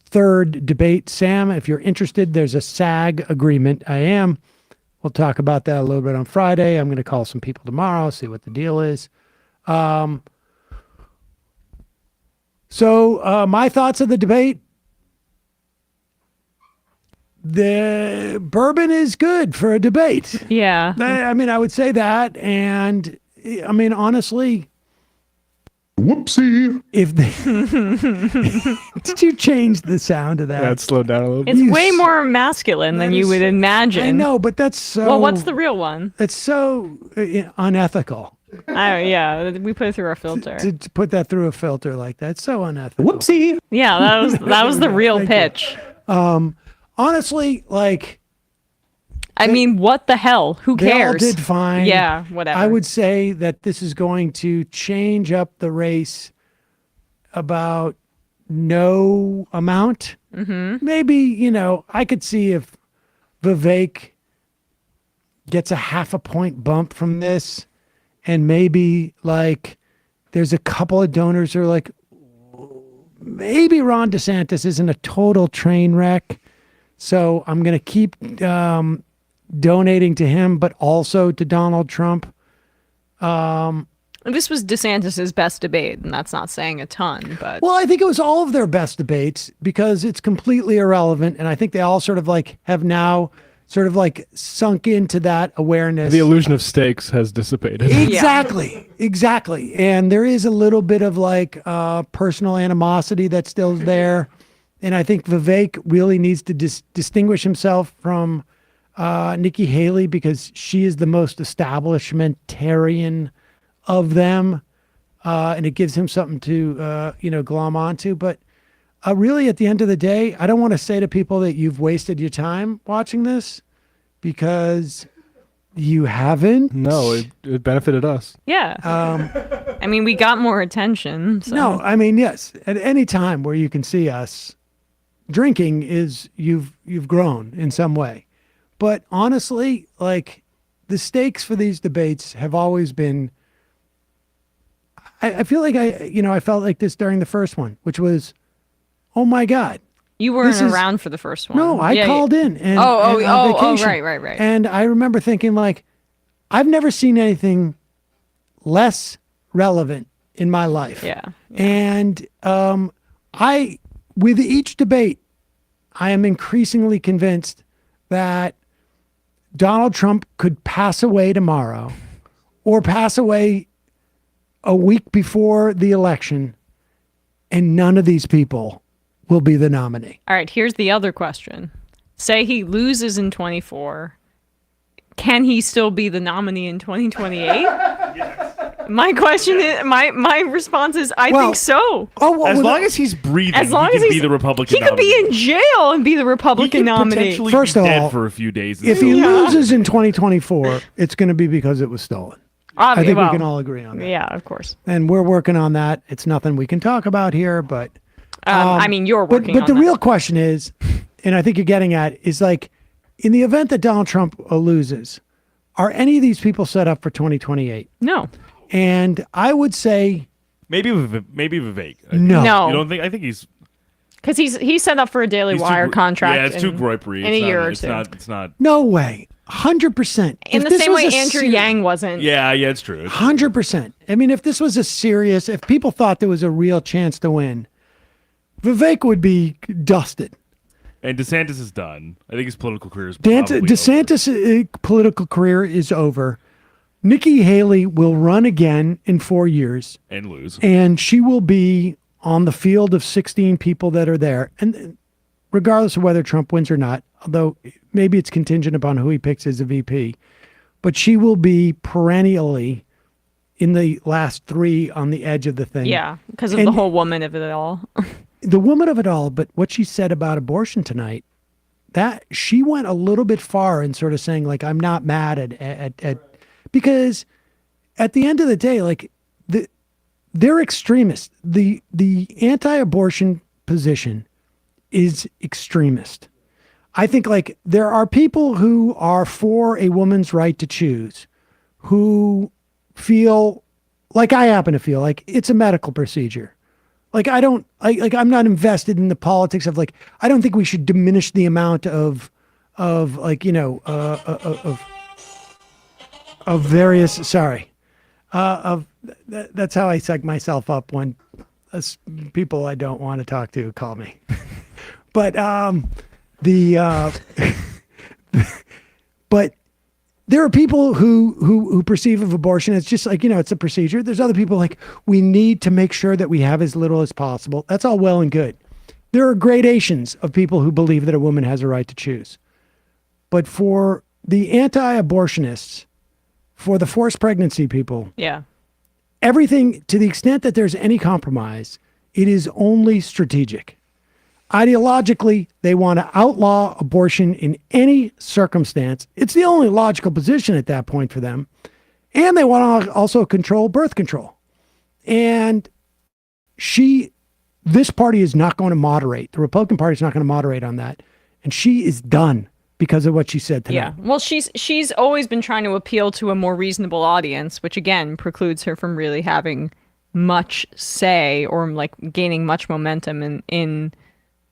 third debate. Sam, if you're interested, there's a SAG agreement. I am. We'll talk about that a little bit on Friday. I'm going to call some people tomorrow, see what the deal is. So my thoughts of the debate. The bourbon is good for a debate. Yeah. I mean, I would say that. And I mean, honestly, whoopsie. If they did you change the sound of that? Yeah, it slowed down a little bit. It's way more masculine than you would imagine. I know, but that's so. Well, what's the real one? It's so unethical. Yeah, we put it through our filter. To put that through a filter like that, so unethical. Whoopsie. Yeah, that was the real pitch. Honestly, like, I mean, what the hell? Who they cares? all did fine. Yeah, whatever. I would say that this is going to change up the race about no amount. Mm-hmm. Maybe, I could see if Vivek gets a 0.5 point bump from this, and maybe like there's a couple of donors who are like, maybe Ron DeSantis isn't a total train wreck, so I'm going to keep donating to him, but also to Donald Trump. This was DeSantis's best debate, and that's not saying a ton, but Well, I think it was all of their best debates because it's completely irrelevant, and I think they all sort of like have now sort of like sunk into that awareness. The illusion of stakes has dissipated. Exactly. And there is a little bit of like personal animosity that's still there. And I think Vivek really needs to distinguish himself from Nikki Haley because she is the most establishmentarian of them. And it gives him something to, glom onto. But really, at the end of the day, I don't want to say to people that you've wasted your time watching this because you haven't. No, it benefited us. yeah. I mean, we got more attention. So. No, I mean, yes. At any time where you can see us drinking is you've grown in some way. But honestly, like the stakes for these debates have always been. I feel like I felt like this during the first one, which was, oh my God. You weren't around for the first one. No, I called in and oh, on vacation. Right. And I remember thinking like, I've never seen anything less relevant in my life. Yeah. And with each debate, I am increasingly convinced that Donald Trump could pass away tomorrow or pass away a week before the election, and none of these people will be the nominee. All right, here's the other question. Say he loses in 24. Can he still be the nominee in 2028? My question is, my response is, I think so. As long as he's breathing, as long he as can be the Republican He could be in jail and be the Republican nominee. First of dead all, for a few days. if he loses in 2024, it's going to be because it was stolen. I think we can all agree on that. Yeah, of course. And we're working on that. It's nothing we can talk about here, but I mean, you're working but the real question is, and I think you're getting at, is like, in the event that Donald Trump loses, are any of these people set up for 2028? No. And I would say maybe Vivek. No. You don't think? I think he's because he's set up for a Daily Wire contract. Yeah, it's too gropery. In a year or two. It's not. No way. 100%. In the same way Andrew Yang wasn't. Yeah, it's true. 100%. I mean, if this was if people thought there was a real chance to win, Vivek would be dusted. And DeSantis is done. I think his political career is probably DeSantis' political career is over. Nikki Haley will run again in 4 years. And lose. And she will be on the field of 16 people that are there. And regardless of whether Trump wins or not, although maybe it's contingent upon who he picks as a VP, but she will be perennially in the last three on the edge of the thing. Yeah, because of the whole woman of it all. The woman of it all, but what she said about abortion tonight, that she went a little bit far in sort of saying, like, I'm not mad at because at the end of the day, like, they're extremists. The anti-abortion position is extremist. I think, like, there are people who are for a woman's right to choose, who feel like I happen to feel like it's a medical procedure. Like, I'm not invested in the politics of, like, I don't think we should diminish the amount of like, of various, sorry, that's how I psych myself up when people I don't want to talk to call me. But but there are people who perceive of abortion as just like, it's a procedure. There's other people like, we need to make sure that we have as little as possible. That's all well and good. There are gradations of people who believe that a woman has a right to choose. But for the anti-abortionists, for the forced pregnancy people. Yeah. Everything, to the extent that there's any compromise, it is only strategic. Ideologically, they want to outlaw abortion in any circumstance. It's the only logical position at that point for them. And they want to also control birth control. And this party is not going to moderate. The Republican Party is not going to moderate on that. And she is done because of what she said tonight. Yeah. Well, she's always been trying to appeal to a more reasonable audience, which again precludes her from really having much say or like gaining much momentum in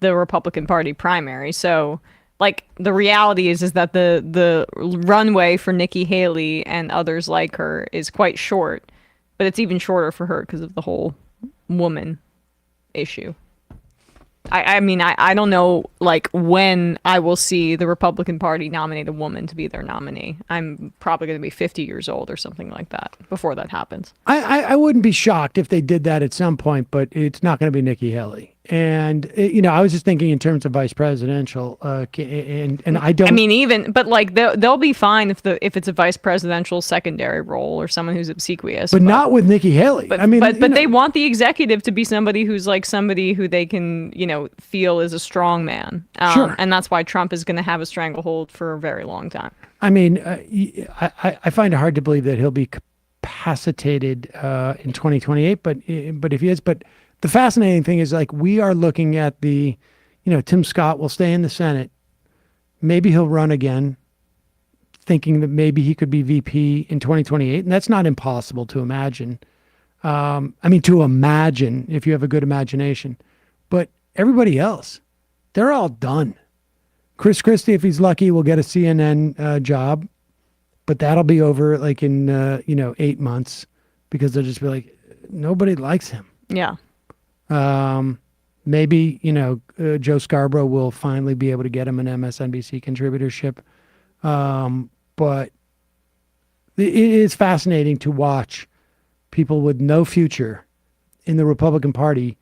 the Republican Party primary. So like the reality is that the runway for Nikki Haley and others like her is quite short, but it's even shorter for her because of the whole woman issue. I mean, I don't know, like, when I will see the Republican Party nominate a woman to be their nominee. I'm probably going to be 50 years old or something like that before that happens. I wouldn't be shocked if they did that at some point, but it's not going to be Nikki Haley. And, I was just thinking in terms of vice presidential, and I don't... I mean, but like, they'll be fine if it's a vice presidential secondary role or someone who's obsequious. But not with Nikki Haley. But, I mean, but they want the executive to be somebody who's like somebody who they can, feel is a strong man. Sure. And that's why Trump is going to have a stranglehold for a very long time. I mean, I find it hard to believe that he'll be capacitated in 2028, but if he is, but the fascinating thing is, like, we are looking at Tim Scott will stay in the Senate. Maybe he'll run again, thinking that maybe he could be VP in 2028. And that's not impossible to imagine. To imagine if you have a good imagination. But everybody else, they're all done. Chris Christie, if he's lucky, will get a CNN job. But that'll be over like in, 8 months, because they'll just be like, nobody likes him. Yeah. Maybe, Joe Scarborough will finally be able to get him an MSNBC contributorship. But it is fascinating to watch people with no future in the Republican Party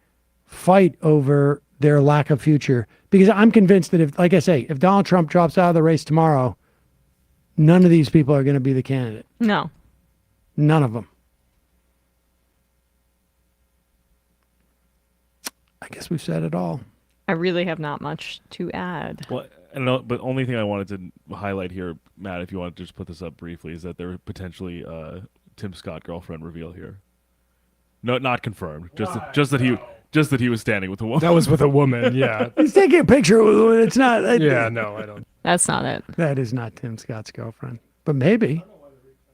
fight over their lack of future. Because I'm convinced that if Donald Trump drops out of the race tomorrow, none of these people are going to be the candidate. No. None of them. I guess we've said it all. I really have not much to add. Well, I don't know, but only thing I wanted to highlight here, Matt, if you want to just put this up briefly, is that there potentially Tim Scott girlfriend reveal here. No, not confirmed. Just that he was standing with a woman. That was with a woman. Yeah. He's taking a picture with a woman. It's not. No, I don't. That's not it. That is not Tim Scott's girlfriend. But maybe.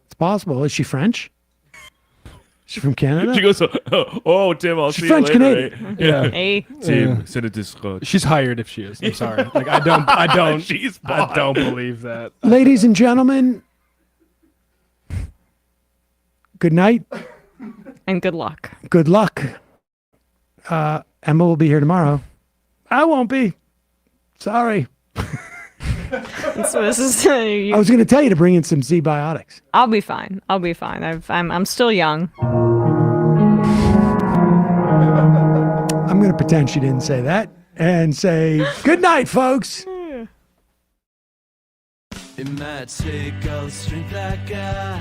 It's possible. Is she French? She's from Canada? She goes, oh, Tim, I'll see French you later. Canadian. Yeah. Hey. Tim, send it to Scott. She's hired if she is. I'm sorry. Like I don't believe that. Ladies and gentlemen, good night. And good luck. Good luck. Emma will be here tomorrow. I won't be. Sorry. So this is. I was going to tell you to bring in some Z-Biotics. I'll be fine. I'm still young. I'm going to pretend she didn't say that and say good night, folks. It might take all the strength I got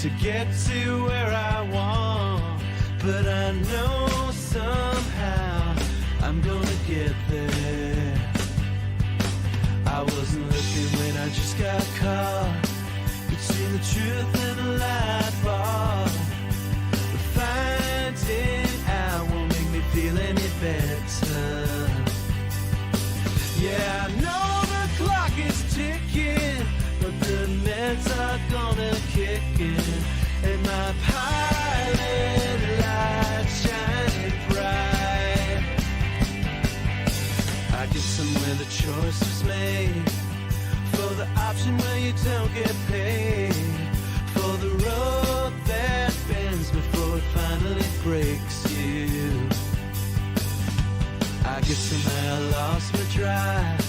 to get to where I want, but I know somehow I'm gonna get there. I wasn't looking when I just got caught between the truth and the light bar, but finding out won't make me feel any better. Yeah, I know the clock is ticking, but the meds are gonna kick in, and my pilot light's shining bright. I get somewhere the choice was made, for the option where you don't get paid, for the road that bends before it finally breaks you. I guess somehow I lost my drive,